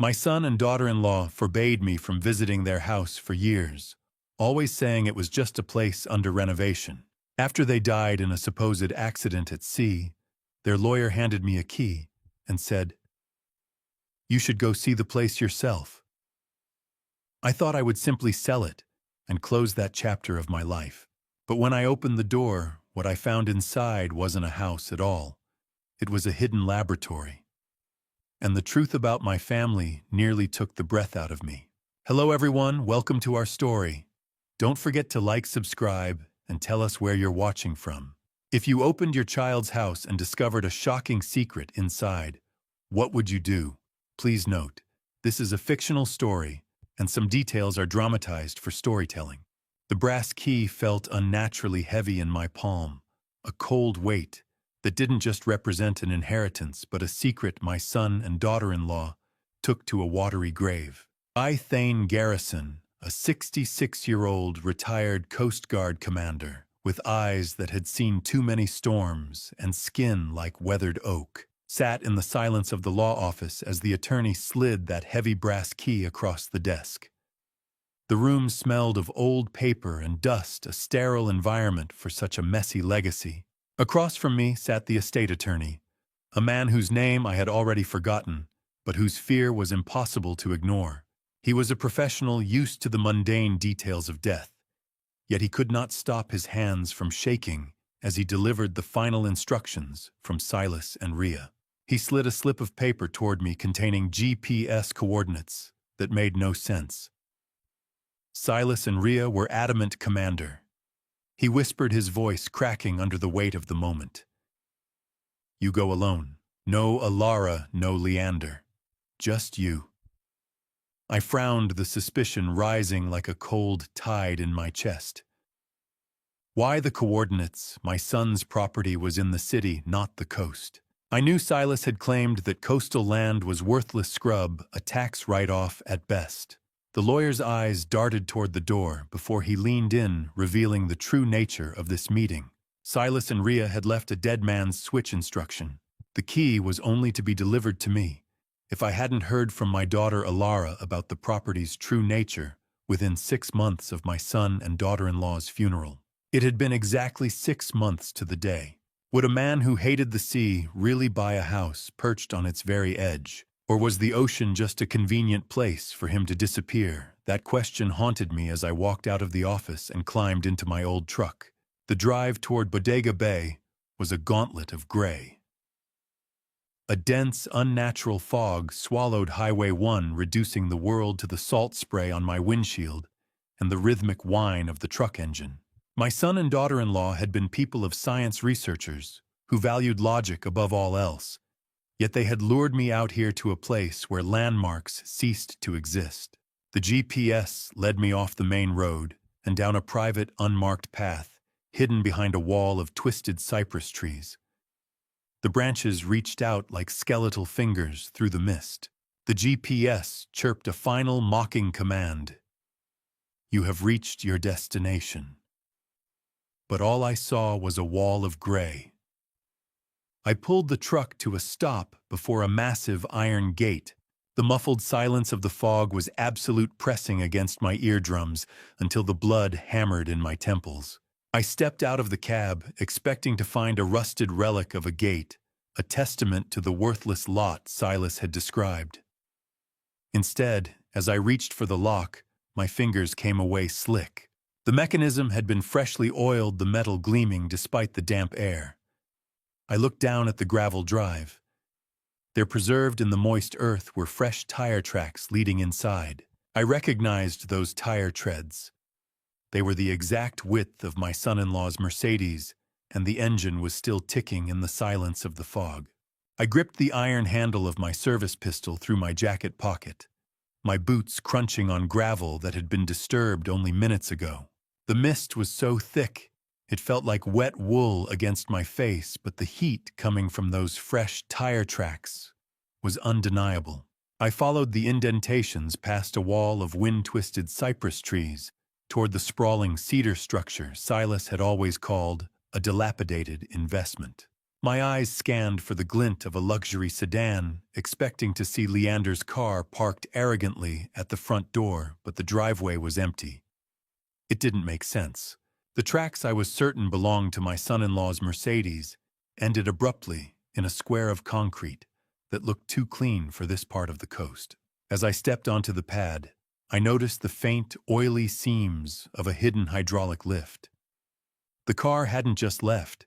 My son and daughter-in-law forbade me from visiting their house for years, always saying it was just a place under renovation. After they died in a supposed accident at sea, their lawyer handed me a key and said, "You should go see the place yourself." I thought I would simply sell it and close that chapter of my life. But when I opened the door, what I found inside wasn't a house at all. It was a hidden laboratory. And the truth about my family nearly took the breath out of me. Hello everyone, welcome to our story. Don't forget to like, subscribe, and tell us where you're watching from. If you opened your child's house and discovered a shocking secret inside, what would you do? Please note, this is a fictional story, and some details are dramatized for storytelling. The brass key felt unnaturally heavy in my palm, a cold weight that didn't just represent an inheritance but a secret my son and daughter-in-law took to a watery grave. I, Thane Garrison, a 66-year-old retired Coast Guard commander, with eyes that had seen too many storms and skin like weathered oak, sat in the silence of the law office as the attorney slid that heavy brass key across the desk. The room smelled of old paper and dust, a sterile environment for such a messy legacy. Across from me sat the estate attorney, a man whose name I had already forgotten, but whose fear was impossible to ignore. He was a professional used to the mundane details of death, yet he could not stop his hands from shaking as he delivered the final instructions from Silas and Rhea. He slid a slip of paper toward me containing GPS coordinates that made no sense. Silas and Rhea were adamant, Commander. He whispered, his voice cracking under the weight of the moment. You go alone. No Alara, no Leander. Just you. I frowned, the suspicion rising like a cold tide in my chest. Why the coordinates? My son's property was in the city, not the coast. I knew Silas had claimed that coastal land was worthless scrub, a tax write-off at best. The lawyer's eyes darted toward the door before he leaned in, revealing the true nature of this meeting. Silas and Rhea had left a dead man's switch instruction. The key was only to be delivered to me if I hadn't heard from my daughter Alara about the property's true nature within 6 months of my son and daughter-in-law's funeral. It had been exactly 6 months to the day. Would a man who hated the sea really buy a house perched on its very edge? Or was the ocean just a convenient place for him to disappear? That question haunted me as I walked out of the office and climbed into my old truck. The drive toward Bodega Bay was a gauntlet of gray. A dense, unnatural fog swallowed Highway 1, reducing the world to the salt spray on my windshield and the rhythmic whine of the truck engine. My son and daughter-in-law had been people of science, researchers who valued logic above all else. Yet they had lured me out here to a place where landmarks ceased to exist. The GPS led me off the main road and down a private, unmarked path, hidden behind a wall of twisted cypress trees. The branches reached out like skeletal fingers through the mist. The GPS chirped a final mocking command. You have reached your destination. But all I saw was a wall of gray. I pulled the truck to a stop before a massive iron gate. The muffled silence of the fog was absolute, pressing against my eardrums until the blood hammered in my temples. I stepped out of the cab, expecting to find a rusted relic of a gate, a testament to the worthless lot Silas had described. Instead, as I reached for the lock, my fingers came away slick. The mechanism had been freshly oiled, the metal gleaming despite the damp air. I looked down at the gravel drive. There, preserved in the moist earth, were fresh tire tracks leading inside. I recognized those tire treads. They were the exact width of my son-in-law's Mercedes, and the engine was still ticking in the silence of the fog. I gripped the iron handle of my service pistol through my jacket pocket, my boots crunching on gravel that had been disturbed only minutes ago. The mist was so thick, it felt like wet wool against my face, but the heat coming from those fresh tire tracks was undeniable. I followed the indentations past a wall of wind-twisted cypress trees toward the sprawling cedar structure Silas had always called a dilapidated investment. My eyes scanned for the glint of a luxury sedan, expecting to see Leander's car parked arrogantly at the front door, but the driveway was empty. It didn't make sense. The tracks I was certain belonged to my son-in-law's Mercedes ended abruptly in a square of concrete that looked too clean for this part of the coast. As I stepped onto the pad, I noticed the faint, oily seams of a hidden hydraulic lift. The car hadn't just left.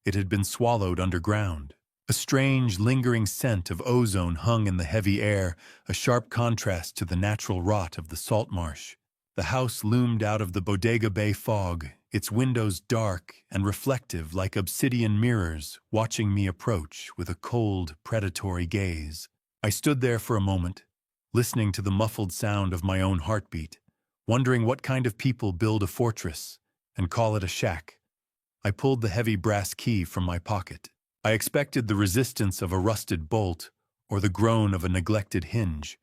It had been swallowed underground. A strange, lingering scent of ozone hung in the heavy air, a sharp contrast to the natural rot of the salt marsh. The house loomed out of the Bodega Bay fog, its windows dark and reflective like obsidian mirrors, watching me approach with a cold, predatory gaze. I stood there for a moment, listening to the muffled sound of my own heartbeat, wondering what kind of people build a fortress and call it a shack. I pulled the heavy brass key from my pocket. I expected the resistance of a rusted bolt or the groan of a neglected hinge,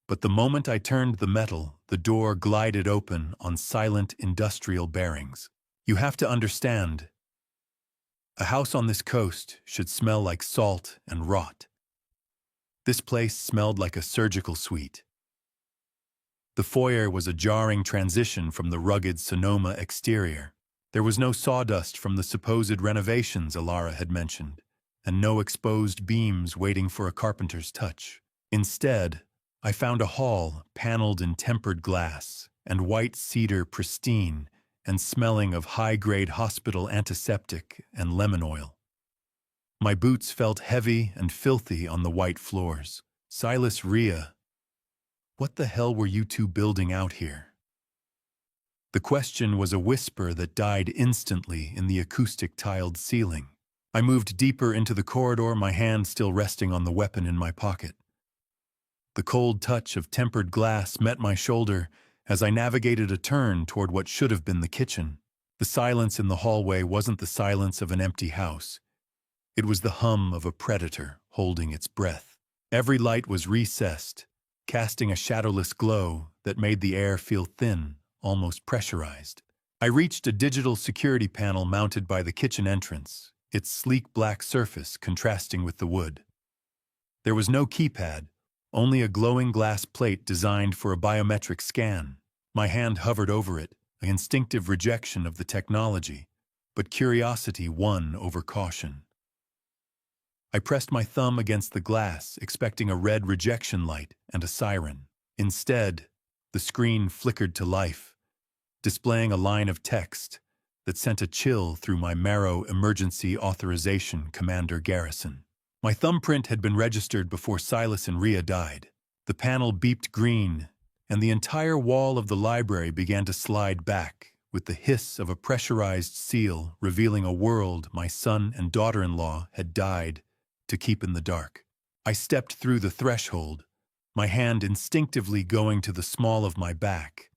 but the moment I turned the metal, the door glided open on silent industrial bearings. You have to understand, a house on this coast should smell like salt and rot. This place smelled like a surgical suite. The foyer was a jarring transition from the rugged Sonoma exterior. There was no sawdust from the supposed renovations Alara had mentioned, and no exposed beams waiting for a carpenter's touch. Instead, I found a hall paneled in tempered glass and white cedar pristine and smelling of high-grade hospital antiseptic and lemon oil. My boots felt heavy and filthy on the white floors. Silas, Rhea, what the hell were you two building out here? The question was a whisper that died instantly in the acoustic tiled ceiling. I moved deeper into the corridor, my hand still resting on the weapon in my pocket. The cold touch of tempered glass met my shoulder as I navigated a turn toward what should have been the kitchen. The silence in the hallway wasn't the silence of an empty house. It was the hum of a predator holding its breath. Every light was recessed, casting a shadowless glow that made the air feel thin, almost pressurized. I reached a digital security panel mounted by the kitchen entrance, its sleek black surface contrasting with the wood. There was no keypad, only a glowing glass plate designed for a biometric scan. My hand hovered over it, an instinctive rejection of the technology, but curiosity won over caution. I pressed my thumb against the glass, expecting a red rejection light and a siren. Instead, the screen flickered to life, displaying a line of text that sent a chill through my marrow. Emergency authorization, Commander Garrison. My thumbprint had been registered before Silas and Rhea died. The panel beeped green, and the entire wall of the library began to slide back, with the hiss of a pressurized seal revealing a world my son and daughter-in-law had died to keep in the dark. I stepped through the threshold, my hand instinctively going to the small of my back.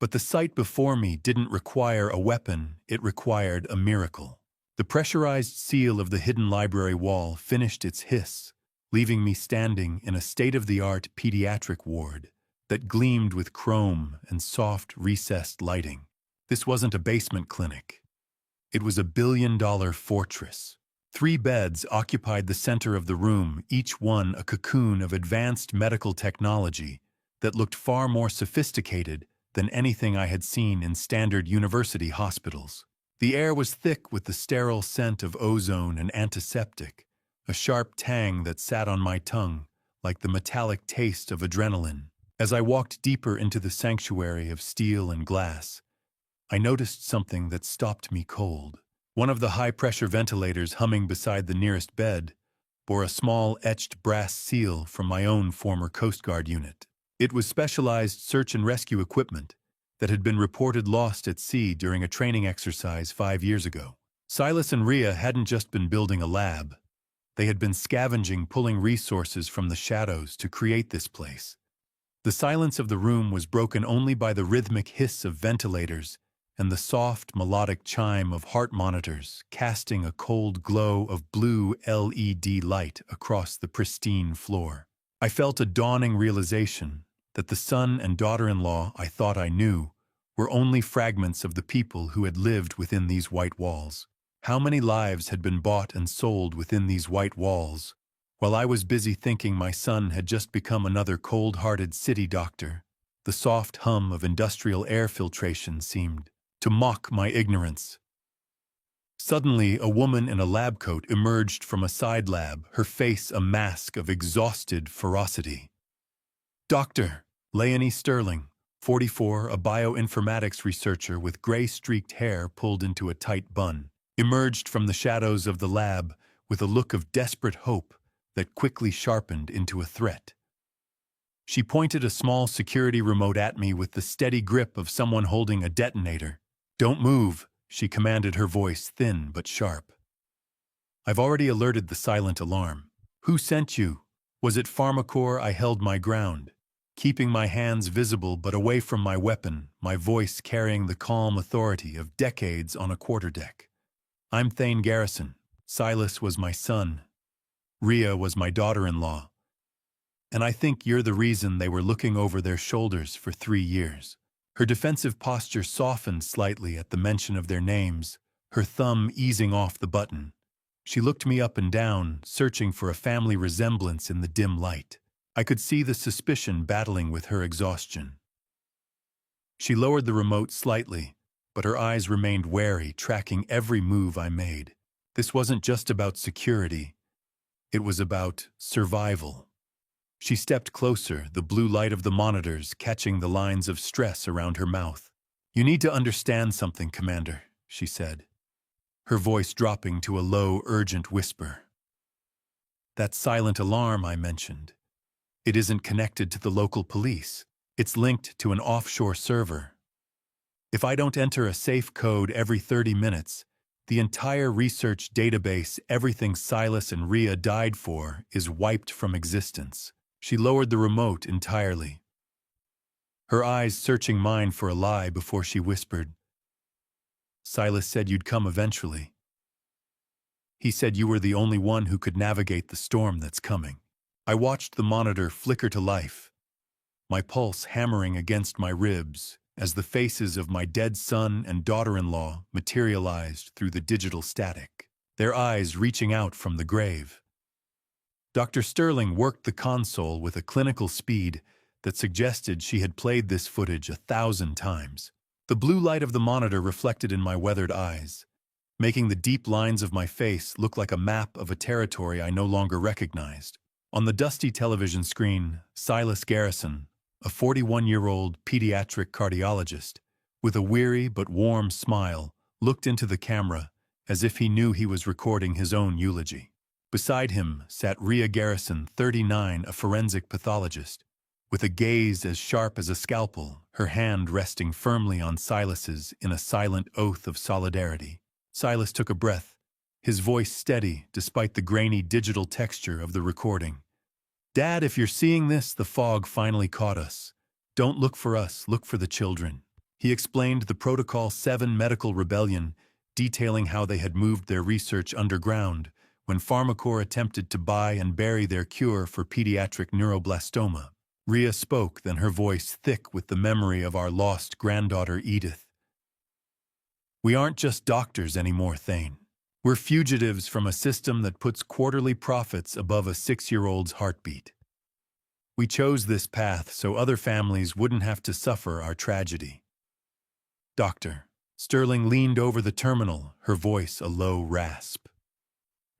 But the sight before me didn't require a weapon, it required a miracle. The pressurized seal of the hidden library wall finished its hiss, leaving me standing in a state-of-the-art pediatric ward that gleamed with chrome and soft, recessed lighting. This wasn't a basement clinic. It was a billion-dollar fortress. 3 beds occupied the center of the room, each one a cocoon of advanced medical technology that looked far more sophisticated than anything I had seen in standard university hospitals. The air was thick with the sterile scent of ozone and antiseptic, a sharp tang that sat on my tongue like the metallic taste of adrenaline. As I walked deeper into the sanctuary of steel and glass, I noticed something that stopped me cold. One of the high-pressure ventilators humming beside the nearest bed bore a small etched brass seal from my own former Coast Guard unit. It was specialized search and rescue equipment that had been reported lost at sea during a training exercise 5 years ago. Silas and Rhea hadn't just been building a lab. They had been scavenging, pulling resources from the shadows to create this place. The silence of the room was broken only by the rhythmic hiss of ventilators and the soft, melodic chime of heart monitors casting a cold glow of blue LED light across the pristine floor. I felt a dawning realization that the son and daughter-in-law I thought I knew were only fragments of the people who had lived within these white walls. How many lives had been bought and sold within these white walls? While I was busy thinking my son had just become another cold-hearted city doctor, the soft hum of industrial air filtration seemed to mock my ignorance. Suddenly, a woman in a lab coat emerged from a side lab, her face a mask of exhausted ferocity. Dr. Leonie Sterling, 44, a bioinformatics researcher with gray-streaked hair pulled into a tight bun, emerged from the shadows of the lab with a look of desperate hope that quickly sharpened into a threat. She pointed a small security remote at me with the steady grip of someone holding a detonator. "Don't move," she commanded, her voice thin but sharp. "I've already alerted the silent alarm." "Who sent you?" "Was it Pharmacore?" I held my ground, keeping my hands visible but away from my weapon, my voice carrying the calm authority of decades on a quarterdeck. "I'm Thane Garrison. Silas was my son. Rhea was my daughter-in-law. And I think you're the reason they were looking over their shoulders for 3 years." Her defensive posture softened slightly at the mention of their names, her thumb easing off the button. She looked me up and down, searching for a family resemblance in the dim light. I could see the suspicion battling with her exhaustion. She lowered the remote slightly, but her eyes remained wary, tracking every move I made. This wasn't just about security. It was about survival. She stepped closer, the blue light of the monitors catching the lines of stress around her mouth. "You need to understand something, Commander," she said, her voice dropping to a low, urgent whisper. "That silent alarm I mentioned, it isn't connected to the local police. It's linked to an offshore server. If I don't enter a safe code every 30 minutes, the entire research database, everything Silas and Rhea died for, is wiped from existence." She lowered the remote entirely, her eyes searching mine for a lie before she whispered, "Silas said you'd come eventually. He said you were the only one who could navigate the storm that's coming." I watched the monitor flicker to life, my pulse hammering against my ribs as the faces of my dead son and daughter-in-law materialized through the digital static, their eyes reaching out from the grave. Dr. Sterling worked the console with a clinical speed that suggested she had played this footage 1,000 times. The blue light of the monitor reflected in my weathered eyes, making the deep lines of my face look like a map of a territory I no longer recognized. On the dusty television screen, Silas Garrison, a 41-year-old pediatric cardiologist, with a weary but warm smile, looked into the camera as if he knew he was recording his own eulogy. Beside him sat Rhea Garrison, 39, a forensic pathologist, with a gaze as sharp as a scalpel, her hand resting firmly on Silas's in a silent oath of solidarity. Silas took a breath, his voice steady despite the grainy digital texture of the recording. "Dad, if you're seeing this, the fog finally caught us. Don't look for us, look for the children." He explained the Protocol 7 medical rebellion, detailing how they had moved their research underground when Pharmacore attempted to buy and bury their cure for pediatric neuroblastoma. Rhea spoke, then her voice thick with the memory of our lost granddaughter Edith. "We aren't just doctors anymore, Thane. We're fugitives from a system that puts quarterly profits above a 6-year-old's heartbeat. We chose this path so other families wouldn't have to suffer our tragedy." "Doctor." Sterling leaned over the terminal, her voice a low rasp.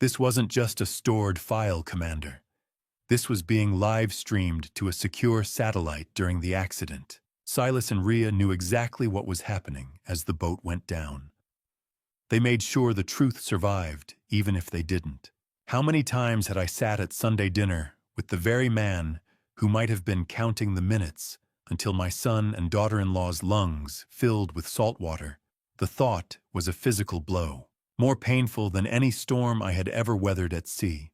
"This wasn't just a stored file, Commander. This was being live-streamed to a secure satellite during the accident. Silas and Rhea knew exactly what was happening as the boat went down. They made sure the truth survived, even if they didn't. How many times had I sat at Sunday dinner with the very man who might have been counting the minutes until my son and daughter-in-law's lungs filled with salt water? The thought was a physical blow, more painful than any storm I had ever weathered at sea.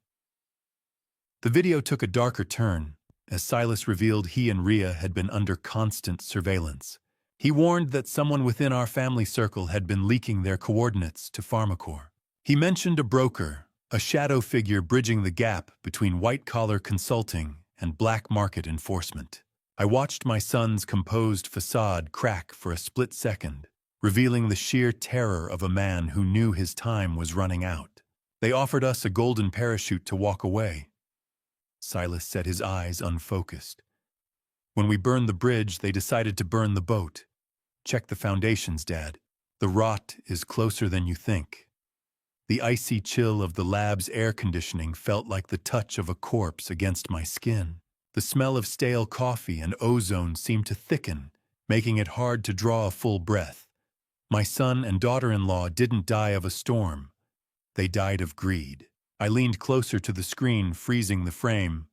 The video took a darker turn as Silas revealed he and Rhea had been under constant surveillance. He warned that someone within our family circle had been leaking their coordinates to Pharmacore. He mentioned a broker, a shadow figure bridging the gap between white-collar consulting and black market enforcement. I watched my son's composed facade crack for a split second, revealing the sheer terror of a man who knew his time was running out. They offered us a golden parachute to walk away. Silas said, his eyes unfocused. When we burned the bridge, they decided to burn the boat. Check the foundations, Dad. The rot is closer than you think. The icy chill of the lab's air conditioning felt like the touch of a corpse against my skin. The smell of stale coffee and ozone seemed to thicken, making it hard to draw a full breath. My son and daughter-in-law didn't die of a storm. They died of greed. I leaned closer to the screen, freezing the frame,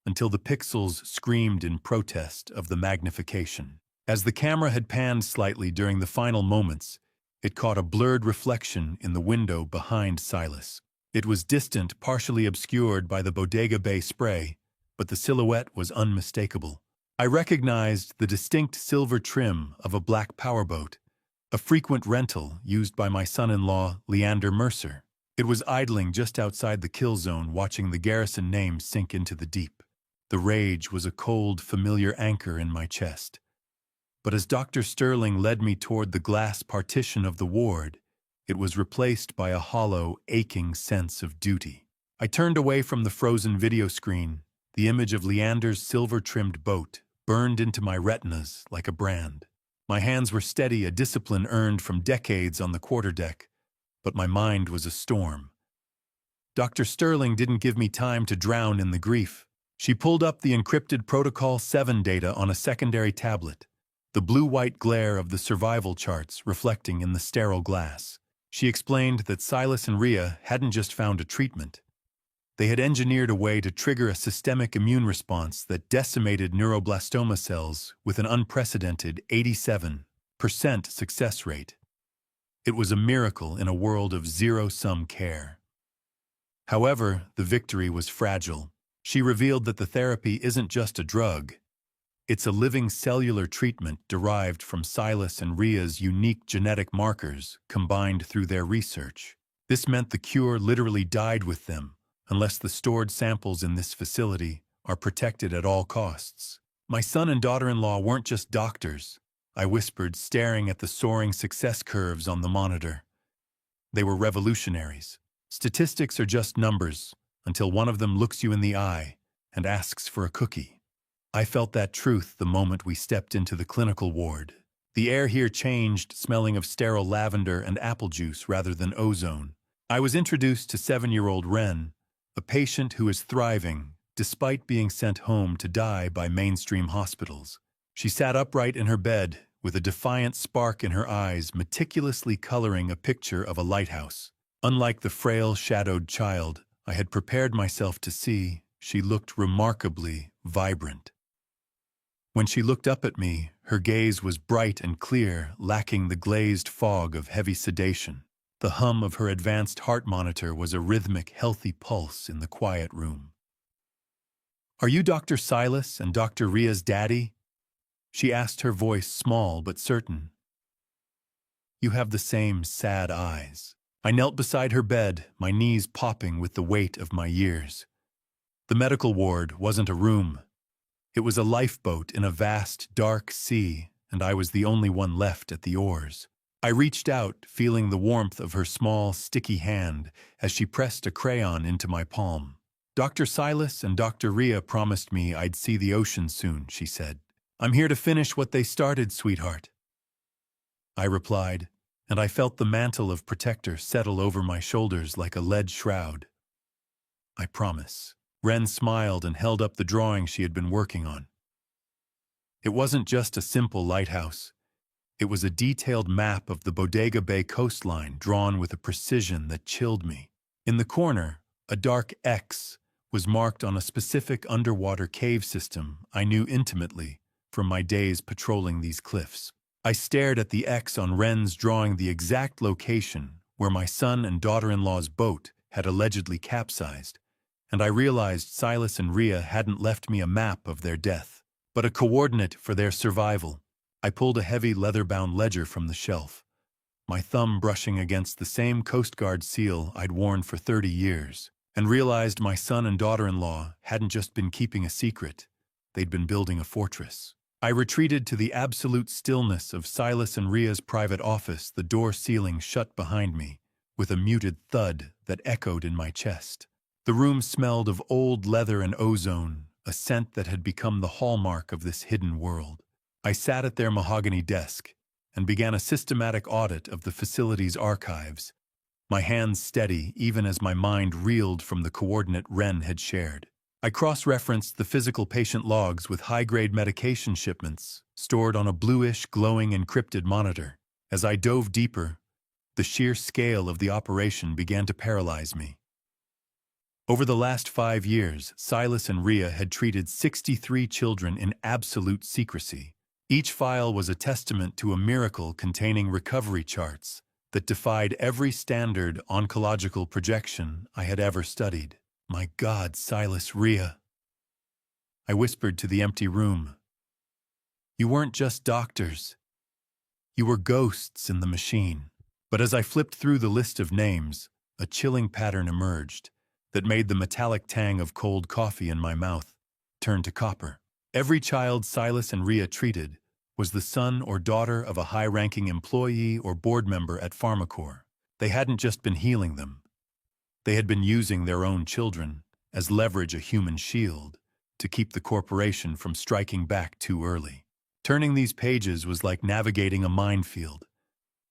until the pixels screamed in protest of the magnification. As the camera had panned slightly during the final moments, it caught a blurred reflection in the window behind Silas. It was distant, partially obscured by the Bodega Bay spray, but the silhouette was unmistakable. I recognized the distinct silver trim of a black powerboat, a frequent rental used by my son-in-law, Leander Mercer. It was idling just outside the kill zone, watching the garrison name sink into the deep. The rage was a cold, familiar anchor in my chest. But as Dr. Sterling led me toward the glass partition of the ward, it was replaced by a hollow, aching sense of duty. I turned away from the frozen video screen. The image of Leander's silver-trimmed boat burned into my retinas like a brand. My hands were steady, a discipline earned from decades on the quarterdeck, but my mind was a storm. Dr. Sterling didn't give me time to drown in the grief. She pulled up the encrypted Protocol 7 data on a secondary tablet, the blue-white glare of the survival charts reflecting in the sterile glass. She explained that Silas and Rhea hadn't just found a treatment. They had engineered a way to trigger a systemic immune response that decimated neuroblastoma cells with an unprecedented 87% success rate. It was a miracle in a world of zero-sum care. However, the victory was fragile. She revealed that the therapy isn't just a drug. It's a living cellular treatment derived from Silas and Rhea's unique genetic markers combined through their research. This meant the cure literally died with them, unless the stored samples in this facility are protected at all costs. My son and daughter-in-law weren't just doctors, I whispered, staring at the soaring success curves on the monitor. They were revolutionaries. Statistics are just numbers, until one of them looks you in the eye and asks for a cookie. I felt that truth the moment we stepped into the clinical ward. The air here changed, smelling of sterile lavender and apple juice rather than ozone. I was introduced to 7-year-old Ren, a patient who is thriving despite being sent home to die by mainstream hospitals. She sat upright in her bed with a defiant spark in her eyes, meticulously coloring a picture of a lighthouse. Unlike the frail, shadowed child I had prepared myself to see, she looked remarkably vibrant. When she looked up at me, her gaze was bright and clear, lacking the glazed fog of heavy sedation. The hum of her advanced heart monitor was a rhythmic, healthy pulse in the quiet room. "Are you Dr. Silas and Dr. Rhea's daddy?" she asked, her voice small but certain. "You have the same sad eyes." I knelt beside her bed, my knees popping with the weight of my years. The medical ward wasn't a room. It was a lifeboat in a vast, dark sea, and I was the only one left at the oars. I reached out, feeling the warmth of her small, sticky hand as she pressed a crayon into my palm. "Dr. Silas and Dr. Rhea promised me I'd see the ocean soon," she said. "I'm here to finish what they started, sweetheart," I replied, and I felt the mantle of protector settle over my shoulders like a lead shroud. "I promise." Ren smiled and held up the drawing she had been working on. It wasn't just a simple lighthouse. It was a detailed map of the Bodega Bay coastline drawn with a precision that chilled me. In the corner, a dark X was marked on a specific underwater cave system I knew intimately from my days patrolling these cliffs. I stared at the X on Ren's drawing, the exact location where my son and daughter-in-law's boat had allegedly capsized, and I realized Silas and Rhea hadn't left me a map of their death, but a coordinate for their survival. I pulled a heavy leather-bound ledger from the shelf, my thumb brushing against the same Coast Guard seal I'd worn for 30 years, and realized my son and daughter-in-law hadn't just been keeping a secret, they'd been building a fortress. I retreated to the absolute stillness of Silas and Ria's private office, the door ceiling shut behind me, with a muted thud that echoed in my chest. The room smelled of old leather and ozone, a scent that had become the hallmark of this hidden world. I sat at their mahogany desk and began a systematic audit of the facility's archives, my hands steady even as my mind reeled from the coordinate Wren had shared. I cross-referenced the physical patient logs with high-grade medication shipments stored on a bluish, glowing encrypted monitor. As I dove deeper, the sheer scale of the operation began to paralyze me. Over the last 5 years, Silas and Ria had treated 63 children in absolute secrecy. Each file was a testament to a miracle containing recovery charts that defied every standard oncological projection I had ever studied. My God, Silas, Ria, I whispered to the empty room. You weren't just doctors. You were ghosts in the machine. But as I flipped through the list of names, a chilling pattern emerged that made the metallic tang of cold coffee in my mouth turn to copper. Every child Silas and Ria treated was the son or daughter of a high-ranking employee or board member at PharmaCorp. They hadn't just been healing them. They had been using their own children as leverage, a human shield, to keep the corporation from striking back too early. Turning these pages was like navigating a minefield.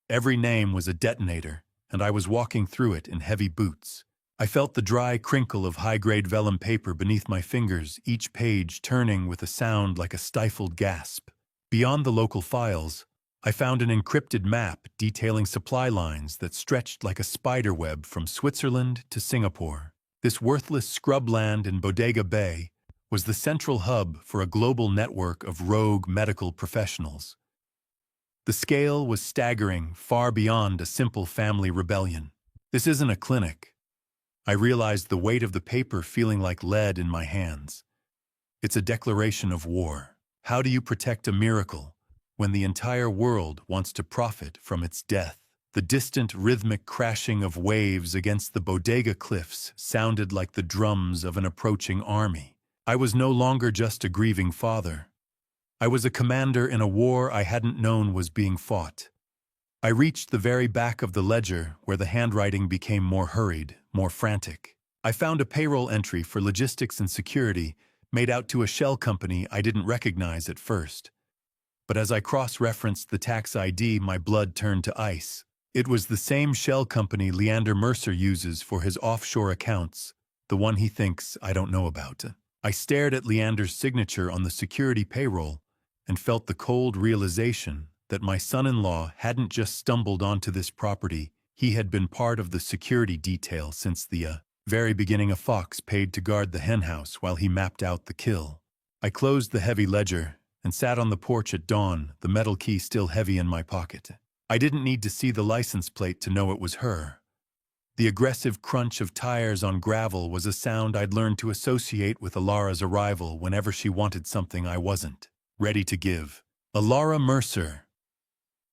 Every name was a detonator, and I was walking through it in heavy boots. I felt the dry crinkle of high-grade vellum paper beneath my fingers, each page turning with a sound like a stifled gasp. Beyond the local files, I found an encrypted map detailing supply lines that stretched like a spider web from Switzerland to Singapore. This worthless scrubland in Bodega Bay was the central hub for a global network of rogue medical professionals. The scale was staggering, far beyond a simple family rebellion. This isn't a clinic. I realized the weight of the paper feeling like lead in my hands. It's a declaration of war. How do you protect a miracle when the entire world wants to profit from its death? The distant rhythmic crashing of waves against the bodega cliffs sounded like the drums of an approaching army. I was no longer just a grieving father. I was a commander in a war I hadn't known was being fought. I reached the very back of the ledger where the handwriting became more hurried, more frantic. I found a payroll entry for logistics and security made out to a shell company I didn't recognize at first. But as I cross-referenced the tax ID, my blood turned to ice. It was the same shell company Leander Mercer uses for his offshore accounts, the one he thinks I don't know about. I stared at Leander's signature on the security payroll and felt the cold realization that my son-in-law hadn't just stumbled onto this property. He had been part of the security detail since the very beginning. A fox paid to guard the henhouse while he mapped out the kill. I closed the heavy ledger and sat on the porch at dawn, the metal key still heavy in my pocket. I didn't need to see the license plate to know it was her. The aggressive crunch of tires on gravel was a sound I'd learned to associate with Alara's arrival whenever she wanted something I wasn't ready to give. Alara Mercer,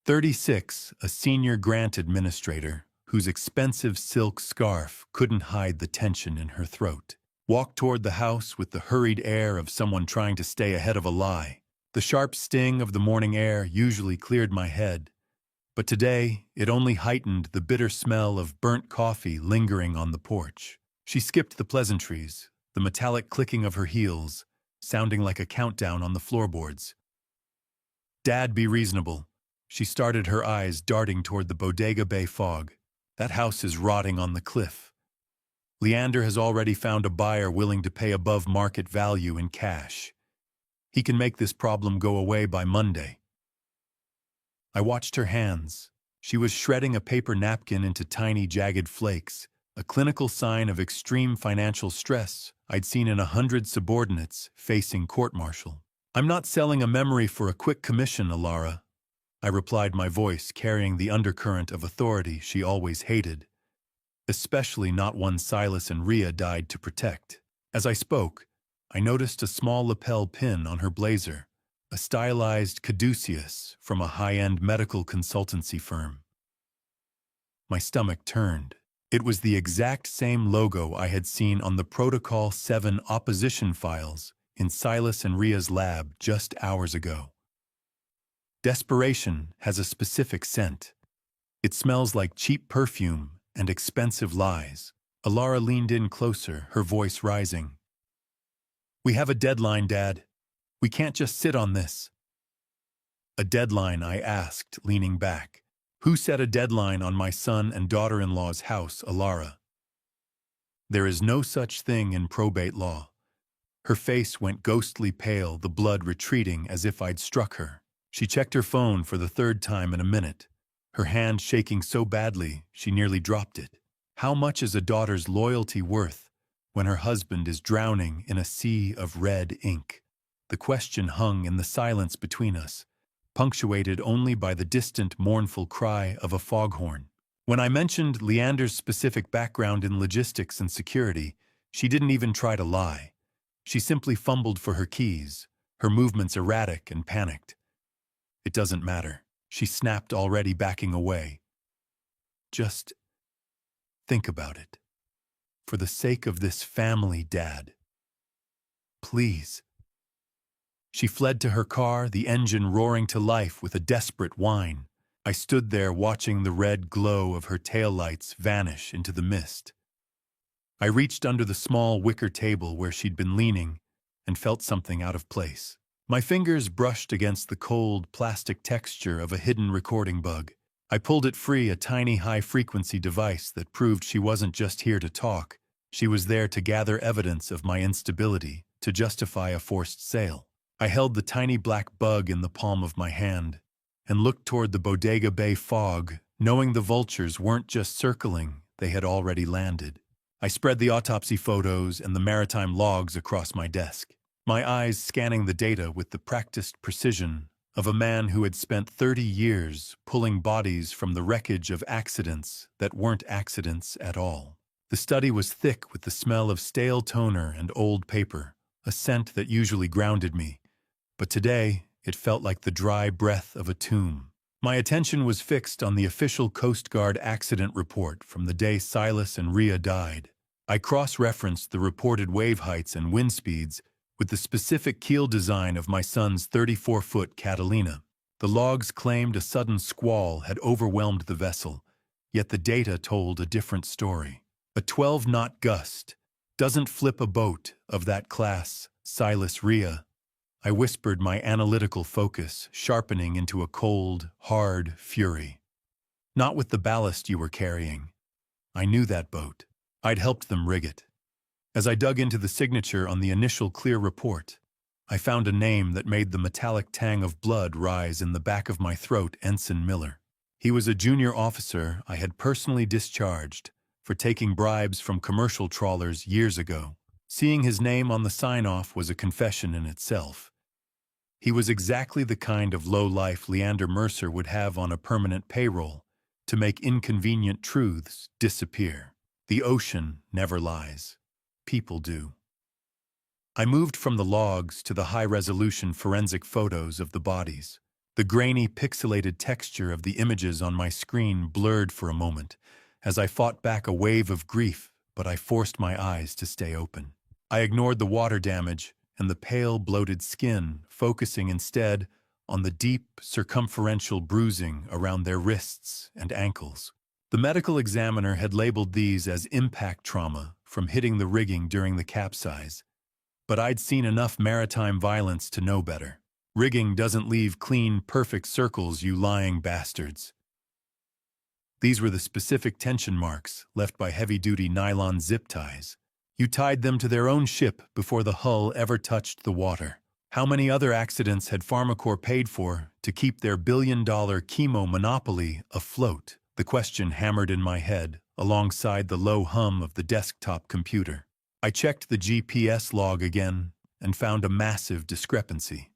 36, a senior grant administrator whose expensive silk scarf couldn't hide the tension in her throat, walked toward the house with the hurried air of someone trying to stay ahead of a lie. The sharp sting of the morning air usually cleared my head, but today it only heightened the bitter smell of burnt coffee lingering on the porch. She skipped the pleasantries, the metallic clicking of her heels, sounding like a countdown on the floorboards. Dad, be reasonable. She started, her eyes darting toward the Bodega Bay fog. That house is rotting on the cliff. Leander has already found a buyer willing to pay above market value in cash. He can make this problem go away by Monday. I watched her hands. She was shredding a paper napkin into tiny, jagged flakes, a clinical sign of extreme financial stress I'd seen in 100 subordinates facing court-martial. I'm not selling a memory for a quick commission, Alara, I replied, my voice carrying the undercurrent of authority she always hated, especially not one Silas and Ria died to protect. As I spoke, I noticed a small lapel pin on her blazer, a stylized caduceus from a high-end medical consultancy firm. My stomach turned. It was the exact same logo I had seen on the Protocol 7 opposition files in Silas and Ria's lab just hours ago. Desperation has a specific scent. It smells like cheap perfume and expensive lies. Alara leaned in closer, her voice rising. "We have a deadline, Dad. We can't just sit on this." "A deadline?" I asked, leaning back. "Who set a deadline on my son and daughter-in-law's house, Alara?" "There is no such thing in probate law." Her face went ghostly pale, the blood retreating as if I'd struck her. She checked her phone for the third time in a minute, her hand shaking so badly she nearly dropped it. How much is a daughter's loyalty worth when her husband is drowning in a sea of red ink? The question hung in the silence between us, punctuated only by the distant, mournful cry of a foghorn. When I mentioned Leander's specific background in logistics and security, she didn't even try to lie. She simply fumbled for her keys, her movements erratic and panicked. "It doesn't matter," she snapped, already backing away. "Just think about it. For the sake of this family, Dad. Please." She fled to her car, the engine roaring to life with a desperate whine. I stood there watching the red glow of her taillights vanish into the mist. I reached under the small wicker table where she'd been leaning and felt something out of place. My fingers brushed against the cold, plastic texture of a hidden recording bug. I pulled it free, a tiny high-frequency device that proved she wasn't just here to talk. She was there to gather evidence of my instability, to justify a forced sale. I held the tiny black bug in the palm of my hand and looked toward the Bodega Bay fog, knowing the vultures weren't just circling, they had already landed. I spread the autopsy photos and the maritime logs across my desk, my eyes scanning the data with the practiced precision of a man who had spent 30 years pulling bodies from the wreckage of accidents that weren't accidents at all. The study was thick with the smell of stale toner and old paper, a scent that usually grounded me, but today it felt like the dry breath of a tomb. My attention was fixed on the official Coast Guard accident report from the day Silas and Ria died. I cross-referenced the reported wave heights and wind speeds with the specific keel design of my son's 34-foot Catalina. The logs claimed a sudden squall had overwhelmed the vessel, yet the data told a different story. A 12-knot gust doesn't flip a boat of that class, Silas Ria. I whispered, my analytical focus sharpening into a cold, hard fury. "Not with the ballast you were carrying." I knew that boat. I'd helped them rig it. As I dug into the signature on the initial clear report, I found a name that made the metallic tang of blood rise in the back of my throat: Ensign Miller. He was a junior officer I had personally discharged for taking bribes from commercial trawlers years ago. Seeing his name on the sign-off was a confession in itself. He was exactly the kind of low-life Leander Mercer would have on a permanent payroll to make inconvenient truths disappear. The ocean never lies. People do. I moved from the logs to the high-resolution forensic photos of the bodies. The grainy, pixelated texture of the images on my screen blurred for a moment as I fought back a wave of grief, but I forced my eyes to stay open. I ignored the water damage and the pale, bloated skin, focusing instead on the deep, circumferential bruising around their wrists and ankles. The medical examiner had labeled these as impact trauma from hitting the rigging during the capsize, but I'd seen enough maritime violence to know better. Rigging doesn't leave clean, perfect circles, you lying bastards. These were the specific tension marks left by heavy-duty nylon zip ties. You tied them to their own ship before the hull ever touched the water. How many other accidents had Pharmacorp paid for to keep their billion-dollar chemo monopoly afloat? The question hammered in my head, alongside the low hum of the desktop computer. I checked the GPS log again and found a massive discrepancy.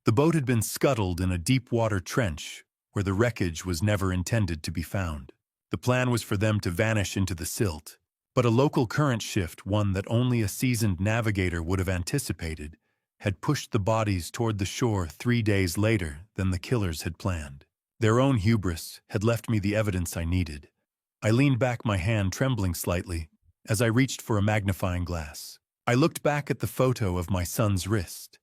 The boat had been scuttled in a deep-water trench where the wreckage was never intended to be found. The plan was for them to vanish into the silt, but a local current shift, one that only a seasoned navigator would have anticipated, had pushed the bodies toward the shore 3 days later than the killers had planned. Their own hubris had left me the evidence I needed. I leaned back, my hand trembling slightly, as I reached for a magnifying glass. I looked back at the photo of my son's wrist,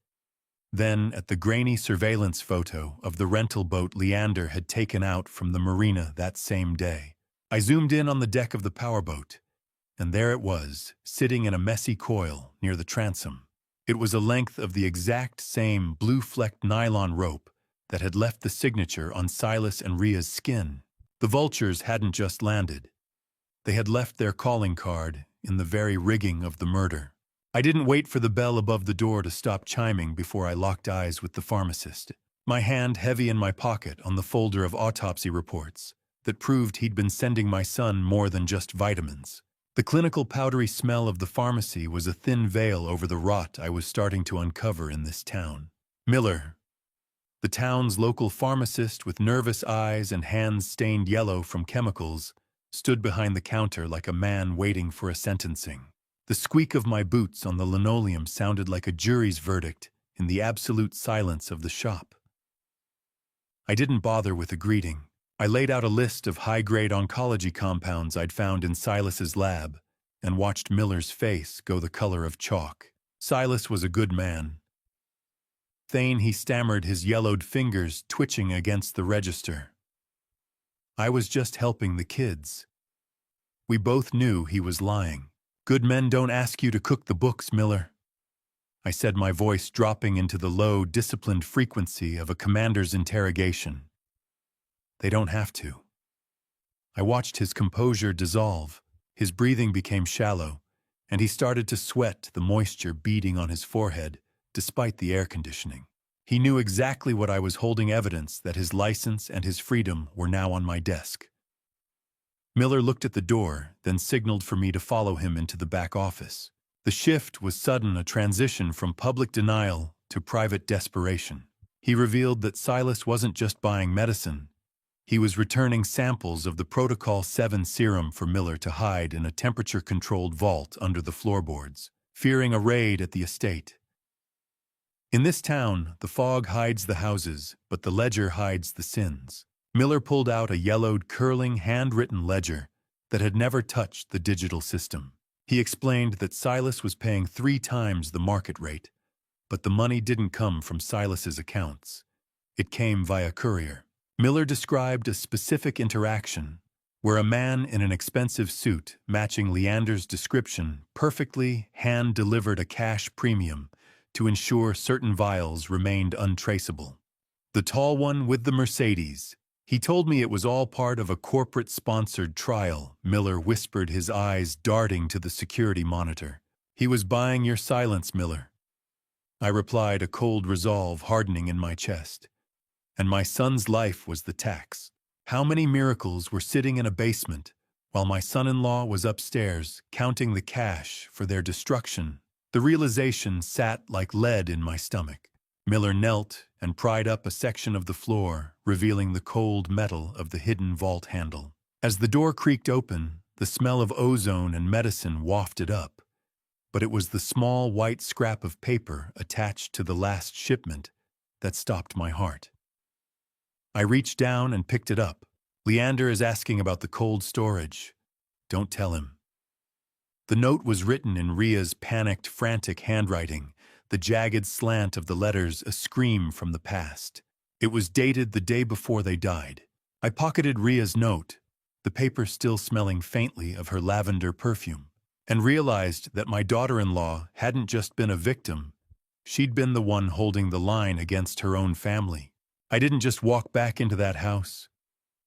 then at the grainy surveillance photo of the rental boat Leander had taken out from the marina that same day. I zoomed in on the deck of the powerboat, and there it was, sitting in a messy coil near the transom. It was a length of the exact same blue-flecked nylon rope that had left the signature on Silas and Ria's skin. The vultures hadn't just landed. They had left their calling card in the very rigging of the murder. I didn't wait for the bell above the door to stop chiming before I locked eyes with the pharmacist, my hand heavy in my pocket on the folder of autopsy reports that proved he'd been sending my son more than just vitamins. The clinical powdery smell of the pharmacy was a thin veil over the rot I was starting to uncover in this town. Miller, the town's local pharmacist with nervous eyes and hands stained yellow from chemicals, stood behind the counter like a man waiting for a sentencing. The squeak of my boots on the linoleum sounded like a jury's verdict in the absolute silence of the shop. I didn't bother with a greeting. I laid out a list of high-grade oncology compounds I'd found in Silas's lab and watched Miller's face go the color of chalk. Silas was a good man. Thane, he stammered, his yellowed fingers twitching against the register. I was just helping the kids. We both knew he was lying. Good men don't ask you to cook the books, Miller, I said, my voice dropping into the low, disciplined frequency of a commander's interrogation. They don't have to. I watched his composure dissolve. His breathing became shallow, and he started to sweat, the moisture beading on his forehead, despite the air conditioning. He knew exactly what I was holding evidence that his license and his freedom were now on my desk. Miller looked at the door, then signaled for me to follow him into the back office. The shift was sudden, a transition from public denial to private desperation. He revealed that Silas wasn't just buying medicine. He was returning samples of the Protocol 7 serum for Miller to hide in a temperature-controlled vault under the floorboards, fearing a raid at the estate. In this town, the fog hides the houses, but the ledger hides the sins. Miller pulled out a yellowed, curling, handwritten ledger that had never touched the digital system. He explained that Silas was paying 3 times the market rate, but the money didn't come from Silas's accounts. It came via courier. Miller described a specific interaction where a man in an expensive suit matching Leander's description perfectly hand-delivered a cash premium to ensure certain vials remained untraceable. The tall one with the Mercedes. He told me it was all part of a corporate-sponsored trial, Miller whispered, his eyes darting to the security monitor. He was buying your silence, Miller. I replied, a cold resolve hardening in my chest. And my son's life was the tax. How many miracles were sitting in a basement while my son-in-law was upstairs counting the cash for their destruction? The realization sat like lead in my stomach. Miller knelt and pried up a section of the floor, revealing the cold metal of the hidden vault handle. As the door creaked open, the smell of ozone and medicine wafted up, but it was the small white scrap of paper attached to the last shipment that stopped my heart. I reached down and picked it up. Leander is asking about the cold storage. Don't tell him. The note was written in Ria's panicked, frantic handwriting, the jagged slant of the letters a scream from the past. It was dated the day before they died. I pocketed Ria's note, the paper still smelling faintly of her lavender perfume, and realized that my daughter-in-law hadn't just been a victim, she'd been the one holding the line against her own family. I didn't just walk back into that house.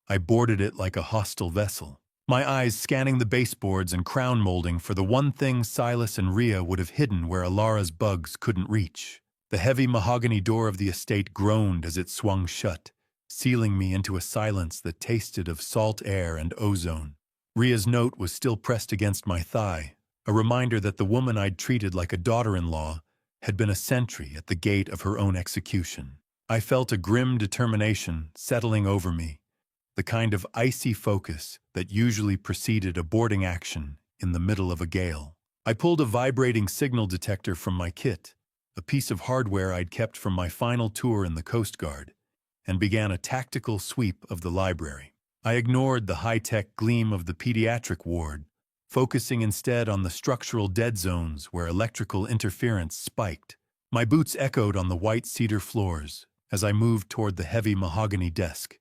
I boarded it like a hostile vessel, my eyes scanning the baseboards and crown molding for the one thing Silas and Ria would have hidden where Alara's bugs couldn't reach. The heavy mahogany door of the estate groaned as it swung shut, sealing me into a silence that tasted of salt air and ozone. Ria's note was still pressed against my thigh, a reminder that the woman I'd treated like a daughter-in-law had been a sentry at the gate of her own execution. I felt a grim determination settling over me, the kind of icy focus that usually preceded a boarding action in the middle of a gale. I pulled a vibrating signal detector from my kit, a piece of hardware I'd kept from my final tour in the Coast Guard, and began a tactical sweep of the library. I ignored the high-tech gleam of the pediatric ward, focusing instead on the structural dead zones where electrical interference spiked. My boots echoed on the white cedar floors as I moved toward the heavy mahogany desk.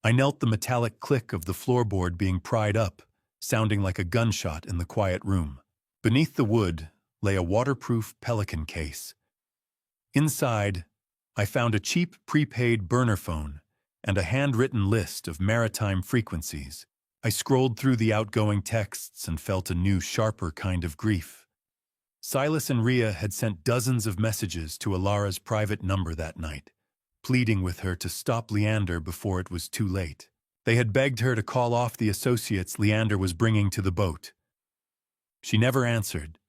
I knelt the metallic click of the floorboard being pried up, sounding like a gunshot in the quiet room. Beneath the wood lay a waterproof Pelican case. Inside, I found a cheap prepaid burner phone and a handwritten list of maritime frequencies. I scrolled through the outgoing texts and felt a new, sharper kind of grief. Silas and Rhea had sent dozens of messages to Alara's private number that night, pleading with her to stop Leander before it was too late. They had begged her to call off the associates Leander was bringing to the boat. She never answered.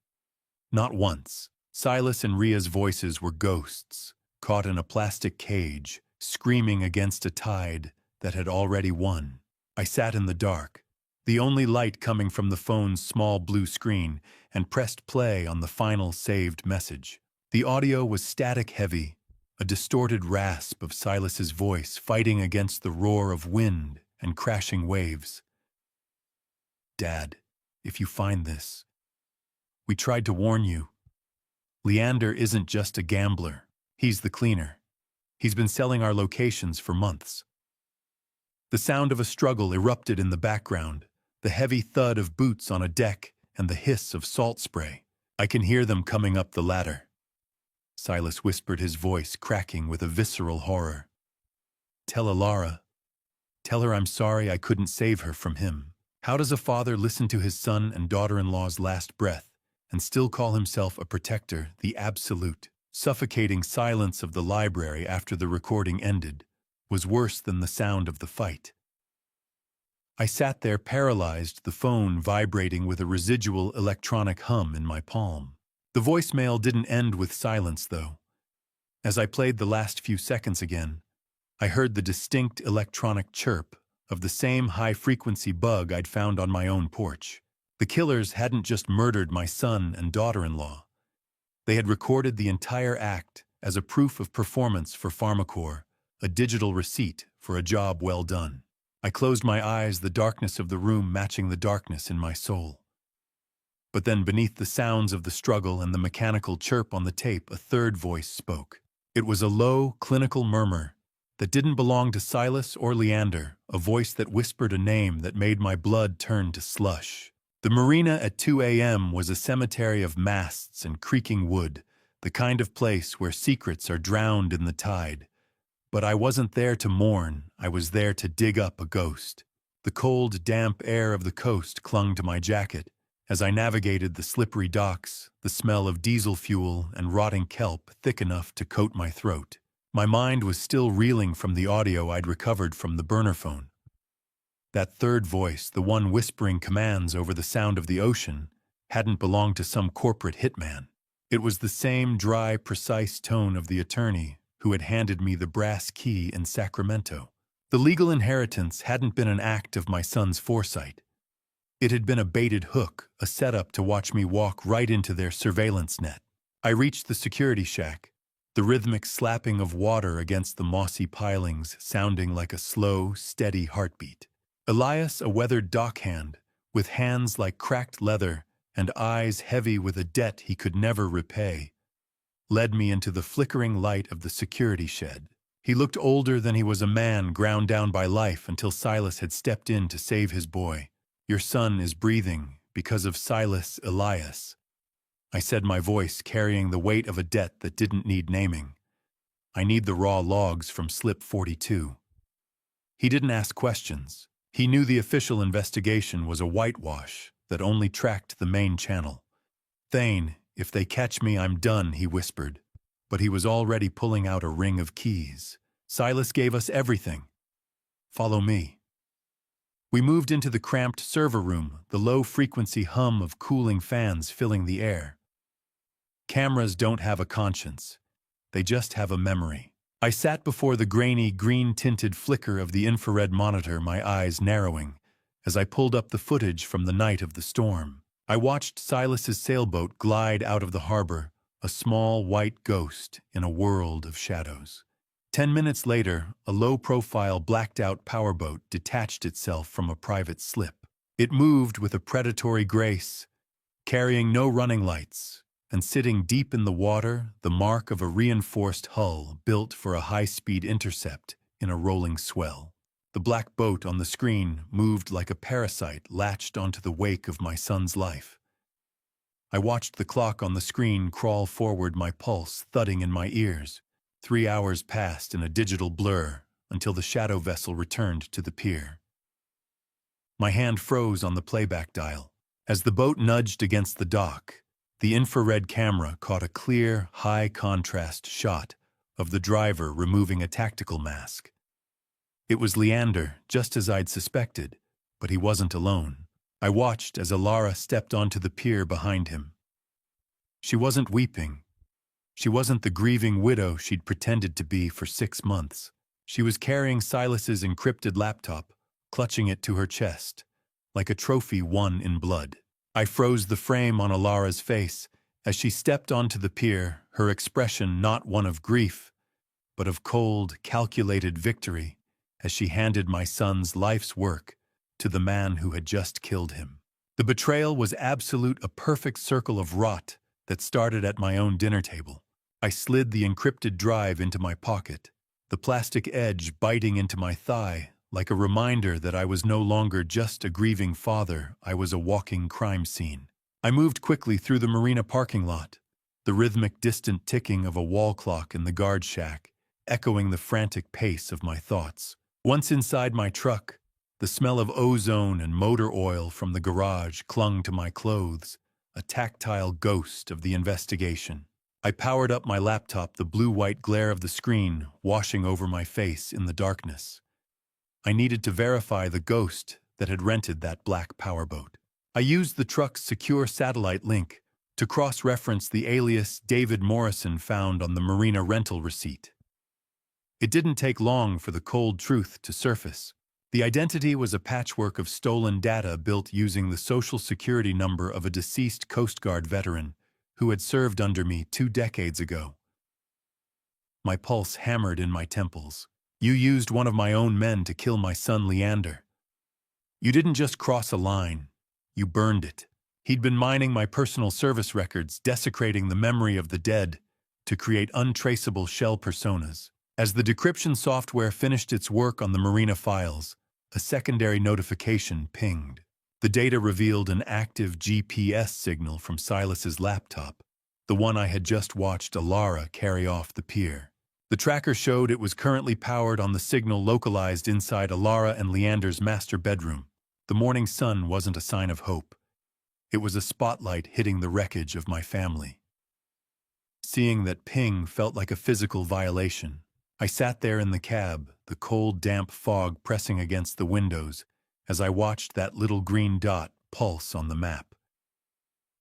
Not once. Silas and Rhea's voices were ghosts, caught in a plastic cage, screaming against a tide that had already won. I sat in the dark, the only light coming from the phone's small blue screen, and pressed play on the final saved message. The audio was static heavy, a distorted rasp of Silas's voice fighting against the roar of wind and crashing waves. Dad, if you find this, we tried to warn you. Leander isn't just a gambler. He's the cleaner. He's been selling our locations for months. The sound of a struggle erupted in the background, the heavy thud of boots on a deck and the hiss of salt spray. I can hear them coming up the ladder. Silas whispered, his voice cracking with a visceral horror. Tell Alara. Tell her I'm sorry I couldn't save her from him. How does a father listen to his son and daughter-in-law's last breath and still call himself a protector, the absolute? Suffocating silence of the library after the recording ended was worse than the sound of the fight. I sat there paralyzed, the phone vibrating with a residual electronic hum in my palm. The voicemail didn't end with silence, though. As I played the last few seconds again, I heard the distinct electronic chirp of the same high-frequency bug I'd found on my own porch. The killers hadn't just murdered my son and daughter-in-law. They had recorded the entire act as a proof of performance for Pharmacore, a digital receipt for a job well done. I closed my eyes, the darkness of the room matching the darkness in my soul. But then beneath the sounds of the struggle and the mechanical chirp on the tape, a third voice spoke. It was a low, clinical murmur that didn't belong to Silas or Leander, a voice that whispered a name that made my blood turn to slush. The marina at 2 a.m. was a cemetery of masts and creaking wood, the kind of place where secrets are drowned in the tide. But I wasn't there to mourn, I was there to dig up a ghost. The cold, damp air of the coast clung to my jacket. As I navigated the slippery docks, the smell of diesel fuel and rotting kelp thick enough to coat my throat. My mind was still reeling from the audio I'd recovered from the burner phone. That third voice, the one whispering commands over the sound of the ocean, hadn't belonged to some corporate hitman. It was the same dry, precise tone of the attorney who had handed me the brass key in Sacramento. The legal inheritance hadn't been an act of my son's foresight. It had been a baited hook, a setup to watch me walk right into their surveillance net. I reached the security shack, the rhythmic slapping of water against the mossy pilings sounding like a slow, steady heartbeat. Elias, a weathered dockhand, with hands like cracked leather and eyes heavy with a debt he could never repay, led me into the flickering light of the security shed. He looked older than he was a man ground down by life until Silas had stepped in to save his boy. Your son is breathing because of Silas Elias. I said, my voice carrying the weight of a debt that didn't need naming. I need the raw logs from Slip 42. He didn't ask questions. He knew the official investigation was a whitewash that only tracked the main channel. Thane, if they catch me, I'm done, he whispered. But he was already pulling out a ring of keys. Silas gave us everything. Follow me. We moved into the cramped server room, the low-frequency hum of cooling fans filling the air. Cameras don't have a conscience. They just have a memory. I sat before the grainy, green-tinted flicker of the infrared monitor, my eyes narrowing, as I pulled up the footage from the night of the storm. I watched Silas's sailboat glide out of the harbor, a small white ghost in a world of shadows. 10 minutes later, a low-profile, blacked-out powerboat detached itself from a private slip. It moved with a predatory grace, carrying no running lights, and sitting deep in the water, the mark of a reinforced hull built for a high-speed intercept in a rolling swell. The black boat on the screen moved like a parasite latched onto the wake of my son's life. I watched the clock on the screen crawl forward, my pulse thudding in my ears. 3 hours passed in a digital blur until the shadow vessel returned to the pier. My hand froze on the playback dial. As the boat nudged against the dock, the infrared camera caught a clear, high-contrast shot of the driver removing a tactical mask. It was Leander, just as I'd suspected, but he wasn't alone. I watched as Alara stepped onto the pier behind him. She wasn't weeping. She wasn't the grieving widow she'd pretended to be for 6 months. She was carrying Silas's encrypted laptop, clutching it to her chest, like a trophy won in blood. I froze the frame on Alara's face as she stepped onto the pier, her expression not one of grief, but of cold, calculated victory, as she handed my son's life's work to the man who had just killed him. The betrayal was absolute, a perfect circle of rot that started at my own dinner table. I slid the encrypted drive into my pocket, the plastic edge biting into my thigh, like a reminder that I was no longer just a grieving father, I was a walking crime scene. I moved quickly through the marina parking lot, the rhythmic distant ticking of a wall clock in the guard shack, echoing the frantic pace of my thoughts. Once inside my truck, the smell of ozone and motor oil from the garage clung to my clothes, a tactile ghost of the investigation. I powered up my laptop, the blue-white glare of the screen washing over my face in the darkness. I needed to verify the ghost that had rented that black powerboat. I used the truck's secure satellite link to cross-reference the alias David Morrison found on the marina rental receipt. It didn't take long for the cold truth to surface. The identity was a patchwork of stolen data built using the social security number of a deceased Coast Guard veteran who had served under me 2 decades ago. My pulse hammered in my temples. You used one of my own men to kill my son Leander. You didn't just cross a line, you burned it. He'd been mining my personal service records, desecrating the memory of the dead to create untraceable shell personas. As the decryption software finished its work on the marina files, a secondary notification pinged. The data revealed an active GPS signal from Silas's laptop, the one I had just watched Alara carry off the pier. The tracker showed it was currently powered on the signal localized inside Alara and Leander's master bedroom. The morning sun wasn't a sign of hope. It was a spotlight hitting the wreckage of my family. Seeing that ping felt like a physical violation. I sat there in the cab, the cold, damp fog pressing against the windows, as I watched that little green dot pulse on the map.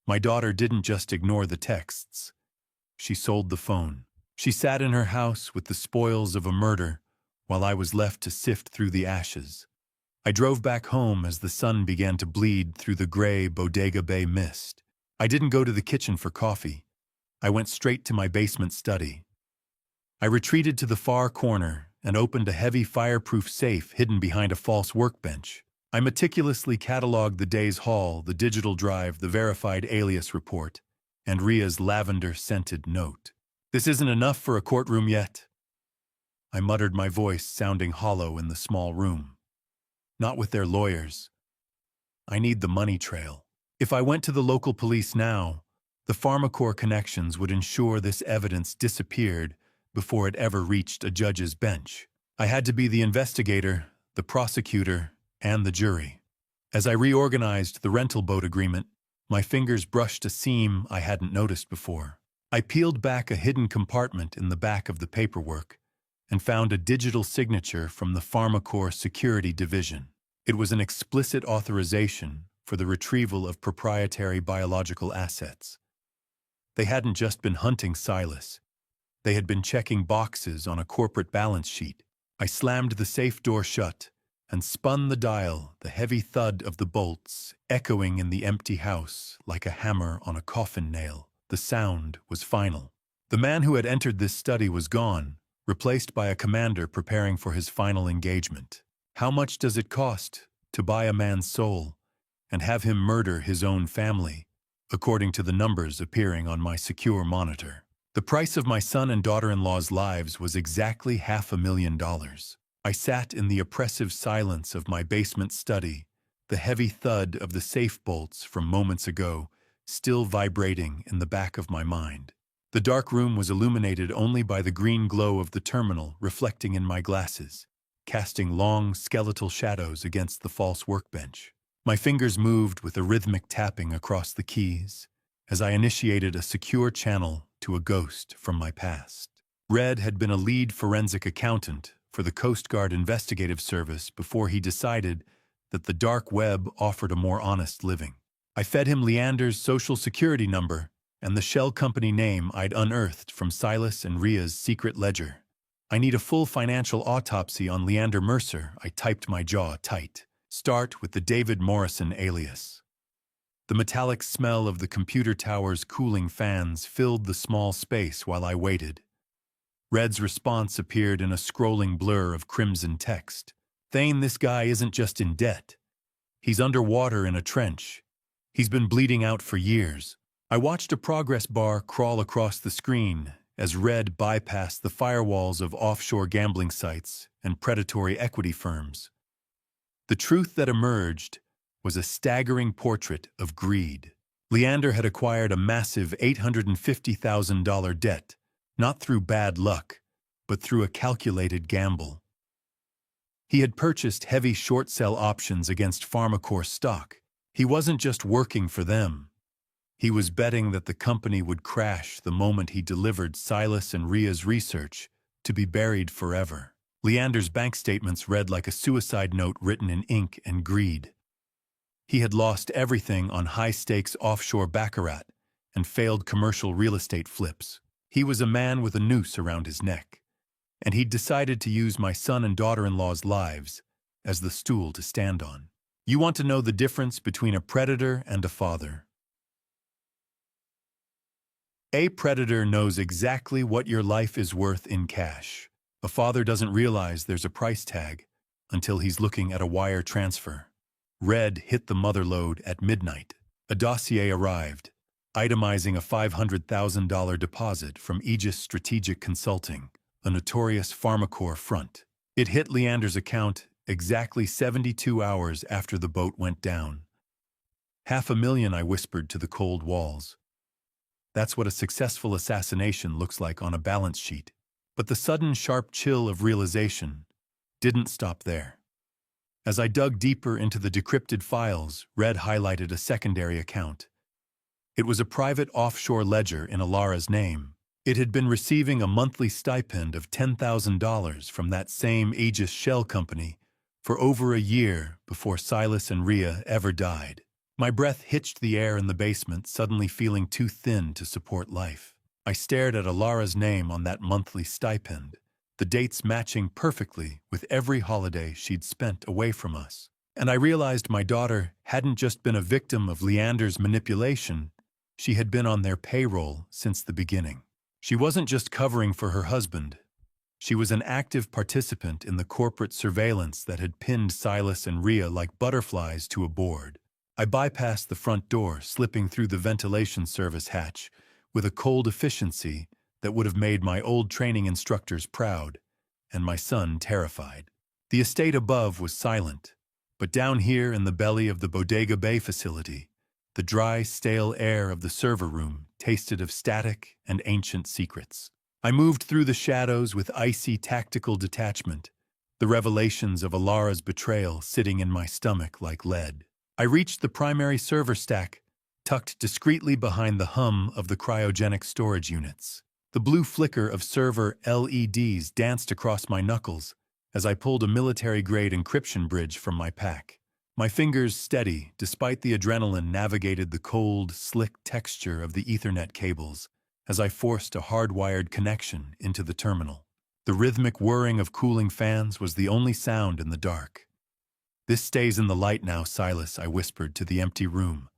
My daughter didn't just ignore the texts. She sold the phone. She sat in her house with the spoils of a murder, while I was left to sift through the ashes. I drove back home as the sun began to bleed through the gray Bodega Bay mist. I didn't go to the kitchen for coffee. I went straight to my basement study. I retreated to the far corner and opened a heavy fireproof safe hidden behind a false workbench. I meticulously cataloged the day's haul, the digital drive, the verified alias report, and Ria's lavender-scented note. "This isn't enough for a courtroom yet," I muttered, my voice sounding hollow in the small room. "Not with their lawyers. I need the money trail. If I went to the local police now, the PharmaCorp connections would ensure this evidence disappeared before it ever reached a judge's bench. I had to be the investigator, the prosecutor, and the jury. As I reorganized the rental boat agreement, my fingers brushed a seam I hadn't noticed before. I peeled back a hidden compartment in the back of the paperwork and found a digital signature from the PharmaCorp Security Division. It was an explicit authorization for the retrieval of proprietary biological assets. They hadn't just been hunting Silas. They had been checking boxes on a corporate balance sheet. I slammed the safe door shut and spun the dial, the heavy thud of the bolts echoing in the empty house like a hammer on a coffin nail. The sound was final. The man who had entered this study was gone, replaced by a commander preparing for his final engagement. How much does it cost to buy a man's soul and have him murder his own family, according to the numbers appearing on my secure monitor. The price of my son and daughter-in-law's lives was exactly $500,000. I sat in the oppressive silence of my basement study, the heavy thud of the safe bolts from moments ago still vibrating in the back of my mind. The dark room was illuminated only by the green glow of the terminal reflecting in my glasses, casting long, skeletal shadows against the false workbench. My fingers moved with a rhythmic tapping across the keys as I initiated a secure channel to a ghost from my past. Red had been a lead forensic accountant for the Coast Guard Investigative Service before he decided that the dark web offered a more honest living. I fed him Leander's social security number and the shell company name I'd unearthed from Silas and Ria's secret ledger. I need a full financial autopsy on Leander Mercer. I typed, my jaw tight. Start with the David Morrison alias. The metallic smell of the computer tower's cooling fans filled the small space while I waited. Red's response appeared in a scrolling blur of crimson text. Thane, this guy isn't just in debt. He's underwater in a trench. He's been bleeding out for years. I watched a progress bar crawl across the screen as Red bypassed the firewalls of offshore gambling sites and predatory equity firms. The truth that emerged was a staggering portrait of greed. Leander had acquired a massive $850,000 debt, not through bad luck, but through a calculated gamble. He had purchased heavy short sell options against Pharmacore stock. He wasn't just working for them. He was betting that the company would crash the moment he delivered Silas and Ria's research to be buried forever. Leander's bank statements read like a suicide note written in ink and greed. He had lost everything on high-stakes offshore baccarat and failed commercial real estate flips. He was a man with a noose around his neck, and he'd decided to use my son and daughter-in-law's lives as the stool to stand on. You want to know the difference between a predator and a father? A predator knows exactly what your life is worth in cash. A father doesn't realize there's a price tag until he's looking at a wire transfer. Red hit the mother lode at midnight. A dossier arrived, itemizing a $500,000 deposit from Aegis Strategic Consulting, a notorious Pharmacore front. It hit Leander's account exactly 72 hours after the boat went down. $500,000, I whispered to the cold walls. That's what a successful assassination looks like on a balance sheet. But the sudden sharp chill of realization didn't stop there. As I dug deeper into the decrypted files, Red highlighted a secondary account. It was a private offshore ledger in Alara's name. It had been receiving a monthly stipend of $10,000 from that same Aegis shell company for over a year before Silas and Ria ever died. My breath hitched the air in the basement, suddenly feeling too thin to support life. I stared at Alara's name on that monthly stipend, the dates matching perfectly with every holiday she'd spent away from us. And I realized my daughter hadn't just been a victim of Leander's manipulation, she had been on their payroll since the beginning. She wasn't just covering for her husband. She was an active participant in the corporate surveillance that had pinned Silas and Ria like butterflies to a board. I bypassed the front door, slipping through the ventilation service hatch with a cold efficiency that would have made my old training instructors proud and my son terrified. The estate above was silent, but down here in the belly of the Bodega Bay facility, the dry, stale air of the server room tasted of static and ancient secrets. I moved through the shadows with icy tactical detachment, the revelations of Alara's betrayal sitting in my stomach like lead. I reached the primary server stack, tucked discreetly behind the hum of the cryogenic storage units. The blue flicker of server LEDs danced across my knuckles as I pulled a military-grade encryption bridge from my pack. My fingers steady, despite the adrenaline, navigated the cold, slick texture of the Ethernet cables as I forced a hardwired connection into the terminal. The rhythmic whirring of cooling fans was the only sound in the dark. This stays in the light now, Silas, I whispered to the empty room.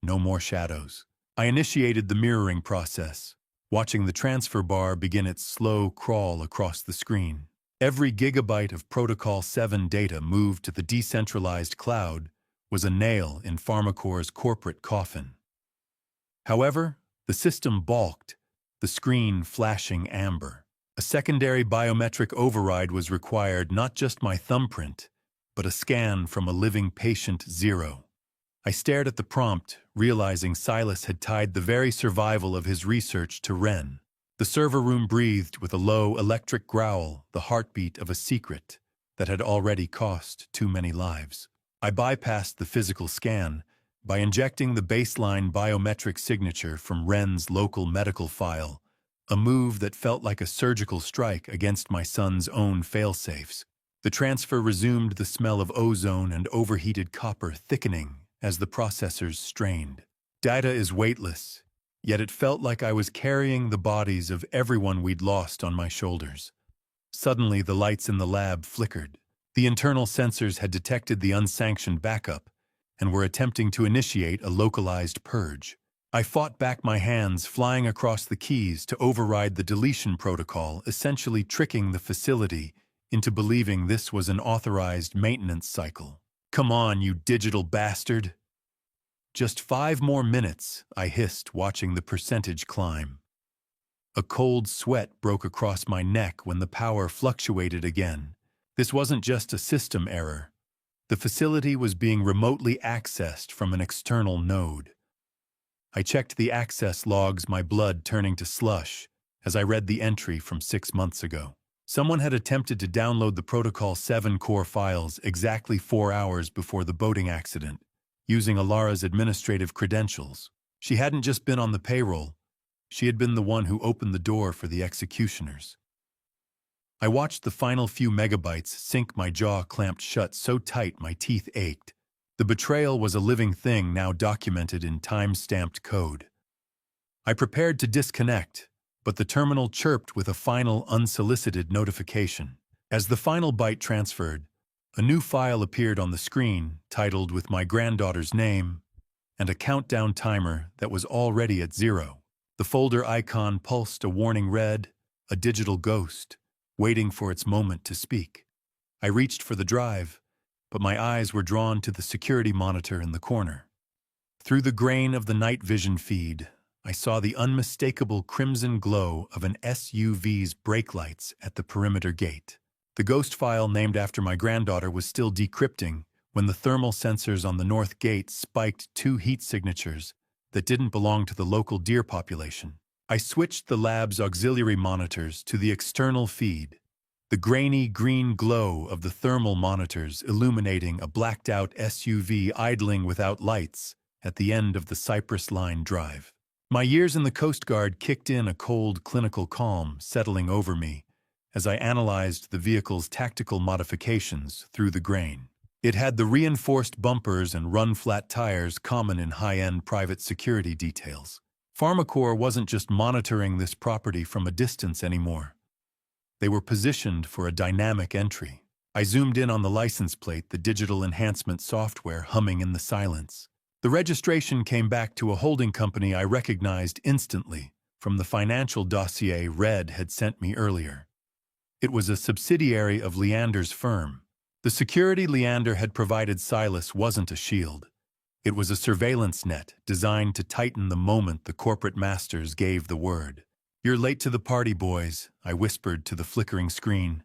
No more shadows. I initiated the mirroring process, watching the transfer bar begin its slow crawl across the screen. Every gigabyte of Protocol 7 data moved to the decentralized cloud was a nail in PharmaCore's corporate coffin. However, the system balked, the screen flashing amber. A secondary biometric override was required, not just my thumbprint, but a scan from a living patient 0. I stared at the prompt, realizing Silas had tied the very survival of his research to Ren. The server room breathed with a low electric growl, the heartbeat of a secret that had already cost too many lives. I bypassed the physical scan by injecting the baseline biometric signature from Ren's local medical file, a move that felt like a surgical strike against my son's own failsafes. The transfer resumed, the smell of ozone and overheated copper thickening as the processors strained. Data is weightless, yet it felt like I was carrying the bodies of everyone we'd lost on my shoulders. Suddenly, the lights in the lab flickered. The internal sensors had detected the unsanctioned backup and were attempting to initiate a localized purge. I fought back, my hands flying across the keys to override the deletion protocol, essentially tricking the facility into believing this was an authorized maintenance cycle. "Come on, you digital bastard!" "Just 5 more minutes," I hissed, watching the percentage climb. A cold sweat broke across my neck when the power fluctuated again. This wasn't just a system error. The facility was being remotely accessed from an external node. I checked the access logs, my blood turning to slush as I read the entry from 6 months ago. Someone had attempted to download the Protocol 7 core files exactly 4 hours before the boating accident, using Alara's administrative credentials. She hadn't just been on the payroll, she had been the one who opened the door for the executioners. I watched the final few megabytes sink, my jaw clamped shut so tight my teeth ached. The betrayal was a living thing, now documented in time-stamped code. I prepared to disconnect, but the terminal chirped with a final unsolicited notification. As the final byte transferred, a new file appeared on the screen, titled with my granddaughter's name and a countdown timer that was already at 0. The folder icon pulsed a warning red, a digital ghost, waiting for its moment to speak. I reached for the drive, but my eyes were drawn to the security monitor in the corner. Through the grain of the night vision feed, I saw the unmistakable crimson glow of an SUV's brake lights at the perimeter gate. The ghost file named after my granddaughter was still decrypting when the thermal sensors on the north gate spiked 2 heat signatures that didn't belong to the local deer population. I switched the lab's auxiliary monitors to the external feed, the grainy green glow of the thermal monitors illuminating a blacked-out SUV idling without lights at the end of the Cypress Line drive. My years in the Coast Guard kicked in, a cold, clinical calm settling over me as I analyzed the vehicle's tactical modifications through the grain. It had the reinforced bumpers and run-flat tires common in high-end private security details. PharmaCore wasn't just monitoring this property from a distance anymore. They were positioned for a dynamic entry. I zoomed in on the license plate, the digital enhancement software humming in the silence. The registration came back to a holding company I recognized instantly from the financial dossier Red had sent me earlier. It was a subsidiary of Leander's firm. The security Leander had provided Silas wasn't a shield. It was a surveillance net designed to tighten the moment the corporate masters gave the word. "You're late to the party, boys," I whispered to the flickering screen.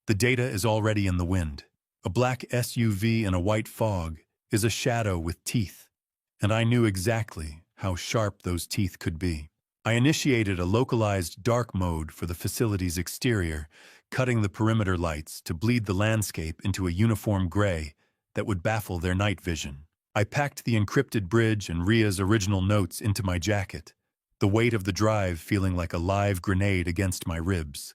"The data is already in the wind. A black SUV in a white fog is a shadow with teeth, and I knew exactly how sharp those teeth could be." I initiated a localized dark mode for the facility's exterior, cutting the perimeter lights to bleed the landscape into a uniform gray that would baffle their night vision. I packed the encrypted bridge and Ria's original notes into my jacket, the weight of the drive feeling like a live grenade against my ribs.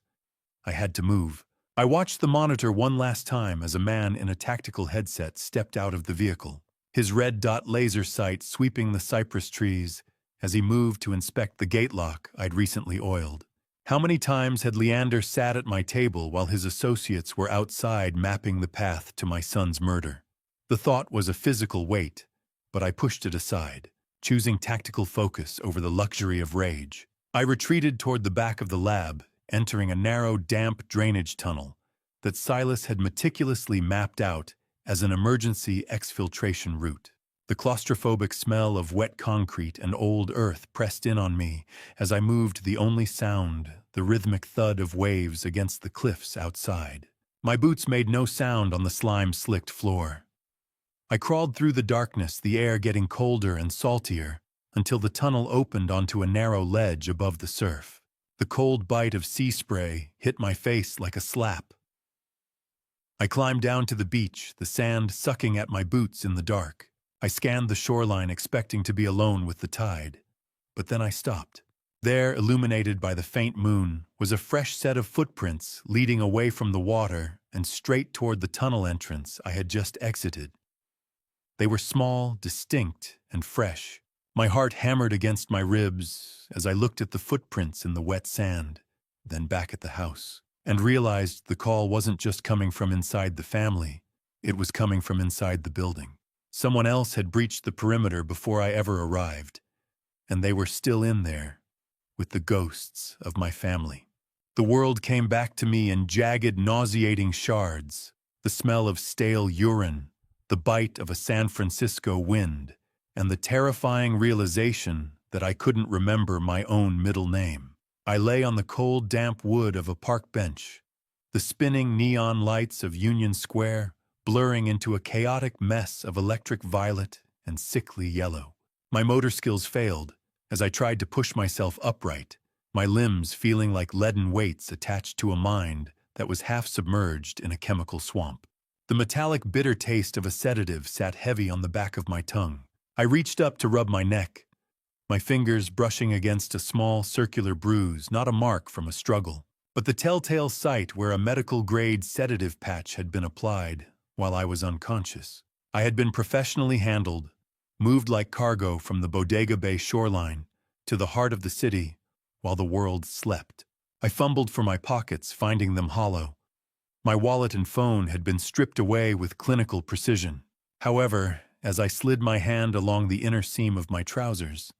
I had to move. I watched the monitor one last time as a man in a tactical headset stepped out of the vehicle, his red dot laser sight sweeping the cypress trees as he moved to inspect the gate lock I'd recently oiled. How many times had Leander sat at my table while his associates were outside mapping the path to my son's murder? The thought was a physical weight, but I pushed it aside, choosing tactical focus over the luxury of rage. I retreated toward the back of the lab, entering a narrow, damp drainage tunnel that Silas had meticulously mapped out as an emergency exfiltration route. The claustrophobic smell of wet concrete and old earth pressed in on me as I moved, the only sound, the rhythmic thud of waves against the cliffs outside. My boots made no sound on the slime-slicked floor. I crawled through the darkness, the air getting colder and saltier, until the tunnel opened onto a narrow ledge above the surf. The cold bite of sea spray hit my face like a slap. I climbed down to the beach, the sand sucking at my boots in the dark. I scanned the shoreline expecting to be alone with the tide, but then I stopped. There, illuminated by the faint moon, was a fresh set of footprints leading away from the water and straight toward the tunnel entrance I had just exited. They were small, distinct, and fresh. My heart hammered against my ribs as I looked at the footprints in the wet sand, then back at the house, and realized the call wasn't just coming from inside the family, it was coming from inside the building. Someone else had breached the perimeter before I ever arrived, and they were still in there, with the ghosts of my family. The world came back to me in jagged, nauseating shards, the smell of stale urine, the bite of a San Francisco wind, and the terrifying realization that I couldn't remember my own middle name. I lay on the cold, damp wood of a park bench, the spinning neon lights of Union Square blurring into a chaotic mess of electric violet and sickly yellow. My motor skills failed as I tried to push myself upright, my limbs feeling like leaden weights attached to a mind that was half submerged in a chemical swamp. The metallic, bitter taste of a sedative sat heavy on the back of my tongue. I reached up to rub my neck, my fingers brushing against a small circular bruise, not a mark from a struggle, but the telltale site where a medical-grade sedative patch had been applied while I was unconscious. I had been professionally handled, moved like cargo from the Bodega Bay shoreline to the heart of the city while the world slept. I fumbled for my pockets, finding them hollow. My wallet and phone had been stripped away with clinical precision. However, as I slid my hand along the inner seam of my trousers,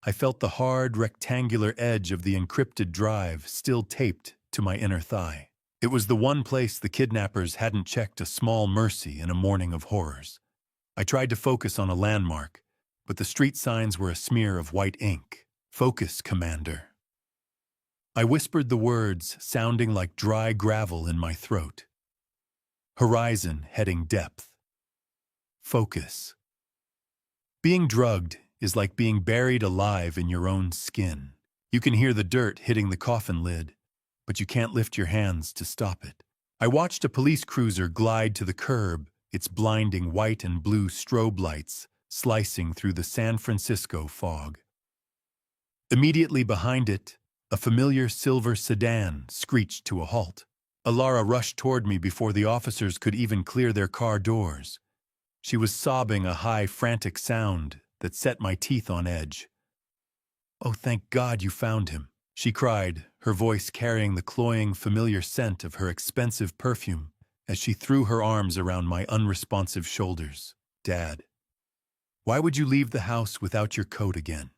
I felt the hard, rectangular edge of the encrypted drive still taped to my inner thigh. It was the one place the kidnappers hadn't checked a small mercy in a morning of horrors. I tried to focus on a landmark, but the street signs were a smear of white ink. "Focus, Commander." I whispered the words, sounding like dry gravel in my throat. Horizon heading depth. Focus. Being drugged is like being buried alive in your own skin. You can hear the dirt hitting the coffin lid, but you can't lift your hands to stop it. I watched a police cruiser glide to the curb, its blinding white and blue strobe lights slicing through the San Francisco fog. Immediately behind it, a familiar silver sedan screeched to a halt. Alara rushed toward me before the officers could even clear their car doors. She was sobbing a high, frantic sound that set my teeth on edge. "Oh, thank God you found him," she cried, her voice carrying the cloying, familiar scent of her expensive perfume as she threw her arms around my unresponsive shoulders. "Dad, why would you leave the house without your coat again?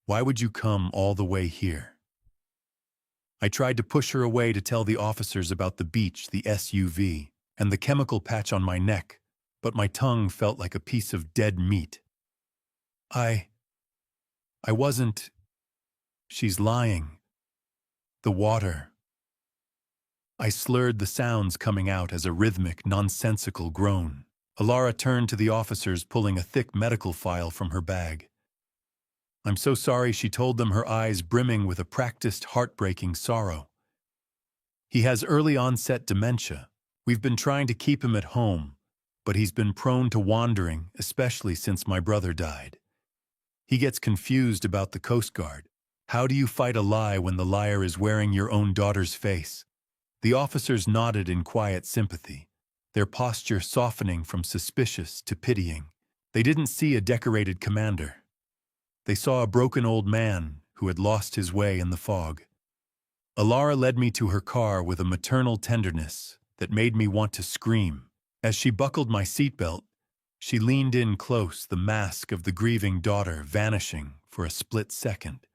Why would you come all the way here?" I tried to push her away to tell the officers about the beach, the SUV, and the chemical patch on my neck, but my tongue felt like a piece of dead meat. I wasn't. She's lying. The water. I slurred the sounds coming out as a rhythmic, nonsensical groan. Alara turned to the officers, pulling a thick medical file from her bag. "I'm so sorry," she told them, her eyes brimming with a practiced, heartbreaking sorrow. "He has early onset dementia. We've been trying to keep him at home, but he's been prone to wandering, especially since my brother died. He gets confused about the Coast Guard. How do you fight a lie when the liar is wearing your own daughter's face?" The officers nodded in quiet sympathy, their posture softening from suspicious to pitying. They didn't see a decorated commander. They saw a broken old man who had lost his way in the fog. Alara led me to her car with a maternal tenderness that made me want to scream. As she buckled my seatbelt, she leaned in close, the mask of the grieving daughter vanishing for a split second.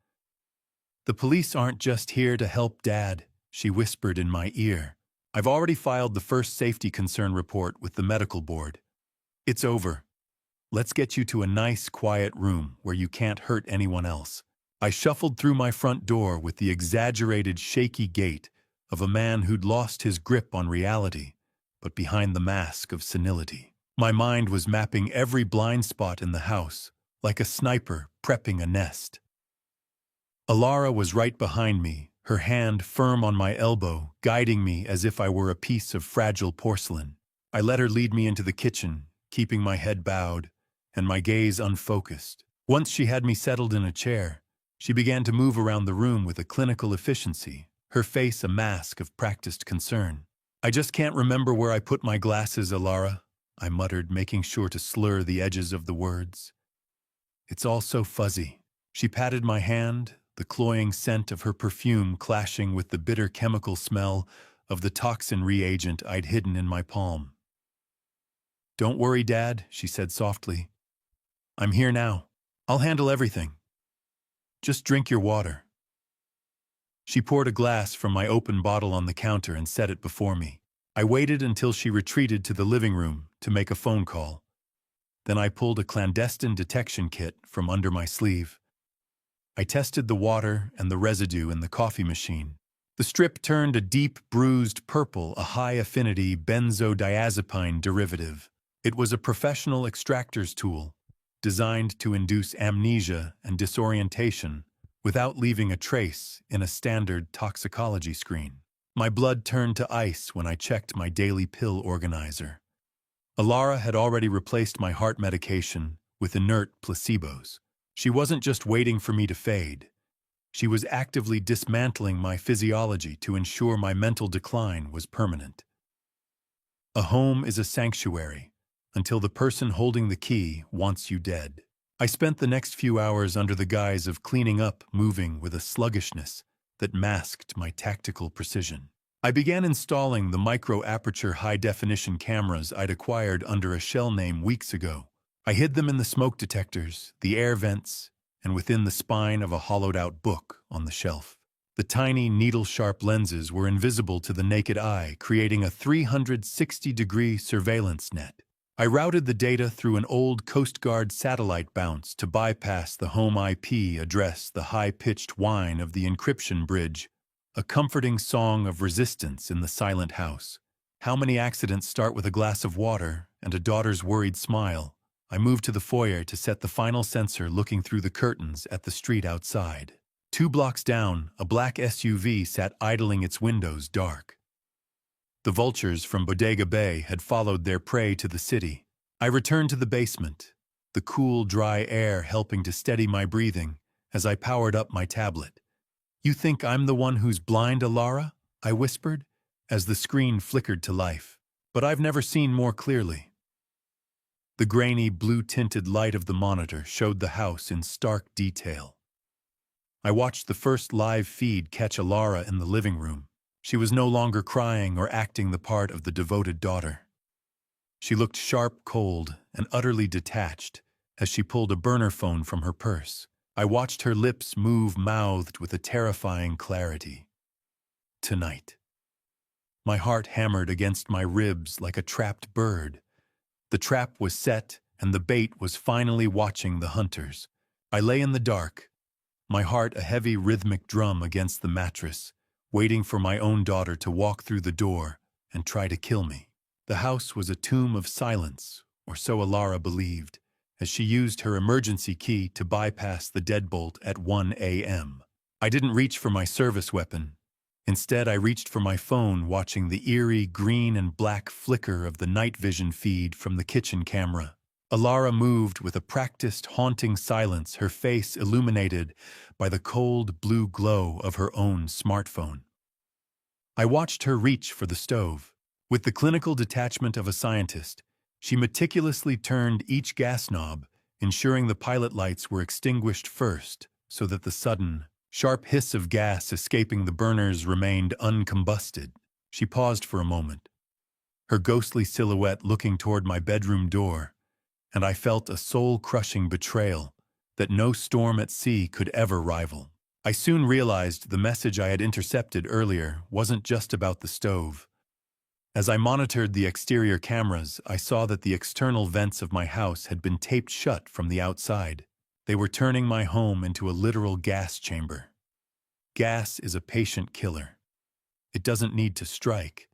"The police aren't just here to help Dad," she whispered in my ear. I've already filed the first safety concern report with the medical board. It's over. Let's get you to a nice, quiet room where you can't hurt anyone else. I shuffled through my front door with the exaggerated, shaky gait of a man who'd lost his grip on reality, but behind the mask of senility. My mind was mapping every blind spot in the house, like a sniper prepping a nest. Alara was right behind me, her hand firm on my elbow, guiding me as if I were a piece of fragile porcelain. I let her lead me into the kitchen, keeping my head bowed and my gaze unfocused. Once she had me settled in a chair, she began to move around the room with a clinical efficiency, her face a mask of practiced concern. "I just can't remember where I put my glasses, Alara," I muttered, making sure to slur the edges of the words. "It's all so fuzzy." She patted my hand, the cloying scent of her perfume clashing with the bitter chemical smell of the toxin reagent I'd hidden in my palm. "Don't worry, Dad," she said softly. "I'm here now. I'll handle everything. Just drink your water." She poured a glass from my open bottle on the counter and set it before me. I waited until she retreated to the living room to make a phone call. Then I pulled a clandestine detection kit from under my sleeve. I tested the water and the residue in the coffee machine. The strip turned a deep, bruised purple, a high-affinity benzodiazepine derivative. It was a professional extractor's tool, designed to induce amnesia and disorientation without leaving a trace in a standard toxicology screen. My blood turned to ice when I checked my daily pill organizer. Alara had already replaced my heart medication with inert placebos. She wasn't just waiting for me to fade. She was actively dismantling my physiology to ensure my mental decline was permanent. A home is a sanctuary until the person holding the key wants you dead. I spent the next few hours under the guise of cleaning up, moving with a sluggishness that masked my tactical precision. I began installing the micro-aperture high-definition cameras I'd acquired under a shell name weeks ago. I hid them in the smoke detectors, the air vents, and within the spine of a hollowed-out book on the shelf. The tiny, needle-sharp lenses were invisible to the naked eye, creating a 360-degree surveillance net. I routed the data through an old Coast Guard satellite bounce to bypass the home IP address, the high-pitched whine of the encryption bridge, a comforting song of resistance in the silent house. How many accidents start with a glass of water and a daughter's worried smile? I moved to the foyer to set the final sensor, looking through the curtains at the street outside. 2 blocks down, a black SUV sat idling its windows dark. The vultures from Bodega Bay had followed their prey to the city. I returned to the basement, the cool, dry air helping to steady my breathing as I powered up my tablet. "You think I'm the one who's blind, Alara?" I whispered, as the screen flickered to life. "But I've never seen more clearly." The grainy, blue-tinted light of the monitor showed the house in stark detail. I watched the first live feed catch Alara in the living room. She was no longer crying or acting the part of the devoted daughter. She looked sharp, cold, and utterly detached as she pulled a burner phone from her purse. I watched her lips move, mouthed with a terrifying clarity. "Tonight." My heart hammered against my ribs like a trapped bird. The trap was set, and the bait was finally watching the hunters. I lay in the dark, my heart a heavy rhythmic drum against the mattress, waiting for my own daughter to walk through the door and try to kill me. The house was a tomb of silence, or so Alara believed, as she used her emergency key to bypass the deadbolt at 1 a.m. I didn't reach for my service weapon. Instead, I reached for my phone, watching the eerie green and black flicker of the night vision feed from the kitchen camera. Alara moved with a practiced, haunting silence, her face illuminated by the cold blue glow of her own smartphone. I watched her reach for the stove. With the clinical detachment of a scientist, she meticulously turned each gas knob, ensuring the pilot lights were extinguished first so that the sudden, sharp hiss of gas escaping the burners remained uncombusted. She paused for a moment, her ghostly silhouette looking toward my bedroom door, and I felt a soul-crushing betrayal that no storm at sea could ever rival. I soon realized the message I had intercepted earlier wasn't just about the stove. As I monitored the exterior cameras, I saw that the external vents of my house had been taped shut from the outside. They were turning my home into a literal gas chamber. Gas is a patient killer. It doesn't need to strike.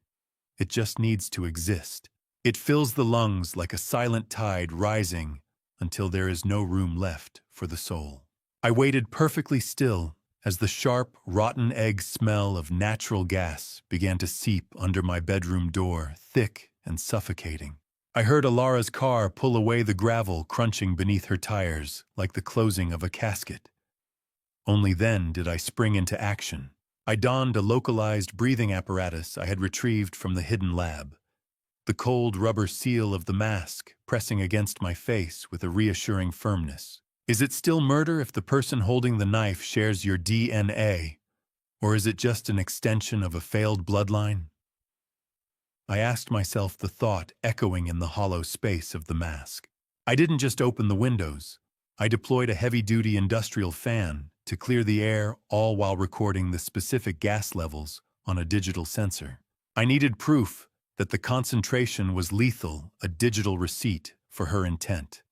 It just needs to exist. It fills the lungs like a silent tide rising until there is no room left for the soul. I waited perfectly still as the sharp, rotten egg smell of natural gas began to seep under my bedroom door, thick and suffocating. I heard Alara's car pull away, the gravel crunching beneath her tires like the closing of a casket. Only then did I spring into action. I donned a localized breathing apparatus I had retrieved from the hidden lab. The cold rubber seal of the mask pressing against my face with a reassuring firmness. Is it still murder if the person holding the knife shares your DNA? Or is it just an extension of a failed bloodline? I asked myself, the thought echoing in the hollow space of the mask. I didn't just open the windows. I deployed a heavy-duty industrial fan to clear the air, all while recording the specific gas levels on a digital sensor. I needed proof that the concentration was lethal, a digital receipt for her intent.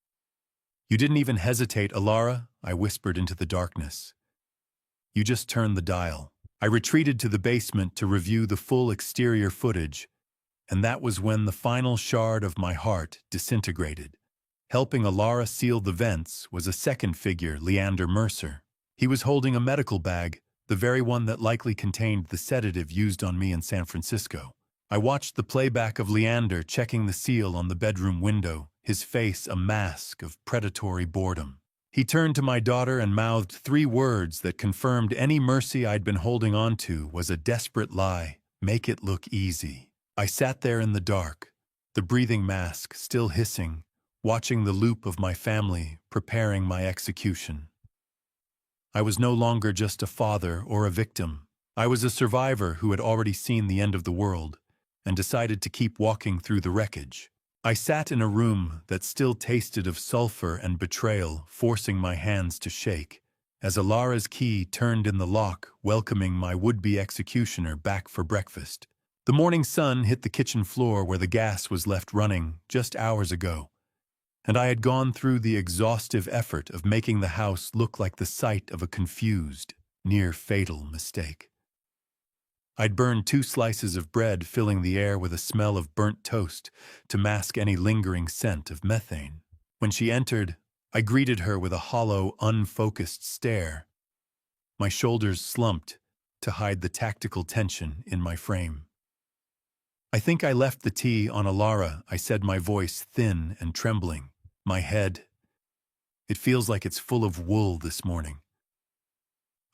"You didn't even hesitate, Alara," I whispered into the darkness. "You just turned the dial." I retreated to the basement to review the full exterior footage, and that was when the final shard of my heart disintegrated. Helping Alara seal the vents was a second figure, Leander Mercer. He was holding a medical bag, the very one that likely contained the sedative used on me in San Francisco. I watched the playback of Leander checking the seal on the bedroom window, his face a mask of predatory boredom. He turned to my daughter and mouthed 3 words that confirmed any mercy I'd been holding on to was a desperate lie: "Make it look easy." I sat there in the dark, the breathing mask still hissing, watching the loop of my family preparing my execution. I was no longer just a father or a victim. I was a survivor who had already seen the end of the world and decided to keep walking through the wreckage. I sat in a room that still tasted of sulfur and betrayal, forcing my hands to shake, as Alara's key turned in the lock, welcoming my would-be executioner back for breakfast. The morning sun hit the kitchen floor where the gas was left running just hours ago, and I had gone through the exhaustive effort of making the house look like the site of a confused, near-fatal mistake. I'd burned 2 slices of bread, filling the air with a smell of burnt toast to mask any lingering scent of methane. When she entered, I greeted her with a hollow, unfocused stare. My shoulders slumped to hide the tactical tension in my frame. "I think I left the tea on Alara," I said, my voice thin and trembling. "My head, it feels like it's full of wool this morning."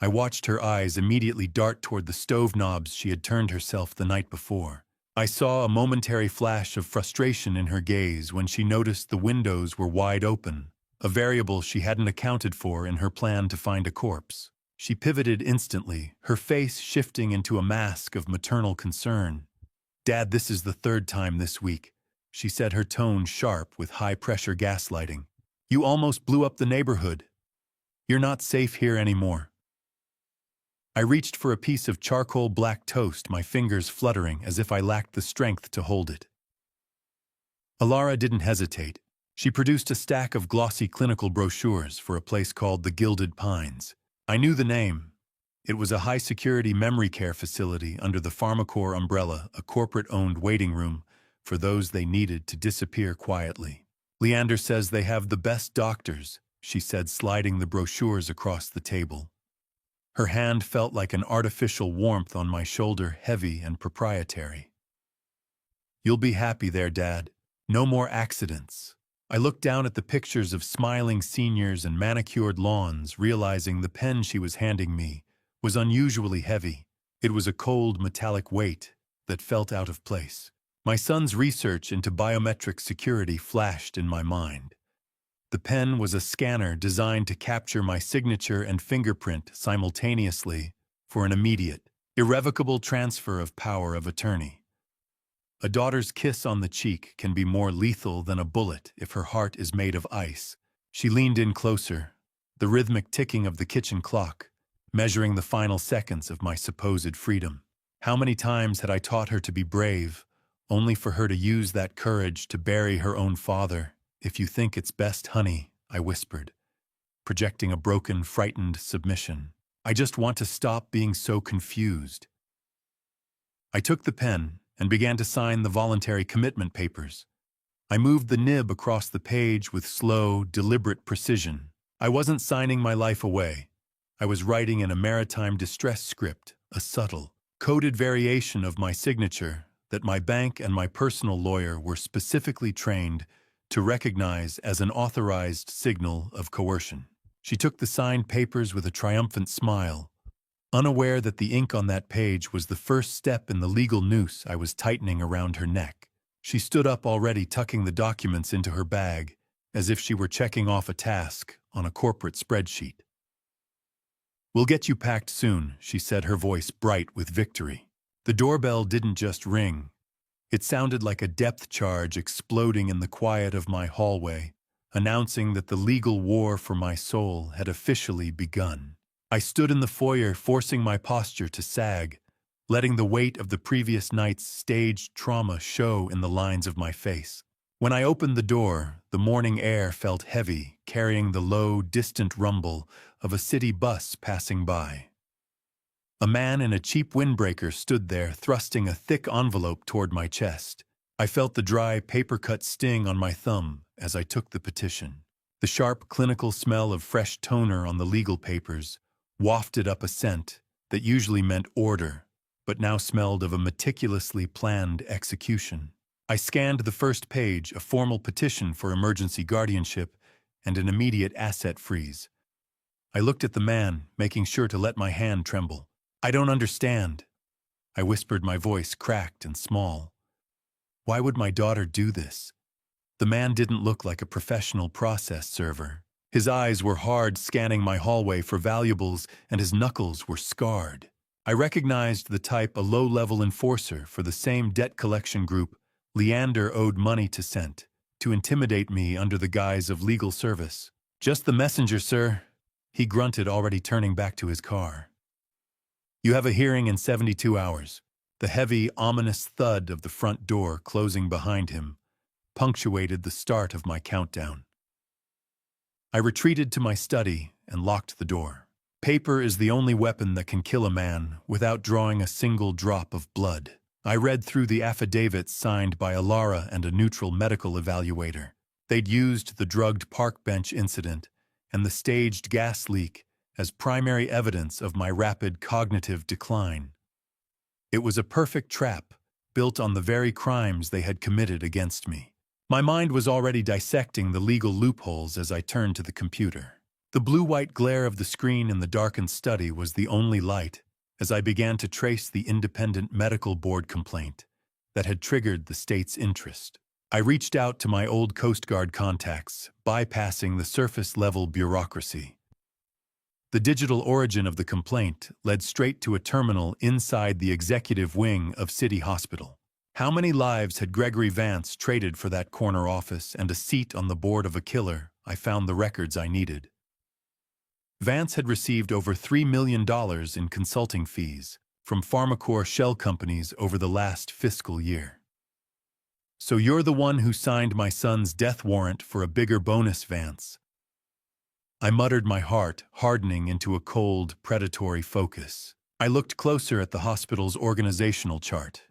I watched her eyes immediately dart toward the stove knobs she had turned herself the night before. I saw a momentary flash of frustration in her gaze when she noticed the windows were wide open, a variable she hadn't accounted for in her plan to find a corpse. She pivoted instantly, her face shifting into a mask of maternal concern. "Dad, this is the 3rd time this week," she said, her tone sharp with high-pressure gaslighting. "You almost blew up the neighborhood. You're not safe here anymore." I reached for a piece of charcoal black toast, my fingers fluttering as if I lacked the strength to hold it. Alara didn't hesitate. She produced a stack of glossy clinical brochures for a place called the Gilded Pines. I knew the name. It was a high-security memory care facility under the PharmaCore umbrella, a corporate-owned waiting room for those they needed to disappear quietly. "Leander says they have the best doctors," she said, sliding the brochures across the table. Her hand felt like an artificial warmth on my shoulder, heavy and proprietary. "You'll be happy there, Dad. No more accidents." I looked down at the pictures of smiling seniors and manicured lawns, realizing the pen she was handing me was unusually heavy. It was a cold, metallic weight that felt out of place. My son's research into biometric security flashed in my mind. The pen was a scanner designed to capture my signature and fingerprint simultaneously for an immediate, irrevocable transfer of power of attorney. A daughter's kiss on the cheek can be more lethal than a bullet if her heart is made of ice. She leaned in closer, the rhythmic ticking of the kitchen clock, measuring the final seconds of my supposed freedom. How many times had I taught her to be brave, only for her to use that courage to bury her own father. "If you think it's best, honey," I whispered, projecting a broken, frightened submission. "I just want to stop being so confused." I took the pen and began to sign the voluntary commitment papers. I moved the nib across the page with slow, deliberate precision. I wasn't signing my life away. I was writing in a maritime distress script, a subtle, coded variation of my signature that my bank and my personal lawyer were specifically trained to recognize as an authorized signal of coercion. She took the signed papers with a triumphant smile, unaware that the ink on that page was the first step in the legal noose I was tightening around her neck. She stood up, already tucking the documents into her bag, as if she were checking off a task on a corporate spreadsheet. "We'll get you packed soon," she said, her voice bright with victory. The doorbell didn't just ring. It sounded like a depth charge exploding in the quiet of my hallway, announcing that the legal war for my soul had officially begun. I stood in the foyer, forcing my posture to sag, letting the weight of the previous night's staged trauma show in the lines of my face. When I opened the door, the morning air felt heavy, carrying the low, distant rumble of a city bus passing by. A man in a cheap windbreaker stood there, thrusting a thick envelope toward my chest. I felt the dry, paper-cut sting on my thumb as I took the petition. The sharp, clinical smell of fresh toner on the legal papers wafted up a scent that usually meant order, but now smelled of a meticulously planned execution. I scanned the first page, a formal petition for emergency guardianship and an immediate asset freeze. I looked at the man, making sure to let my hand tremble. "I don't understand," I whispered, my voice cracked and small. "Why would my daughter do this?" The man didn't look like a professional process server. His eyes were hard, scanning my hallway for valuables, and his knuckles were scarred. I recognized the type, a low-level enforcer for the same debt collection group Leander owed money to Scent, to intimidate me under the guise of legal service. "Just the messenger, sir," he grunted, already turning back to his car. "You have a hearing in 72 hours. The heavy, ominous thud of the front door closing behind him punctuated the start of my countdown. I retreated to my study and locked the door. Paper is the only weapon that can kill a man without drawing a single drop of blood. I read through the affidavits signed by Alara and a neutral medical evaluator. They'd used the drugged park bench incident and the staged gas leak as primary evidence of my rapid cognitive decline. It was a perfect trap, built on the very crimes they had committed against me. My mind was already dissecting the legal loopholes as I turned to the computer. The blue-white glare of the screen in the darkened study was the only light as I began to trace the independent medical board complaint that had triggered the state's interest. I reached out to my old Coast Guard contacts, bypassing the surface-level bureaucracy. The digital origin of the complaint led straight to a terminal inside the executive wing of City Hospital. How many lives had Gregory Vance traded for that corner office and a seat on the board of a killer? I found the records I needed. Vance had received over $3 million in consulting fees from PharmaCore shell companies over the last fiscal year. "So you're the one who signed my son's death warrant for a bigger bonus, Vance," I muttered, my heart hardening into a cold, predatory focus. I looked closer at the hospital's organizational chart.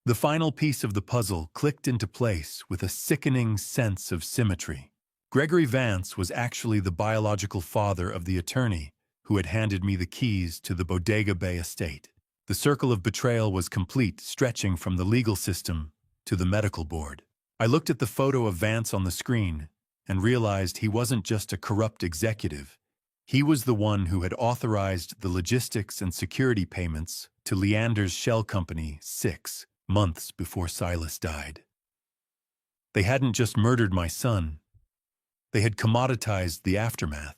The final piece of the puzzle clicked into place with a sickening sense of symmetry. Gregory Vance was actually the biological father of the attorney who had handed me the keys to the Bodega Bay estate. The circle of betrayal was complete, stretching from the legal system to the medical board. I looked at the photo of Vance on the screen and realized he wasn't just a corrupt executive. He was the one who had authorized the logistics and security payments to Leander's shell company 6 months before Silas died. They hadn't just murdered my son. They had commoditized the aftermath.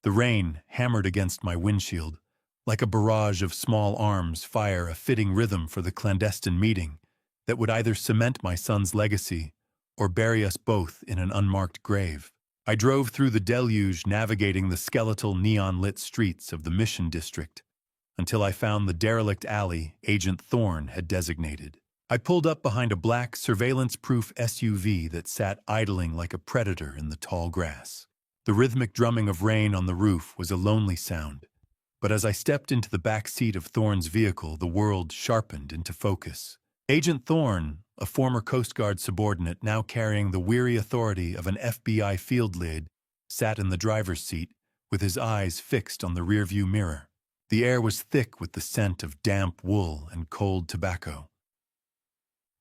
The rain hammered against my windshield, like a barrage of small arms fire, a fitting rhythm for the clandestine meeting that would either cement my son's legacy or bury us both in an unmarked grave. I drove through the deluge, navigating the skeletal neon-lit streets of the Mission District until I found the derelict alley Agent Thorne had designated. I pulled up behind a black, surveillance-proof SUV that sat idling like a predator in the tall grass. The rhythmic drumming of rain on the roof was a lonely sound, but as I stepped into the back seat of Thorne's vehicle, the world sharpened into focus. Agent Thorne, a former Coast Guard subordinate now carrying the weary authority of an FBI field lead, sat in the driver's seat with his eyes fixed on the rearview mirror. The air was thick with the scent of damp wool and cold tobacco.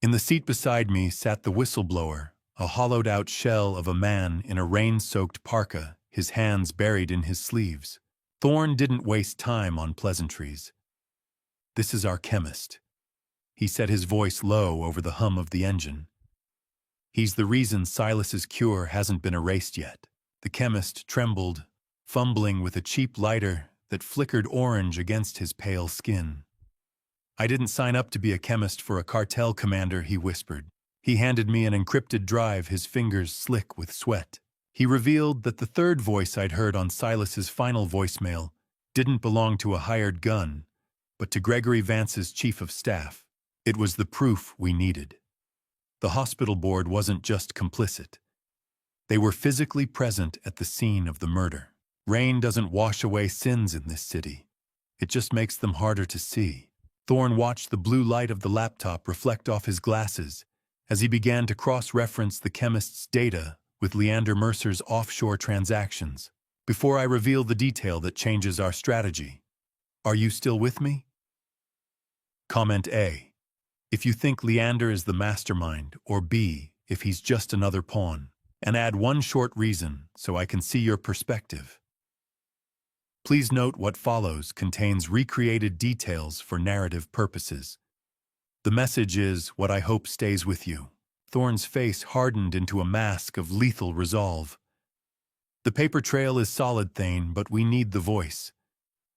In the seat beside me sat the whistleblower, a hollowed-out shell of a man in a rain-soaked parka, his hands buried in his sleeves. Thorne didn't waste time on pleasantries. "This is our chemist." He set his voice low over the hum of the engine. "He's the reason Silas's cure hasn't been erased yet." The chemist trembled, fumbling with a cheap lighter that flickered orange against his pale skin. "I didn't sign up to be a chemist for a cartel commander," he whispered. He handed me an encrypted drive, his fingers slick with sweat. He revealed that the third voice I'd heard on Silas's final voicemail didn't belong to a hired gun, but to Gregory Vance's chief of staff. It was the proof we needed. The hospital board wasn't just complicit. They were physically present at the scene of the murder. Rain doesn't wash away sins in this city. It just makes them harder to see. Thorne watched the blue light of the laptop reflect off his glasses as he began to cross-reference the chemist's data with Leander Mercer's offshore transactions. "Before I reveal the detail that changes our strategy, are you still with me?" Comment A, if you think Leander is the mastermind, or B, if he's just another pawn. And add one short reason so I can see your perspective. Please note what follows contains recreated details for narrative purposes. The message is what I hope stays with you. Thorne's face hardened into a mask of lethal resolve. "The paper trail is solid, Thane, but we need the voice.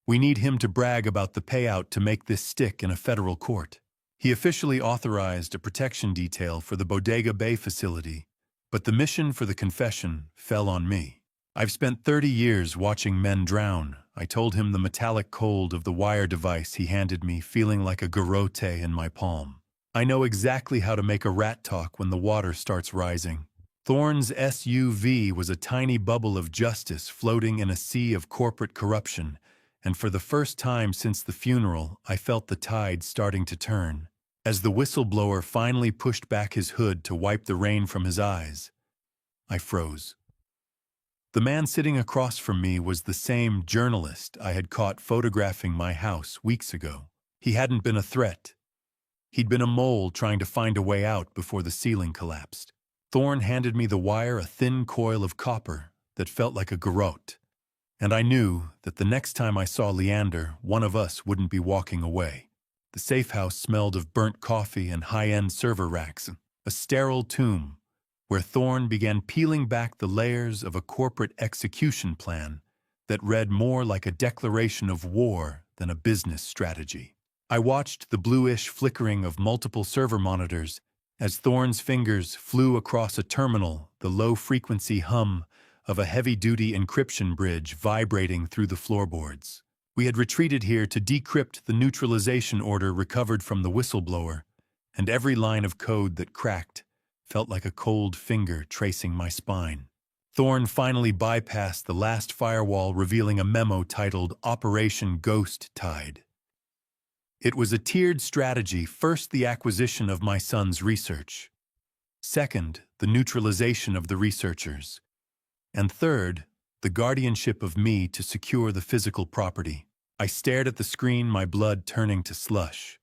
We need him to brag about the payout to make this stick in a federal court." He officially authorized a protection detail for the Bodega Bay facility, but the mission for the confession fell on me. "I've spent 30 years watching men drown," I told him, the metallic cold of the wire device he handed me feeling like a garrote in my palm. "I know exactly how to make a rat talk when the water starts rising." Thorne's SUV was a tiny bubble of justice floating in a sea of corporate corruption, and for the first time since the funeral, I felt the tide starting to turn. As the whistleblower finally pushed back his hood to wipe the rain from his eyes, I froze. The man sitting across from me was the same journalist I had caught photographing my house weeks ago. He hadn't been a threat. He'd been a mole trying to find a way out before the ceiling collapsed. Thorne handed me the wire, a thin coil of copper that felt like a garrote, and I knew that the next time I saw Leander, one of us wouldn't be walking away. The safe house smelled of burnt coffee and high-end server racks, a sterile tomb where Thorne began peeling back the layers of a corporate execution plan that read more like a declaration of war than a business strategy. I watched the bluish flickering of multiple server monitors as Thorne's fingers flew across a terminal, the low-frequency hum of a heavy-duty encryption bridge vibrating through the floorboards. We had retreated here to decrypt the neutralization order recovered from the whistleblower, and every line of code that cracked felt like a cold finger tracing my spine. Thorne finally bypassed the last firewall, revealing a memo titled Operation Ghost Tide. It was a tiered strategy: first, the acquisition of my son's research; second, the neutralization of the researchers; and third, the guardianship of me to secure the physical property. I stared at the screen, my blood turning to slush.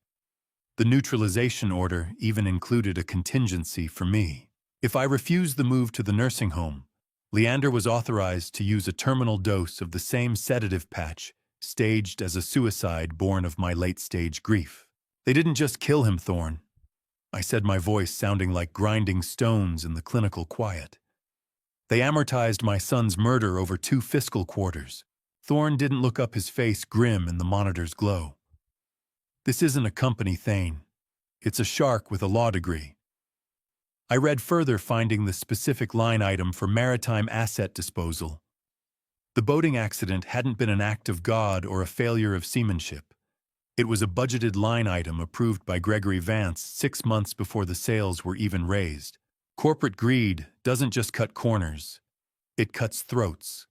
The neutralization order even included a contingency for me. If I refused the move to the nursing home, Leander was authorized to use a terminal dose of the same sedative patch staged as a suicide born of my late-stage grief. "They didn't just kill him, Thorne," I said, my voice sounding like grinding stones in the clinical quiet. "They amortized my son's murder over 2 fiscal quarters." Thorne didn't look up, his face grim in the monitor's glow. "This isn't a company, Thane. It's a shark with a law degree." I read further, finding the specific line item for maritime asset disposal. The boating accident hadn't been an act of God or a failure of seamanship. It was a budgeted line item approved by Gregory Vance 6 months before the sales were even raised. Corporate greed doesn't just cut corners, it cuts throats.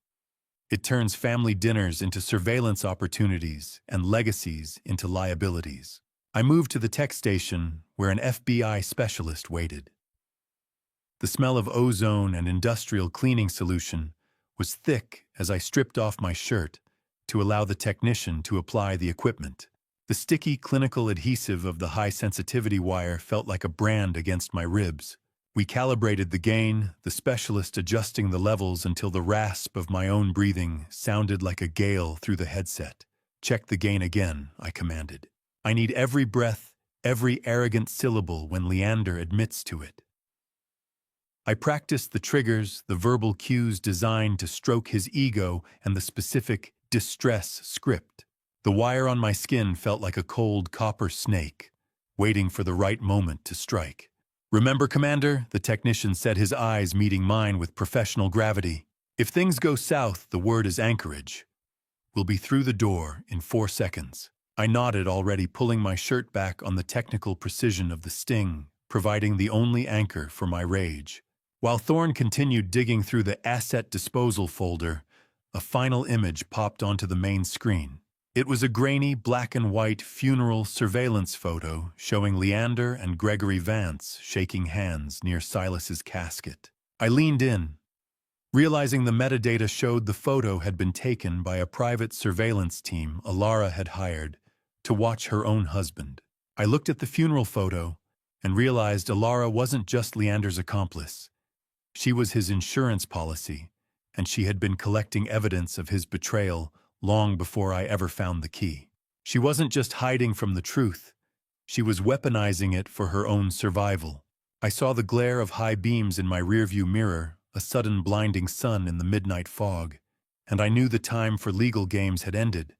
It turns family dinners into surveillance opportunities and legacies into liabilities. I moved to the tech station where an FBI specialist waited. The smell of ozone and industrial cleaning solution was thick as I stripped off my shirt to allow the technician to apply the equipment. The sticky clinical adhesive of the high-sensitivity wire felt like a brand against my ribs. We calibrated the gain, the specialist adjusting the levels until the rasp of my own breathing sounded like a gale through the headset. "Check the gain again," I commanded. "I need every breath, every arrogant syllable when Leander admits to it." I practiced the triggers, the verbal cues designed to stroke his ego, and the specific distress script. The wire on my skin felt like a cold copper snake, waiting for the right moment to strike. "Remember, Commander," the technician said, his eyes meeting mine with professional gravity. "If things go south, the word is anchorage. We'll be through the door in 4 seconds. I nodded, already pulling my shirt back on the technical precision of the sting, providing the only anchor for my rage. While Thorne continued digging through the asset disposal folder, a final image popped onto the main screen. It was a grainy, black-and-white funeral surveillance photo showing Leander and Gregory Vance shaking hands near Silas's casket. I leaned in, realizing the metadata showed the photo had been taken by a private surveillance team Alara had hired to watch her own husband. I looked at the funeral photo and realized Alara wasn't just Leander's accomplice. She was his insurance policy, and she had been collecting evidence of his betrayal long before I ever found the key. She wasn't just hiding from the truth, she was weaponizing it for her own survival. I saw the glare of high beams in my rearview mirror, a sudden blinding sun in the midnight fog, and I knew the time for legal games had ended,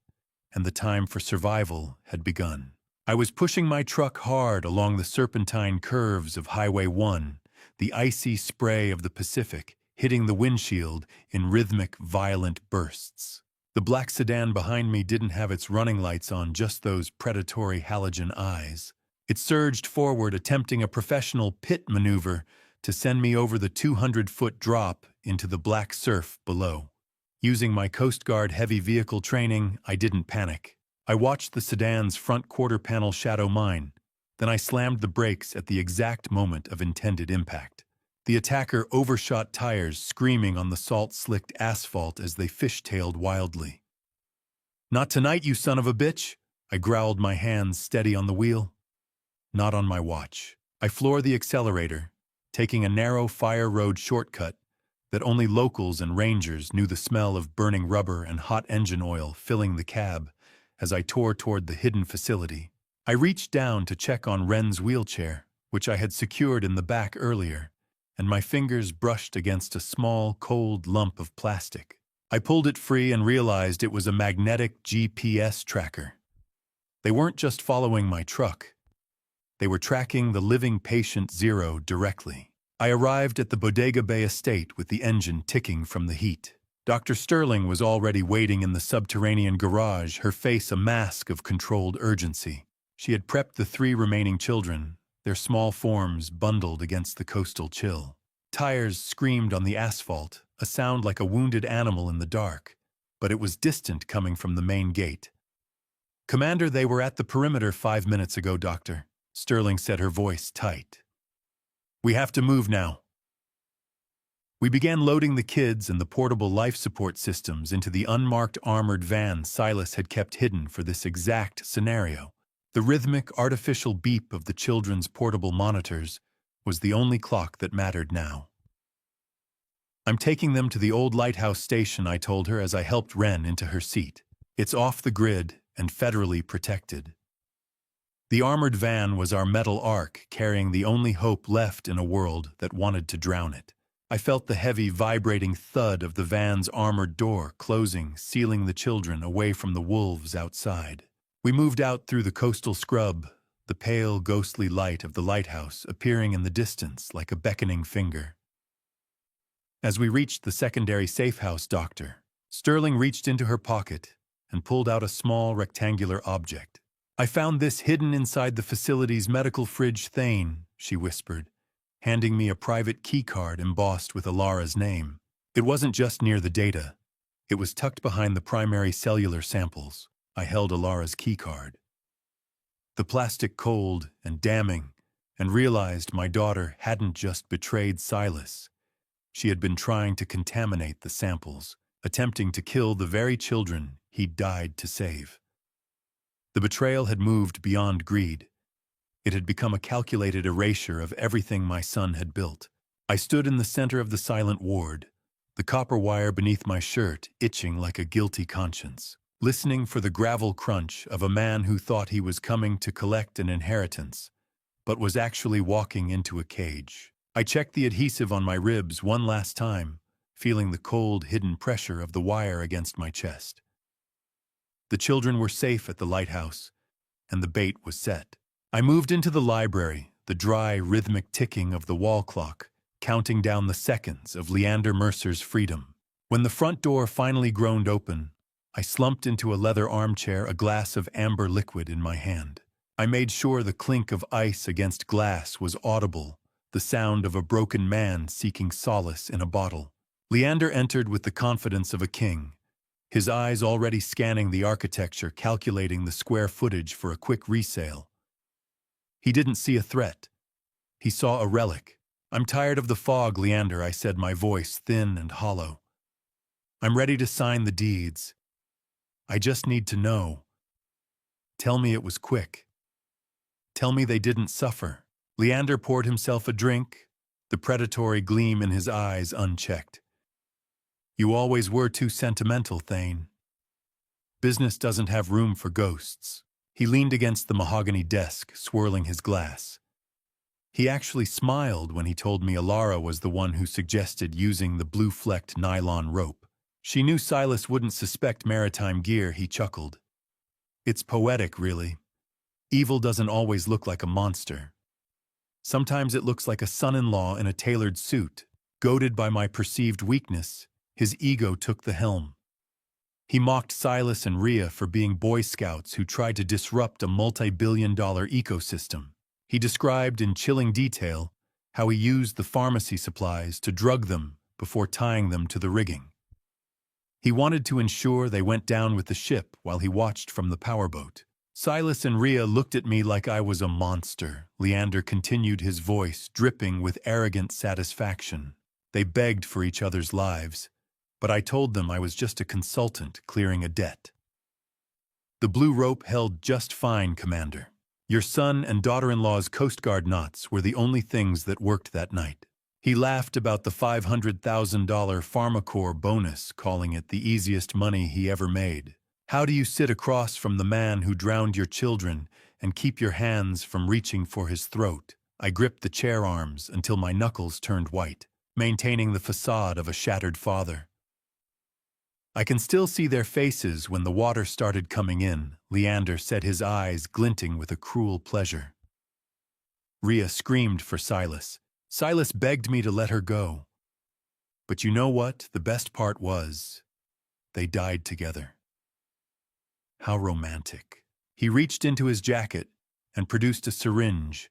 and the time for survival had begun. I was pushing my truck hard along the serpentine curves of Highway 1, the icy spray of the Pacific hitting the windshield in rhythmic, violent bursts. The black sedan behind me didn't have its running lights on, just those predatory halogen eyes. It surged forward, attempting a professional pit maneuver to send me over the 200-foot drop into the black surf below. Using my Coast Guard heavy vehicle training, I didn't panic. I watched the sedan's front quarter panel shadow mine. Then I slammed the brakes at the exact moment of intended impact. The attacker overshot tires, screaming on the salt-slicked asphalt as they fishtailed wildly. "Not tonight, you son of a bitch!" I growled, my hands steady on the wheel. Not on my watch. I floored the accelerator, taking a narrow fire road shortcut that only locals and rangers knew, the smell of burning rubber and hot engine oil filling the cab as I tore toward the hidden facility. I reached down to check on Wren's wheelchair, which I had secured in the back earlier, and my fingers brushed against a small, cold lump of plastic. I pulled it free and realized it was a magnetic GPS tracker. They weren't just following my truck. They were tracking the living patient Zero directly. I arrived at the Bodega Bay estate with the engine ticking from the heat. Dr. Sterling was already waiting in the subterranean garage, her face a mask of controlled urgency. She had prepped the 3 remaining children, their small forms bundled against the coastal chill. Tires screamed on the asphalt, a sound like a wounded animal in the dark, but it was distant, coming from the main gate. "Commander, they were at the perimeter 5 minutes ago, Doctor," Sterling said, her voice tight. "We have to move now." We began loading the kids and the portable life support systems into the unmarked armored van Silas had kept hidden for this exact scenario. The rhythmic, artificial beep of the children's portable monitors was the only clock that mattered now. "I'm taking them to the old lighthouse station," I told her as I helped Wren into her seat. "It's off the grid and federally protected." The armored van was our metal ark, carrying the only hope left in a world that wanted to drown it. I felt the heavy, vibrating thud of the van's armored door closing, sealing the children away from the wolves outside. We moved out through the coastal scrub, the pale, ghostly light of the lighthouse appearing in the distance like a beckoning finger. As we reached the secondary safe house, Sterling reached into her pocket and pulled out a small rectangular object. "I found this hidden inside the facility's medical fridge Thane," she whispered, handing me a private keycard embossed with Alara's name. It wasn't just near the data. It was tucked behind the primary cellular samples. I held Alara's keycard. The plastic cold and damning, and realized my daughter hadn't just betrayed Silas. She had been trying to contaminate the samples, attempting to kill the very children he'd died to save. The betrayal had moved beyond greed. It had become a calculated erasure of everything my son had built. I stood in the center of the silent ward, the copper wire beneath my shirt itching like a guilty conscience, listening for the gravel crunch of a man who thought he was coming to collect an inheritance, but was actually walking into a cage. I checked the adhesive on my ribs one last time, feeling the cold, hidden pressure of the wire against my chest. The children were safe at the lighthouse, and the bait was set. I moved into the library, the dry, rhythmic ticking of the wall clock, counting down the seconds of Leander Mercer's freedom. When the front door finally groaned open, I slumped into a leather armchair, a glass of amber liquid in my hand. I made sure the clink of ice against glass was audible, the sound of a broken man seeking solace in a bottle. Leander entered with the confidence of a king, his eyes already scanning the architecture, calculating the square footage for a quick resale. He didn't see a threat. He saw a relic. "I'm tired of the fog, Leander," I said, my voice thin and hollow. "I'm ready to sign the deeds. I just need to know. Tell me it was quick. Tell me they didn't suffer." Leander poured himself a drink, the predatory gleam in his eyes unchecked. "You always were too sentimental, Thane. Business doesn't have room for ghosts." He leaned against the mahogany desk, swirling his glass. He actually smiled when he told me Alara was the one who suggested using the blue-flecked nylon rope. She knew Silas wouldn't suspect maritime gear, he chuckled. "It's poetic, really. Evil doesn't always look like a monster. Sometimes it looks like a son-in-law in a tailored suit. Goaded by my perceived weakness, his ego took the helm. He mocked Silas and Rhea for being Boy Scouts who tried to disrupt a multi-billion-dollar ecosystem. He described in chilling detail how he used the pharmacy supplies to drug them before tying them to the rigging. He wanted to ensure they went down with the ship while he watched from the powerboat. Silas and Rhea looked at me like I was a monster. Leander continued, his voice dripping with arrogant satisfaction. They begged for each other's lives, but I told them I was just a consultant clearing a debt. "The blue rope held just fine, Commander. Your son and daughter-in-law's Coast Guard knots were the only things that worked that night." He laughed about the $500,000 PharmaCorp bonus, calling it the easiest money he ever made. "How do you sit across from the man who drowned your children and keep your hands from reaching for his throat?" I gripped the chair arms until my knuckles turned white, maintaining the facade of a shattered father. "I can still see their faces when the water started coming in," Leander said, his eyes glinting with a cruel pleasure. Rhea screamed for Silas. Silas begged me to let her go. But you know what the best part was? They died together. How romantic. He reached into his jacket and produced a syringe,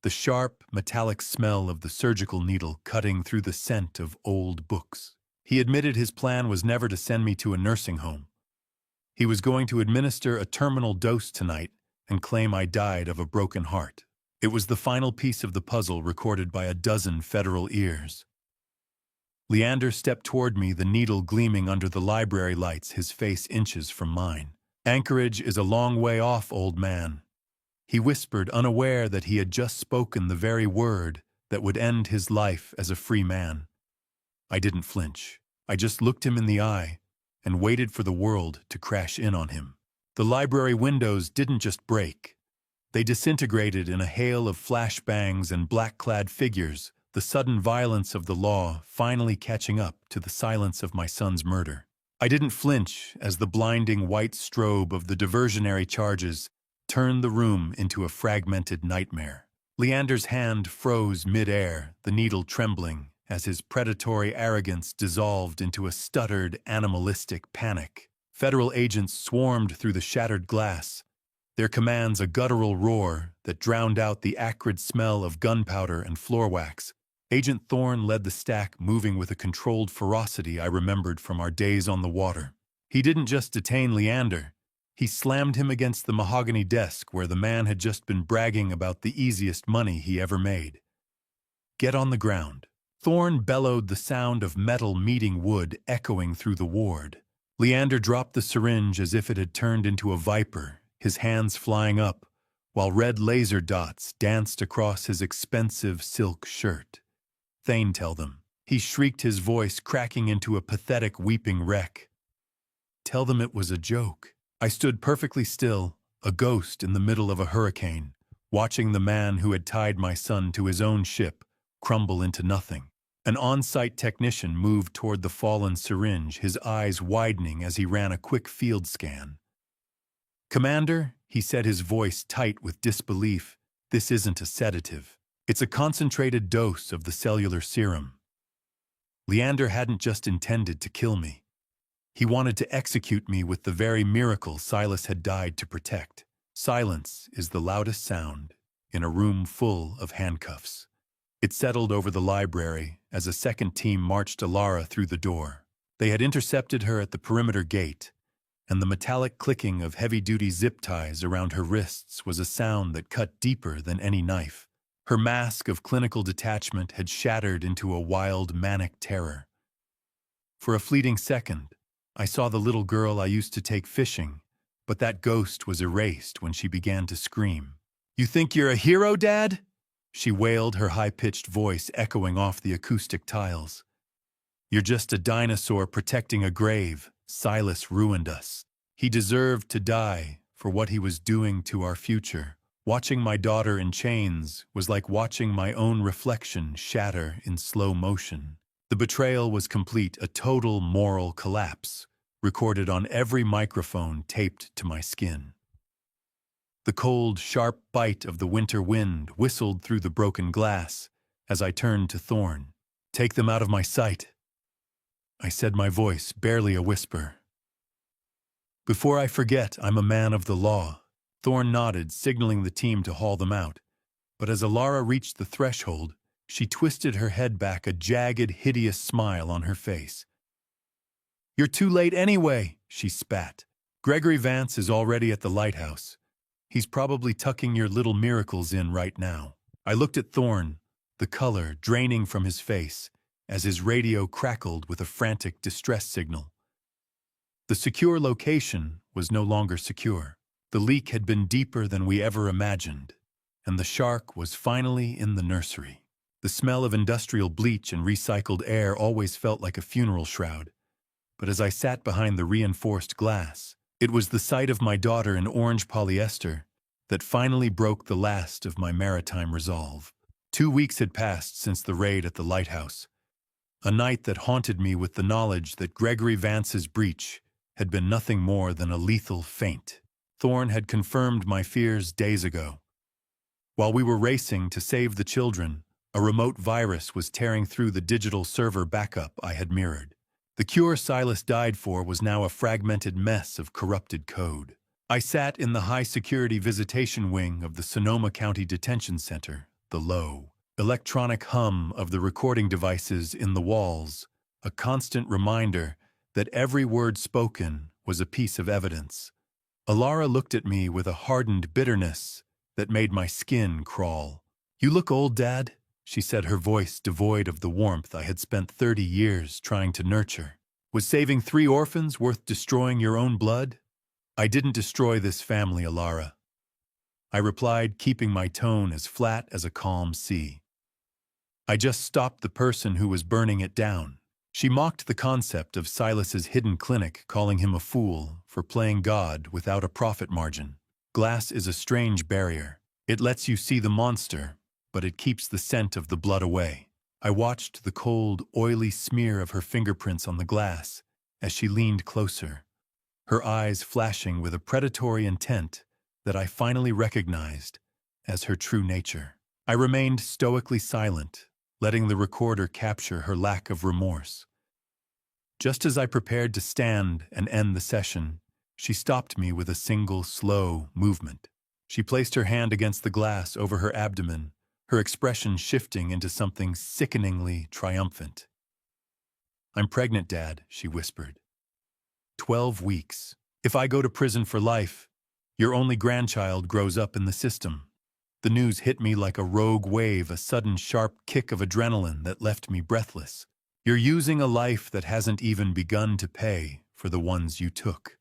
the sharp, metallic smell of the surgical needle cutting through the scent of old books. He admitted his plan was never to send me to a nursing home. He was going to administer a terminal dose tonight and claim I died of a broken heart. It was the final piece of the puzzle recorded by a dozen federal ears. Leander stepped toward me, the needle gleaming under the library lights, his face inches from mine. "Anchorage is a long way off, old man," he whispered, unaware that he had just spoken the very word that would end his life as a free man. I didn't flinch. I just looked him in the eye and waited for the world to crash in on him. The library windows didn't just break. They disintegrated in a hail of flashbangs and black-clad figures, the sudden violence of the law finally catching up to the silence of my son's murder. I didn't flinch as the blinding white strobe of the diversionary charges turned the room into a fragmented nightmare. Leander's hand froze mid-air, the needle trembling, as his predatory arrogance dissolved into a stuttered, animalistic panic. Federal agents swarmed through the shattered glass, their commands a guttural roar that drowned out the acrid smell of gunpowder and floor wax. Agent Thorne led the stack, moving with a controlled ferocity I remembered from our days on the water. He didn't just detain Leander. He slammed him against the mahogany desk where the man had just been bragging about the easiest money he ever made. "Get on the ground." Thorne bellowed, the sound of metal meeting wood echoing through the ward. Leander dropped the syringe as if it had turned into a viper, his hands flying up, while red laser dots danced across his expensive silk shirt. "Thane, tell them." He shrieked, his voice cracking into a pathetic weeping wreck. "Tell them it was a joke." I stood perfectly still, a ghost in the middle of a hurricane, watching the man who had tied my son to his own ship crumble into nothing. An on-site technician moved toward the fallen syringe, his eyes widening as he ran a quick field scan. "Commander," he said, his voice tight with disbelief, "this isn't a sedative. It's a concentrated dose of the cellular serum." Leander hadn't just intended to kill me. He wanted to execute me with the very miracle Silas had died to protect. Silence is the loudest sound in a room full of handcuffs. It settled over the library as a second team marched Alara through the door. They had intercepted her at the perimeter gate, and the metallic clicking of heavy-duty zip ties around her wrists was a sound that cut deeper than any knife. Her mask of clinical detachment had shattered into a wild, manic terror. For a fleeting second, I saw the little girl I used to take fishing, but that ghost was erased when she began to scream. "You think you're a hero, Dad?" she wailed, her high-pitched voice echoing off the acoustic tiles. "You're just a dinosaur protecting a grave. Silas ruined us. He deserved to die for what he was doing to our future." Watching my daughter in chains was like watching my own reflection shatter in slow motion. The betrayal was complete, a total moral collapse, recorded on every microphone taped to my skin. The cold, sharp bite of the winter wind whistled through the broken glass as I turned to Thorne. "Take them out of my sight," I said, my voice barely a whisper. "Before I forget, I'm a man of the law." Thorne nodded, signaling the team to haul them out. But as Alara reached the threshold, she twisted her head back, a jagged, hideous smile on her face. "You're too late anyway," she spat. "Gregory Vance is already at the lighthouse. He's probably tucking your little miracles in right now." I looked at Thorne, the color draining from his face, as his radio crackled with a frantic distress signal. The secure location was no longer secure. The leak had been deeper than we ever imagined, and the shark was finally in the nursery. The smell of industrial bleach and recycled air always felt like a funeral shroud, but as I sat behind the reinforced glass, it was the sight of my daughter in orange polyester that finally broke the last of my maritime resolve. 2 weeks had passed since the raid at the lighthouse, a night that haunted me with the knowledge that Gregory Vance's breach had been nothing more than a lethal feint. Thorne had confirmed my fears days ago. While we were racing to save the children, a remote virus was tearing through the digital server backup I had mirrored. The cure Silas died for was now a fragmented mess of corrupted code. I sat in the high-security visitation wing of the Sonoma County Detention Center, the low, electronic hum of the recording devices in the walls, a constant reminder that every word spoken was a piece of evidence. Alara looked at me with a hardened bitterness that made my skin crawl. "You look old, Dad," she said, her voice devoid of the warmth I had spent 30 years trying to nurture. "Was saving 3 orphans worth destroying your own blood?" "I didn't destroy this family, Alara," I replied, keeping my tone as flat as a calm sea. "I just stopped the person who was burning it down." She mocked the concept of Silas's hidden clinic, calling him a fool for playing God without a profit margin. Glass is a strange barrier. It lets you see the monster, but it keeps the scent of the blood away. I watched the cold, oily smear of her fingerprints on the glass as she leaned closer, her eyes flashing with a predatory intent that I finally recognized as her true nature. I remained stoically silent, letting the recorder capture her lack of remorse. Just as I prepared to stand and end the session, She stopped me with a single, slow movement. She placed her hand against the glass over her abdomen, her expression shifting into something sickeningly triumphant. "I'm pregnant, Dad," she whispered. 12 weeks. If I go to prison for life, your only grandchild grows up in the system." The news hit me like a rogue wave, a sudden sharp kick of adrenaline that left me breathless. "You're using a life that hasn't even begun to pay for the ones you took."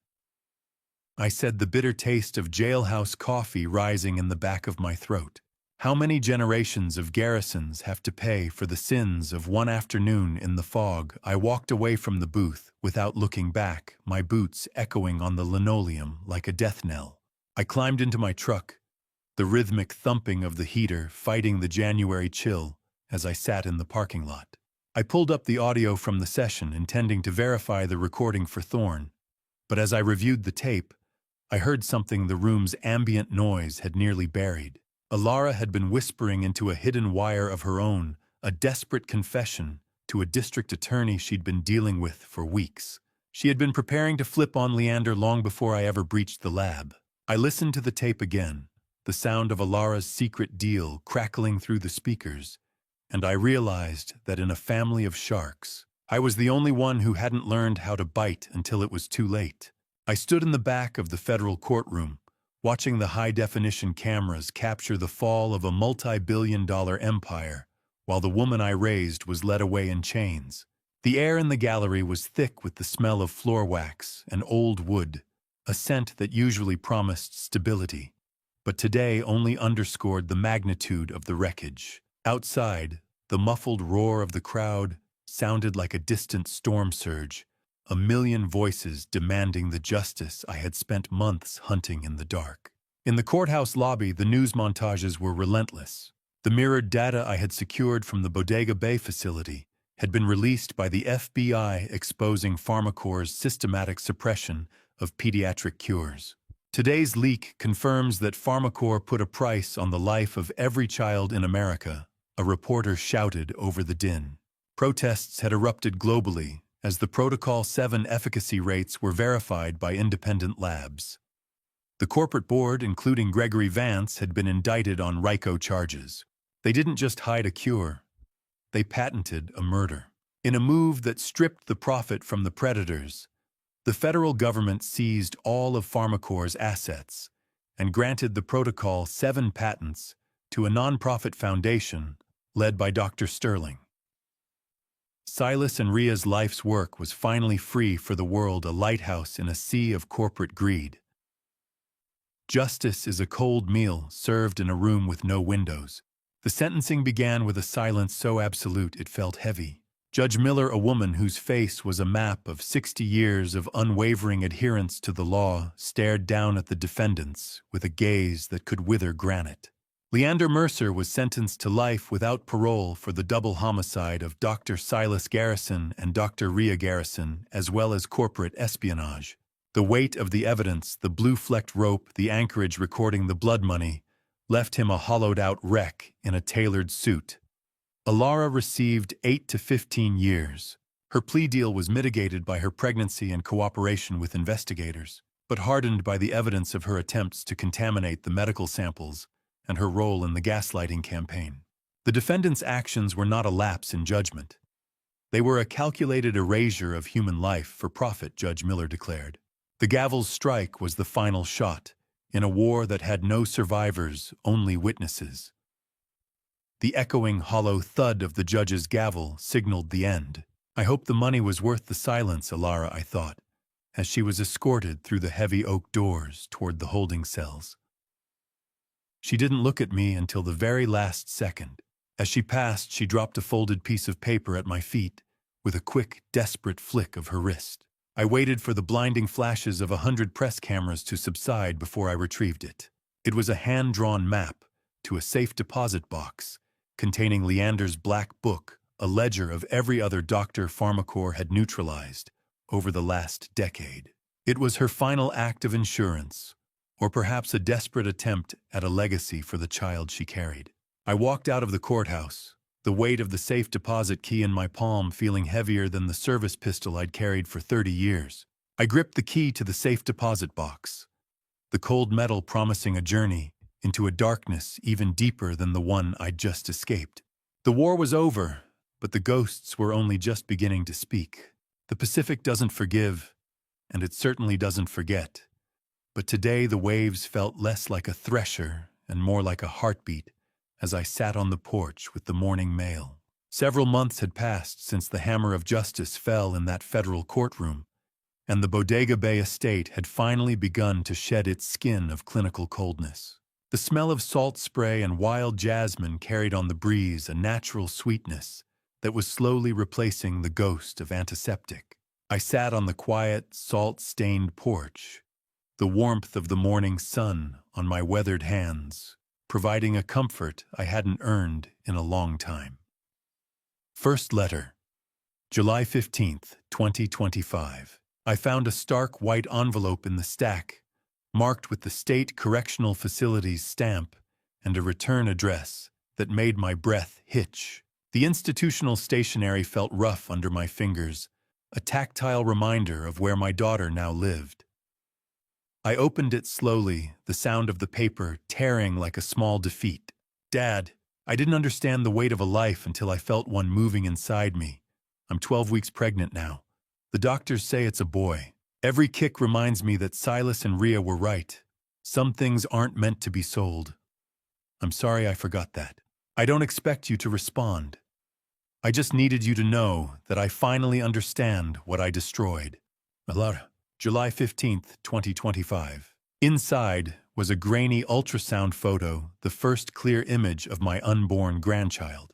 I said, the bitter taste of jailhouse coffee rising in the back of my throat. How many generations of garrisons have to pay for the sins of one afternoon in the fog? I walked away from the booth without looking back, my boots echoing on the linoleum like a death knell. I climbed into my truck, the rhythmic thumping of the heater fighting the January chill as I sat in the parking lot. I pulled up the audio from the session, intending to verify the recording for Thorne, but as I reviewed the tape, I heard something the room's ambient noise had nearly buried. Alara had been whispering into a hidden wire of her own, a desperate confession to a district attorney she'd been dealing with for weeks. She had been preparing to flip on Leander long before I ever breached the lab. I listened to the tape again, the sound of Alara's secret deal crackling through the speakers, and I realized that in a family of sharks, I was the only one who hadn't learned how to bite until it was too late. I stood in the back of the federal courtroom, watching the high-definition cameras capture the fall of a multi-billion-dollar empire, while the woman I raised was led away in chains. The air in the gallery was thick with the smell of floor wax and old wood, a scent that usually promised stability, but today only underscored the magnitude of the wreckage. Outside, the muffled roar of the crowd sounded like a distant storm surge, a million voices demanding the justice I had spent months hunting in the dark. In the courthouse lobby, the news montages were relentless. The mirrored data I had secured from the Bodega Bay facility had been released by the FBI, exposing PharmaCorp's systematic suppression of pediatric cures. Today's leak confirms that PharmaCorp put a price on the life of every child in America, a reporter shouted over the din. Protests had erupted globally, as the Protocol 7 efficacy rates were verified by independent labs. The corporate board, including Gregory Vance, had been indicted on RICO charges. They didn't just hide a cure, they patented a murder. In a move that stripped the profit from the predators, the federal government seized all of PharmaCorp's assets and granted the Protocol 7 patents to a nonprofit foundation led by Dr. Sterling. Silas and Ria's life's work was finally free for the world, a lighthouse in a sea of corporate greed. Justice is a cold meal served in a room with no windows. The sentencing began with a silence so absolute it felt heavy. Judge Miller, a woman whose face was a map of 60 years of unwavering adherence to the law, stared down at the defendants with a gaze that could wither granite. Leander Mercer was sentenced to life without parole for the double homicide of Dr. Silas Garrison and Dr. Ria Garrison, as well as corporate espionage. The weight of the evidence, the blue-flecked rope, the anchorage recording the blood money, left him a hollowed-out wreck in a tailored suit. Alara received 8 to 15 years. Her plea deal was mitigated by her pregnancy and cooperation with investigators, but hardened by the evidence of her attempts to contaminate the medical samples and her role in the gaslighting campaign. The defendant's actions were not a lapse in judgment. They were a calculated erasure of human life for profit, Judge Miller declared. The gavel's strike was the final shot, in a war that had no survivors, only witnesses. The echoing, hollow thud of the judge's gavel signaled the end. I hoped the money was worth the silence, Alara, I thought, as she was escorted through the heavy oak doors toward the holding cells. She didn't look at me until the very last second. As she passed, she dropped a folded piece of paper at my feet with a quick, desperate flick of her wrist. I waited for the blinding flashes of 100 press cameras to subside before I retrieved it. It was a hand-drawn map to a safe deposit box containing Leander's black book, a ledger of every other doctor PharmaCorp had neutralized over the last decade. It was her final act of insurance, or perhaps a desperate attempt at a legacy for the child she carried. I walked out of the courthouse, the weight of the safe deposit key in my palm feeling heavier than the service pistol I'd carried for 30 years. I gripped the key to the safe deposit box, the cold metal promising a journey into a darkness even deeper than the one I'd just escaped. The war was over, but the ghosts were only just beginning to speak. The Pacific doesn't forgive, and it certainly doesn't forget. But today the waves felt less like a thresher and more like a heartbeat as I sat on the porch with the morning mail. Several months had passed since the hammer of justice fell in that federal courtroom, and the Bodega Bay estate had finally begun to shed its skin of clinical coldness. The smell of salt spray and wild jasmine carried on the breeze a natural sweetness that was slowly replacing the ghost of antiseptic. I sat on the quiet, salt-stained porch, the warmth of the morning sun on my weathered hands, providing a comfort I hadn't earned in a long time. First letter, July 15th, 2025. I found a stark white envelope in the stack, marked with the State Correctional Facility's stamp and a return address that made my breath hitch. The institutional stationery felt rough under my fingers, a tactile reminder of where my daughter now lived. I opened it slowly, the sound of the paper tearing like a small defeat. Dad, I didn't understand the weight of a life until I felt one moving inside me. I'm 12 weeks pregnant now. The doctors say it's a boy. Every kick reminds me that Silas and Rhea were right. Some things aren't meant to be sold. I'm sorry I forgot that. I don't expect you to respond. I just needed you to know that I finally understand what I destroyed. Alara, July 15th, 2025. Inside was a grainy ultrasound photo, the first clear image of my unborn grandchild.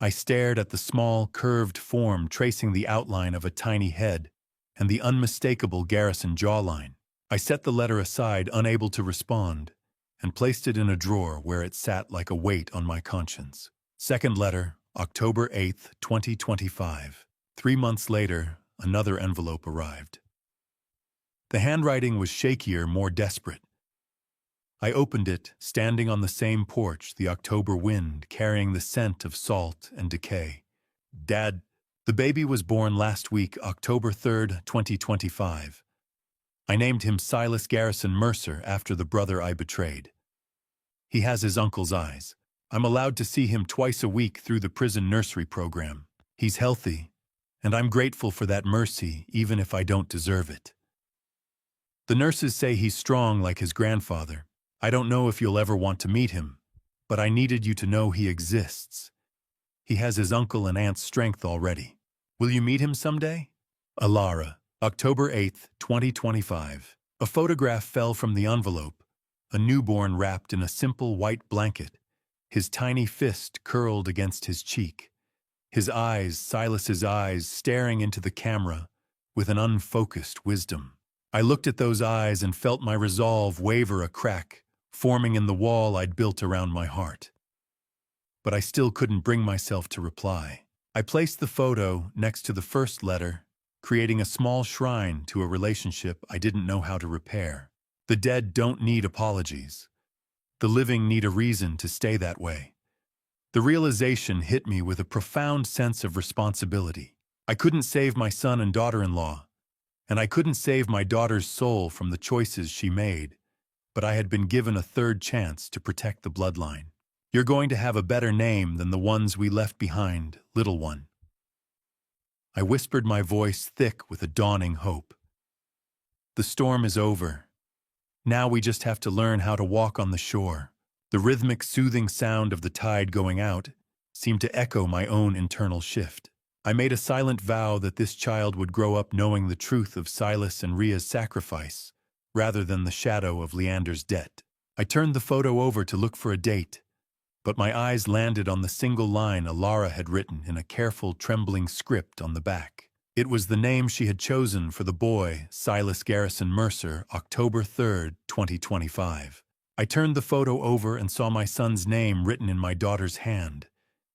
I stared at the small, curved form tracing the outline of a tiny head and the unmistakable Garrison jawline. I set the letter aside, unable to respond, and placed it in a drawer where it sat like a weight on my conscience. Second letter, October 8th, 2025. 3 months later, another envelope arrived. The handwriting was shakier, more desperate. I opened it, standing on the same porch, the October wind carrying the scent of salt and decay. Dad, the baby was born last week, October 3rd, 2025. I named him Silas Garrison Mercer after the brother I betrayed. He has his uncle's eyes. I'm allowed to see him twice a week through the prison nursery program. He's healthy, and I'm grateful for that mercy, even if I don't deserve it. The nurses say he's strong like his grandfather. I don't know if you'll ever want to meet him, but I needed you to know he exists. He has his uncle and aunt's strength already. Will you meet him someday? Alara, October 8th, 2025. A photograph fell from the envelope, a newborn wrapped in a simple white blanket, his tiny fist curled against his cheek. His eyes, Silas's eyes, staring into the camera with an unfocused wisdom. I looked at those eyes and felt my resolve waver a crack, forming in the wall I'd built around my heart. But I still couldn't bring myself to reply. I placed the photo next to the first letter, creating a small shrine to a relationship I didn't know how to repair. The dead don't need apologies. The living need a reason to stay that way. The realization hit me with a profound sense of responsibility. I couldn't save my son and daughter-in-law, and I couldn't save my daughter's soul from the choices she made, but I had been given a third chance to protect the bloodline. You're going to have a better name than the ones we left behind, little one. I whispered, my voice thick with a dawning hope. The storm is over. Now we just have to learn how to walk on the shore. The rhythmic, soothing sound of the tide going out seemed to echo my own internal shift. I made a silent vow that this child would grow up knowing the truth of Silas and Rhea's sacrifice, rather than the shadow of Leander's debt. I turned the photo over to look for a date, but my eyes landed on the single line Alara had written in a careful, trembling script on the back. It was the name she had chosen for the boy, Silas Garrison Mercer, October 3rd, 2025. I turned the photo over and saw my son's name written in my daughter's hand,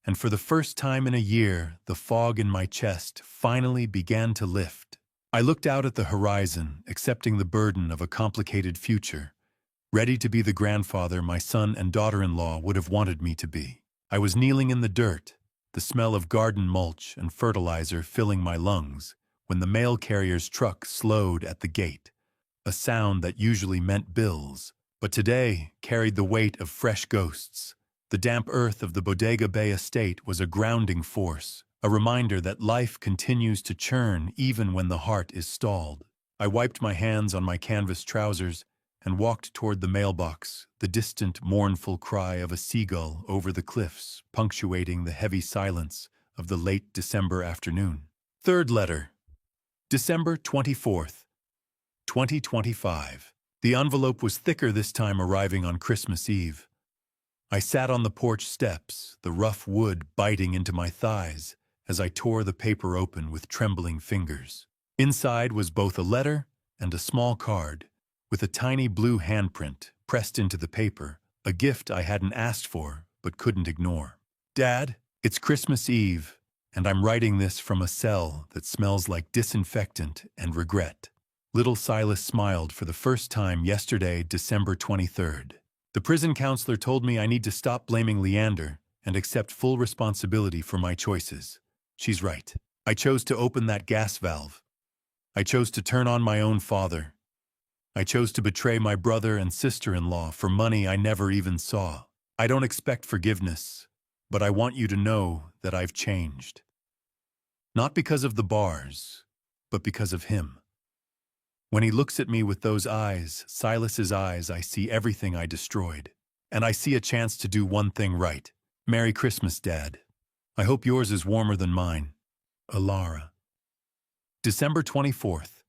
and for the first time in a year, the fog in my chest finally began to lift. I looked out at the horizon, accepting the burden of a complicated future, ready to be the grandfather my son and daughter-in-law would have wanted me to be. I was kneeling in the dirt, the smell of garden mulch and fertilizer filling my lungs, when the mail carrier's truck slowed at the gate, a sound that usually meant bills, but today carried the weight of fresh ghosts. The damp earth of the Bodega Bay estate was a grounding force, a reminder that life continues to churn even when the heart is stalled. I wiped my hands on my canvas trousers and walked toward the mailbox, the distant, mournful cry of a seagull over the cliffs punctuating the heavy silence of the late December afternoon. Third letter. December 24th, 2025. The envelope was thicker this time, arriving on Christmas Eve. I sat on the porch steps, the rough wood biting into my thighs as I tore the paper open with trembling fingers. Inside was both a letter and a small card, with a tiny blue handprint pressed into the paper, a gift I hadn't asked for but couldn't ignore. Dad, it's Christmas Eve, and I'm writing this from a cell that smells like disinfectant and regret. Little Silas smiled for the first time yesterday, December 23rd. The prison counselor told me I need to stop blaming Leander and accept full responsibility for my choices. She's right. I chose to open that gas valve. I chose to turn on my own father. I chose to betray my brother and sister-in-law for money I never even saw. I don't expect forgiveness, but I want you to know that I've changed. Not because of the bars, but because of him. When he looks at me with those eyes, Silas's eyes, I see everything I destroyed. And I see a chance to do one thing right. Merry Christmas, Dad. I hope yours is warmer than mine. Alara. December 24th,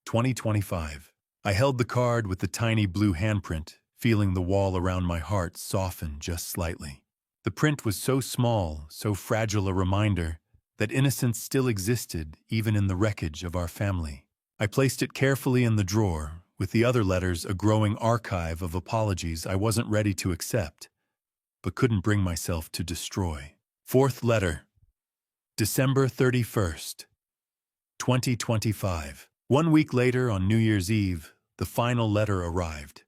2025. I held the card with the tiny blue handprint, feeling the wall around my heart soften just slightly. The print was so small, so fragile a reminder that innocence still existed even in the wreckage of our family. I placed it carefully in the drawer, with the other letters a growing archive of apologies I wasn't ready to accept, but couldn't bring myself to destroy. Fourth letter. December 31st, 2025. 1 week later, on New Year's Eve, the final letter arrived.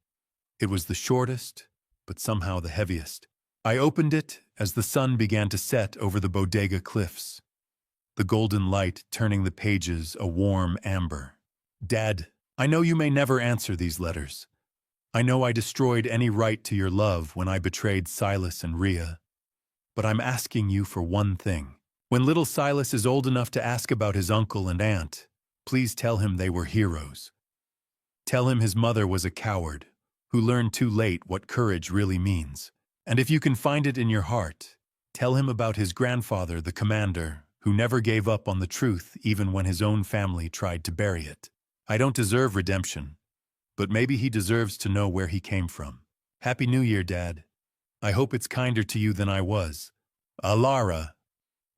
It was the shortest, but somehow the heaviest. I opened it as the sun began to set over the Bodega cliffs, the golden light turning the pages a warm amber. Dad, I know you may never answer these letters. I know I destroyed any right to your love when I betrayed Silas and Rhea. But I'm asking you for one thing. When little Silas is old enough to ask about his uncle and aunt, please tell him they were heroes. Tell him his mother was a coward, who learned too late what courage really means. And if you can find it in your heart, tell him about his grandfather, the commander, who never gave up on the truth even when his own family tried to bury it. I don't deserve redemption, but maybe he deserves to know where he came from. Happy New Year, Dad. I hope it's kinder to you than I was. Alara.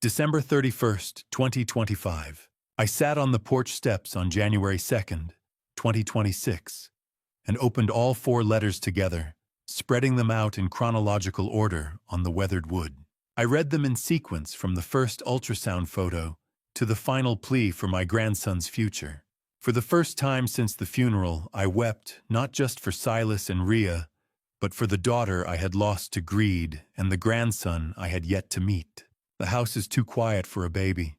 December 31st, 2025. I sat on the porch steps on January 2nd, 2026, and opened all 4 letters together, spreading them out in chronological order on the weathered wood. I read them in sequence from the first ultrasound photo to the final plea for my grandson's future. For the first time since the funeral, I wept not just for Silas and Rhea, but for the daughter I had lost to greed and the grandson I had yet to meet. The house is too quiet for a baby.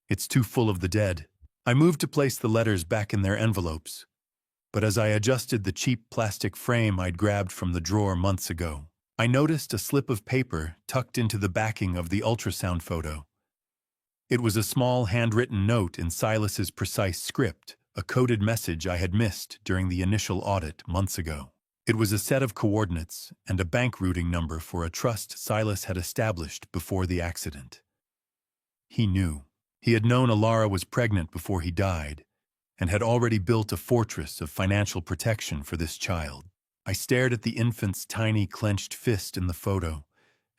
It's too full of the dead. I moved to place the letters back in their envelopes, but as I adjusted the cheap plastic frame I'd grabbed from the drawer months ago, I noticed a slip of paper tucked into the backing of the ultrasound photo. It was a small handwritten note in Silas's precise script, a coded message I had missed during the initial audit months ago. It was a set of coordinates and a bank routing number for a trust Silas had established before the accident. He knew. He had known Alara was pregnant before he died, and had already built a fortress of financial protection for this child. I stared at the infant's tiny clenched fist in the photo,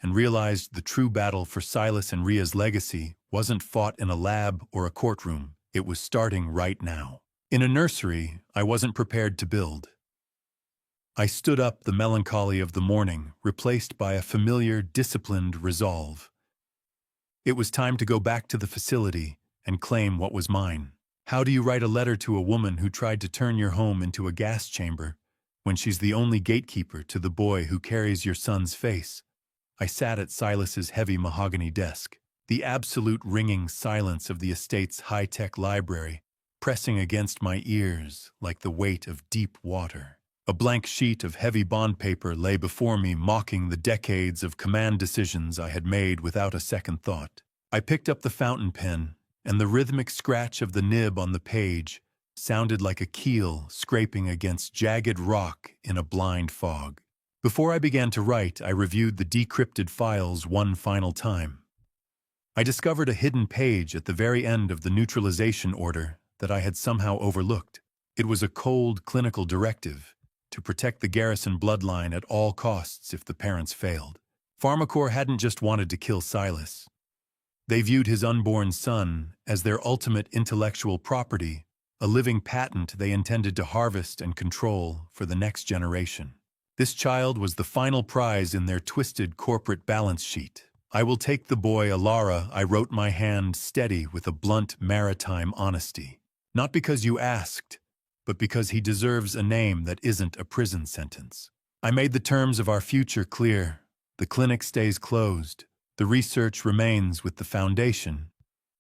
and realized the true battle for Silas and Rhea's legacy wasn't fought in a lab or a courtroom. It was starting right now. In a nursery I wasn't prepared to build. I stood up, the melancholy of the morning replaced by a familiar, disciplined resolve. It was time to go back to the facility and claim what was mine. How do you write a letter to a woman who tried to turn your home into a gas chamber when she's the only gatekeeper to the boy who carries your son's face? I sat at Silas's heavy mahogany desk. the absolute ringing silence of the estate's high-tech library pressing against my ears like the weight of deep water. A blank sheet of heavy bond paper lay before me, mocking the decades of command decisions I had made without a second thought. I picked up the fountain pen, and the rhythmic scratch of the nib on the page sounded like a keel scraping against jagged rock in a blind fog. Before I began to write, I reviewed the decrypted files one final time. I discovered a hidden page at the very end of the neutralization order that I had somehow overlooked. It was a cold, clinical directive to protect the garrison bloodline at all costs if the parents failed. Pharmacorp hadn't just wanted to kill Silas. They viewed his unborn son as their ultimate intellectual property, a living patent they intended to harvest and control for the next generation. This child was the final prize in their twisted corporate balance sheet. "I will take the boy, Alara," I wrote, my hand steady with a blunt maritime honesty. "Not because you asked, but because he deserves a name that isn't a prison sentence." I made the terms of our future clear. The clinic stays closed, the research remains with the foundation,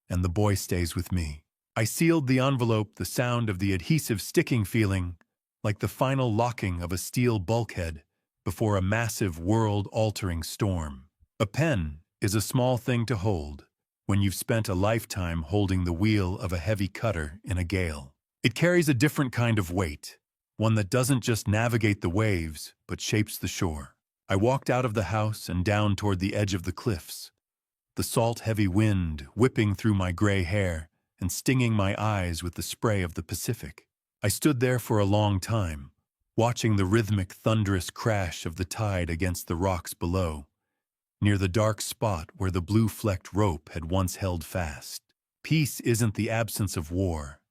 and the boy stays with me. I sealed the envelope, the sound of the adhesive sticking feeling like the final locking of a steel bulkhead before a massive world-altering storm. A pen is a small thing to hold when you've spent a lifetime holding the wheel of a heavy cutter in a gale. It carries a different kind of weight, one that doesn't just navigate the waves, but shapes the shore. I walked out of the house and down toward the edge of the cliffs, the salt-heavy wind whipping through my gray hair and stinging my eyes with the spray of the Pacific. I stood there for a long time, watching the rhythmic, thunderous crash of the tide against the rocks below, near the dark spot where the blue-flecked rope had once held fast. Peace isn't the absence of war.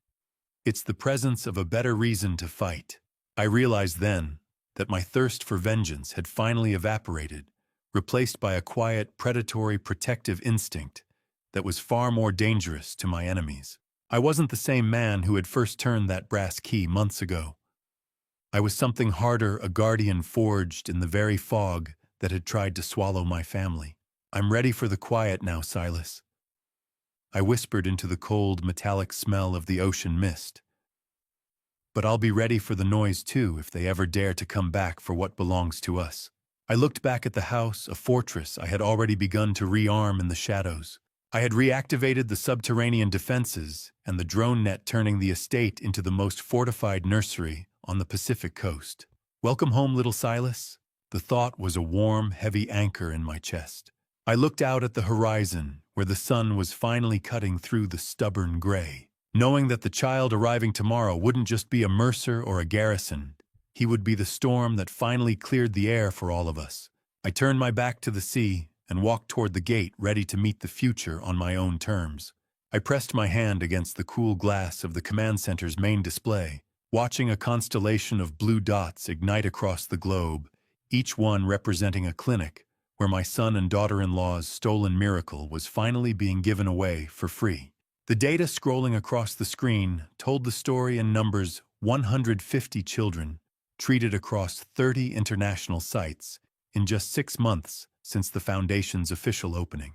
It's the presence of a better reason to fight. I realized then that my thirst for vengeance had finally evaporated, replaced by a quiet, predatory, protective instinct that was far more dangerous to my enemies. I wasn't the same man who had first turned that brass key months ago. I was something harder, a guardian forged in the very fog that had tried to swallow my family. "I'm ready for the quiet now, Silas," I whispered into the cold, metallic smell of the ocean mist. "But I'll be ready for the noise too if they ever dare to come back for what belongs to us." I looked back at the house, a fortress I had already begun to rearm in the shadows. I had reactivated the subterranean defenses and the drone net, turning the estate into the most fortified nursery on the Pacific coast. "Welcome home, little Silas." The thought was a warm, heavy anchor in my chest. I looked out at the horizon, where the sun was finally cutting through the stubborn gray, knowing that the child arriving tomorrow wouldn't just be a mercer or a garrison. He would be the storm that finally cleared the air for all of us. I turned my back to the sea and walked toward the gate, ready to meet the future on my own terms. I pressed my hand against the cool glass of the command center's main display, watching a constellation of blue dots ignite across the globe, each one representing a clinic where my son and daughter-in-law's stolen miracle was finally being given away for free. The data scrolling across the screen told the story in numbers: 150 children treated across 30 international sites in just 6 months since the Foundation's official opening.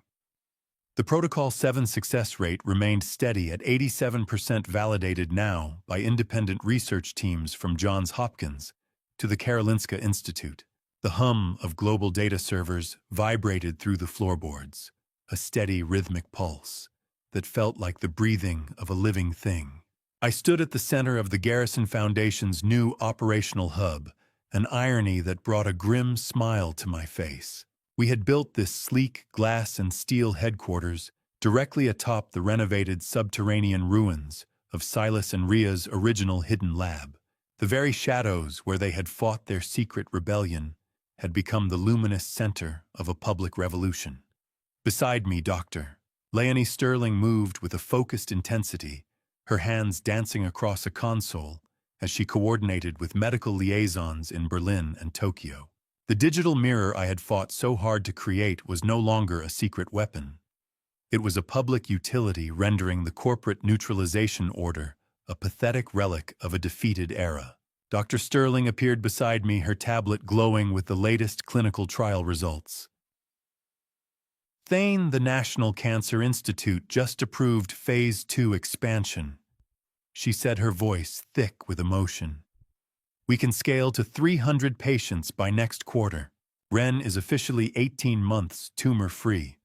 The Protocol 7 success rate remained steady at 87%, validated now by independent research teams from Johns Hopkins to the Karolinska Institute. The hum of global data servers vibrated through the floorboards, a steady, rhythmic pulse that felt like the breathing of a living thing. I stood at the center of the Garrison Foundation's new operational hub, an irony that brought a grim smile to my face. We had built this sleek glass and steel headquarters directly atop the renovated subterranean ruins of Silas and Ria's original hidden lab. The very shadows where they had fought their secret rebellion had become the luminous center of a public revolution. Beside me, Dr. Leonie Sterling moved with a focused intensity, her hands dancing across a console as she coordinated with medical liaisons in Berlin and Tokyo. The digital mirror I had fought so hard to create was no longer a secret weapon. It was a public utility, rendering the corporate neutralization order a pathetic relic of a defeated era. Dr. Sterling appeared beside me, her tablet glowing with the latest clinical trial results. Thane, the National Cancer Institute just approved Phase 2 expansion. She said, her voice thick with emotion. We can scale to 300 patients by next quarter. Ren is officially 18 months tumor-free.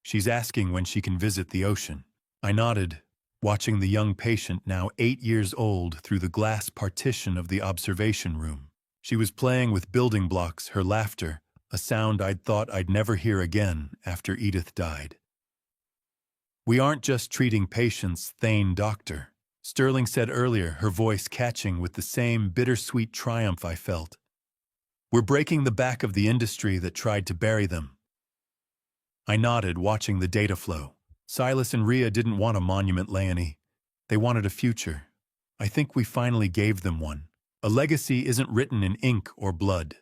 She's asking when she can visit the ocean. I nodded, watching the young patient, now 8 years old, through the glass partition of the observation room. She was playing with building blocks, her laughter, a sound I'd thought I'd never hear again after Edith died. We aren't just treating patients, Thane, doctor, Sterling said earlier, her voice catching with the same bittersweet triumph I felt. We're breaking the back of the industry that tried to bury them. I nodded, watching the data flow. Silas and Rhea didn't want a monument, Leonie. They wanted a future. I think we finally gave them one. A legacy isn't written in ink or blood.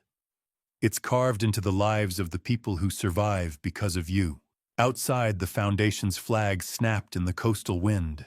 It's carved into the lives of the people who survive because of you. Outside, the Foundation's flag snapped in the coastal wind,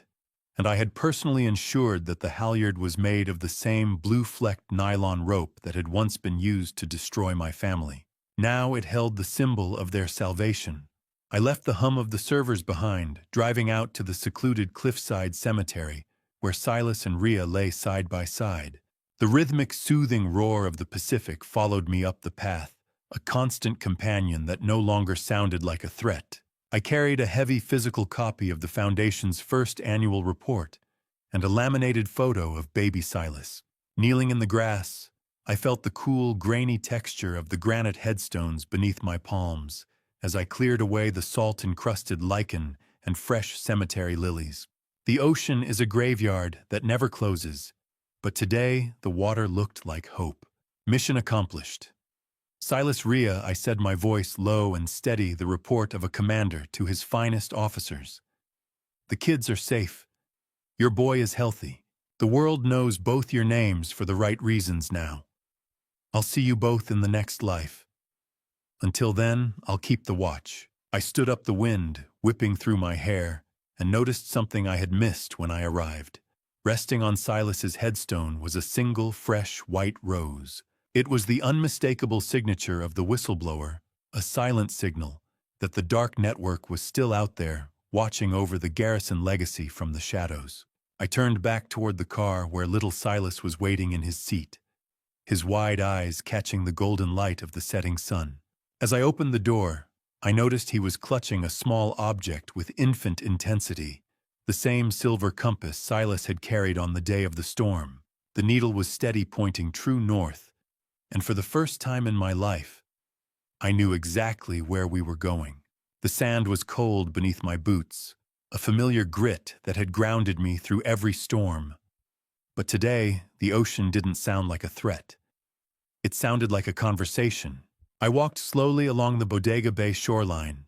and I had personally ensured that the halyard was made of the same blue-flecked nylon rope that had once been used to destroy my family. Now it held the symbol of their salvation. I left the hum of the servers behind, driving out to the secluded cliffside cemetery, where Silas and Rhea lay side by side. The rhythmic, soothing roar of the Pacific followed me up the path, a constant companion that no longer sounded like a threat. I carried a heavy physical copy of the Foundation's first annual report and a laminated photo of baby Silas. Kneeling in the grass, I felt the cool, grainy texture of the granite headstones beneath my palms as I cleared away the salt-encrusted lichen and fresh cemetery lilies. The ocean is a graveyard that never closes, but today the water looked like hope. Mission accomplished. Silas, Rhea, I said, my voice low and steady, the report of a commander to his finest officers. The kids are safe. Your boy is healthy. The world knows both your names for the right reasons now. I'll see you both in the next life. Until then, I'll keep the watch. I stood up, the wind whipping through my hair, and noticed something I had missed when I arrived. Resting on Silas's headstone was a single, fresh, white rose. It was the unmistakable signature of the whistleblower, a silent signal that the dark network was still out there, watching over the garrison legacy from the shadows. I turned back toward the car where little Silas was waiting in his seat, his wide eyes catching the golden light of the setting sun. As I opened the door, I noticed he was clutching a small object with infant intensity, the same silver compass Silas had carried on the day of the storm. The needle was steady, pointing true north, and for the first time in my life, I knew exactly where we were going. The sand was cold beneath my boots, a familiar grit that had grounded me through every storm. But today, the ocean didn't sound like a threat. It sounded like a conversation. I walked slowly along the Bodega Bay shoreline,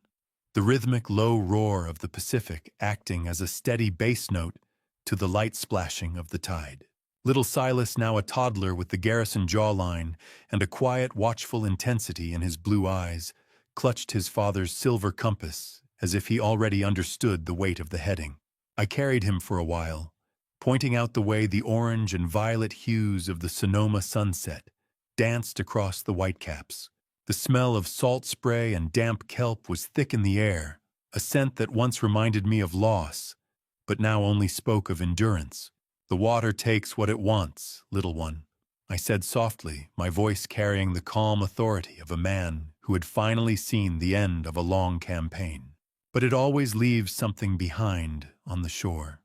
the rhythmic low roar of the Pacific acting as a steady bass note to the light splashing of the tide. Little Silas, now a toddler with the garrison jawline and a quiet, watchful intensity in his blue eyes, clutched his father's silver compass as if he already understood the weight of the heading. I carried him for a while, pointing out the way the orange and violet hues of the Sonoma sunset danced across the whitecaps. The smell of salt spray and damp kelp was thick in the air, a scent that once reminded me of loss, but now only spoke of endurance. The water takes what it wants, little one, I said softly, my voice carrying the calm authority of a man who had finally seen the end of a long campaign. But it always leaves something behind on the shore.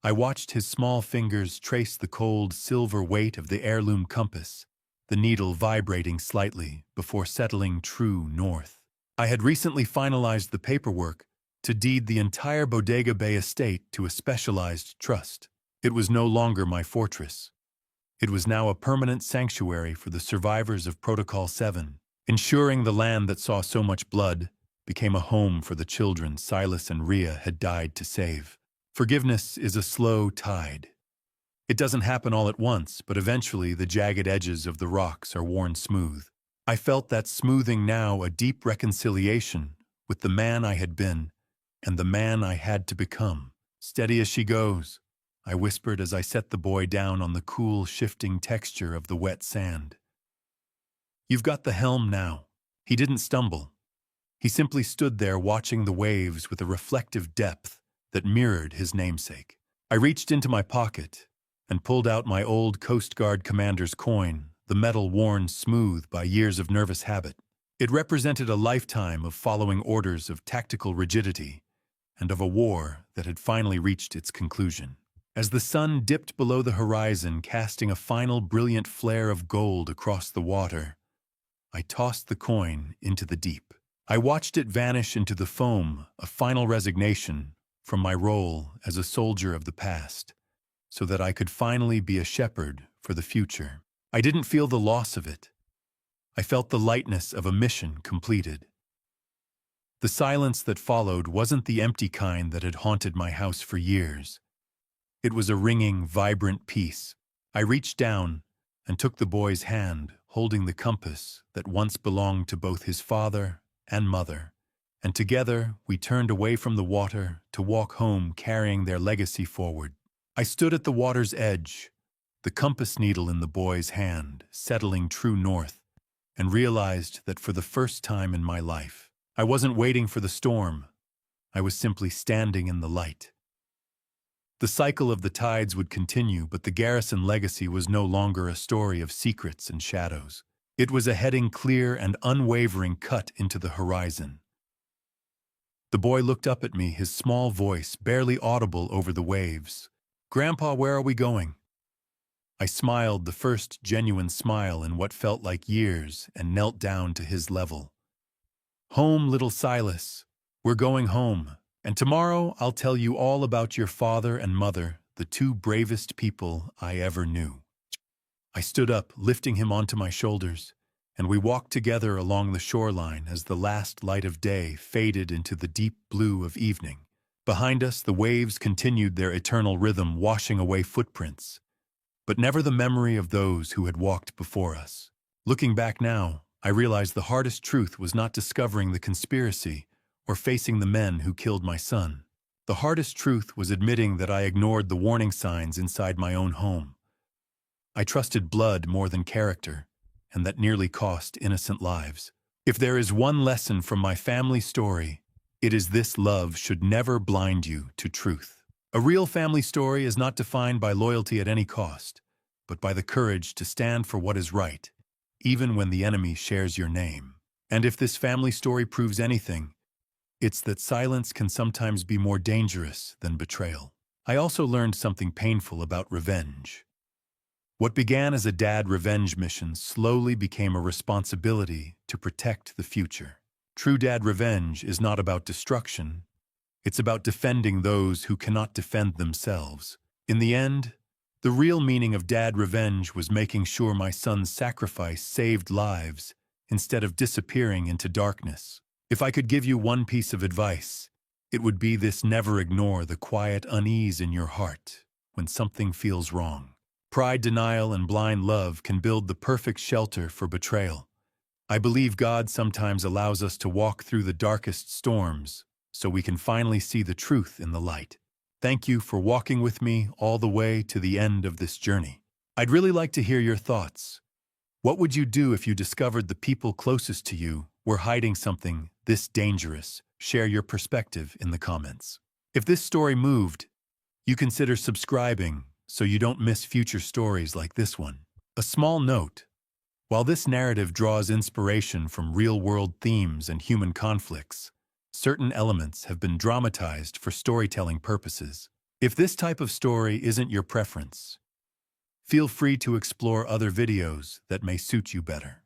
I watched his small fingers trace the cold silver weight of the heirloom compass, the needle vibrating slightly before settling true north. I had recently finalized the paperwork to deed the entire Bodega Bay estate to a specialized trust. It was no longer my fortress. It was now a permanent sanctuary for the survivors of Protocol 7, ensuring the land that saw so much blood became a home for the children Silas and Rhea had died to save. Forgiveness is a slow tide. It doesn't happen all at once, but eventually the jagged edges of the rocks are worn smooth. I felt that smoothing now, a deep reconciliation with the man I had been and the man I had to become. Steady as she goes, I whispered as I set the boy down on the cool, shifting texture of the wet sand. You've got the helm now. He didn't stumble. He simply stood there watching the waves with a reflective depth that mirrored his namesake. I reached into my pocket and pulled out my old Coast Guard commander's coin, the metal worn smooth by years of nervous habit. It represented a lifetime of following orders of tactical rigidity and of a war that had finally reached its conclusion. As the sun dipped below the horizon, casting a final brilliant flare of gold across the water, I tossed the coin into the deep. I watched it vanish into the foam, a final resignation from my role as a soldier of the past, so that I could finally be a shepherd for the future. I didn't feel the loss of it. I felt the lightness of a mission completed. The silence that followed wasn't the empty kind that had haunted my house for years. It was a ringing, vibrant peace. I reached down and took the boy's hand, holding the compass that once belonged to both his father and mother, and together we turned away from the water to walk home carrying their legacy forward. I stood at the water's edge, the compass needle in the boy's hand, settling true north, and realized that for the first time in my life, I wasn't waiting for the storm. I was simply standing in the light. The cycle of the tides would continue, but the garrison legacy was no longer a story of secrets and shadows. It was a heading clear and unwavering cut into the horizon. The boy looked up at me, his small voice barely audible over the waves. "Grandpa, where are we going?" I smiled, the first genuine smile in what felt like years, and knelt down to his level. "Home, little Silas. We're going home. And tomorrow I'll tell you all about your father and mother, the two bravest people I ever knew." I stood up, lifting him onto my shoulders, and we walked together along the shoreline as the last light of day faded into the deep blue of evening. Behind us, the waves continued their eternal rhythm, washing away footprints, but never the memory of those who had walked before us. Looking back now, I realized the hardest truth was not discovering the conspiracy or facing the men who killed my son. The hardest truth was admitting that I ignored the warning signs inside my own home. I trusted blood more than character, and that nearly cost innocent lives. If there is one lesson from my family story, it is this: love should never blind you to truth. A real family story is not defined by loyalty at any cost, but by the courage to stand for what is right, even when the enemy shares your name. And if this family story proves anything, it's that silence can sometimes be more dangerous than betrayal. I also learned something painful about revenge. What began as a dad revenge mission slowly became a responsibility to protect the future. True dad revenge is not about destruction. It's about defending those who cannot defend themselves. In the end, the real meaning of dad revenge was making sure my son's sacrifice saved lives instead of disappearing into darkness. If I could give you one piece of advice, it would be this: never ignore the quiet unease in your heart when something feels wrong. Pride, denial, and blind love can build the perfect shelter for betrayal. I believe God sometimes allows us to walk through the darkest storms so we can finally see the truth in the light. Thank you for walking with me all the way to the end of this journey. I'd really like to hear your thoughts. What would you do if you discovered the people closest to you were hiding something this dangerous? Share your perspective in the comments. If this story moved, you consider subscribing so you don't miss future stories like this one. A small note: while this narrative draws inspiration from real-world themes and human conflicts, certain elements have been dramatized for storytelling purposes. If this type of story isn't your preference, feel free to explore other videos that may suit you better.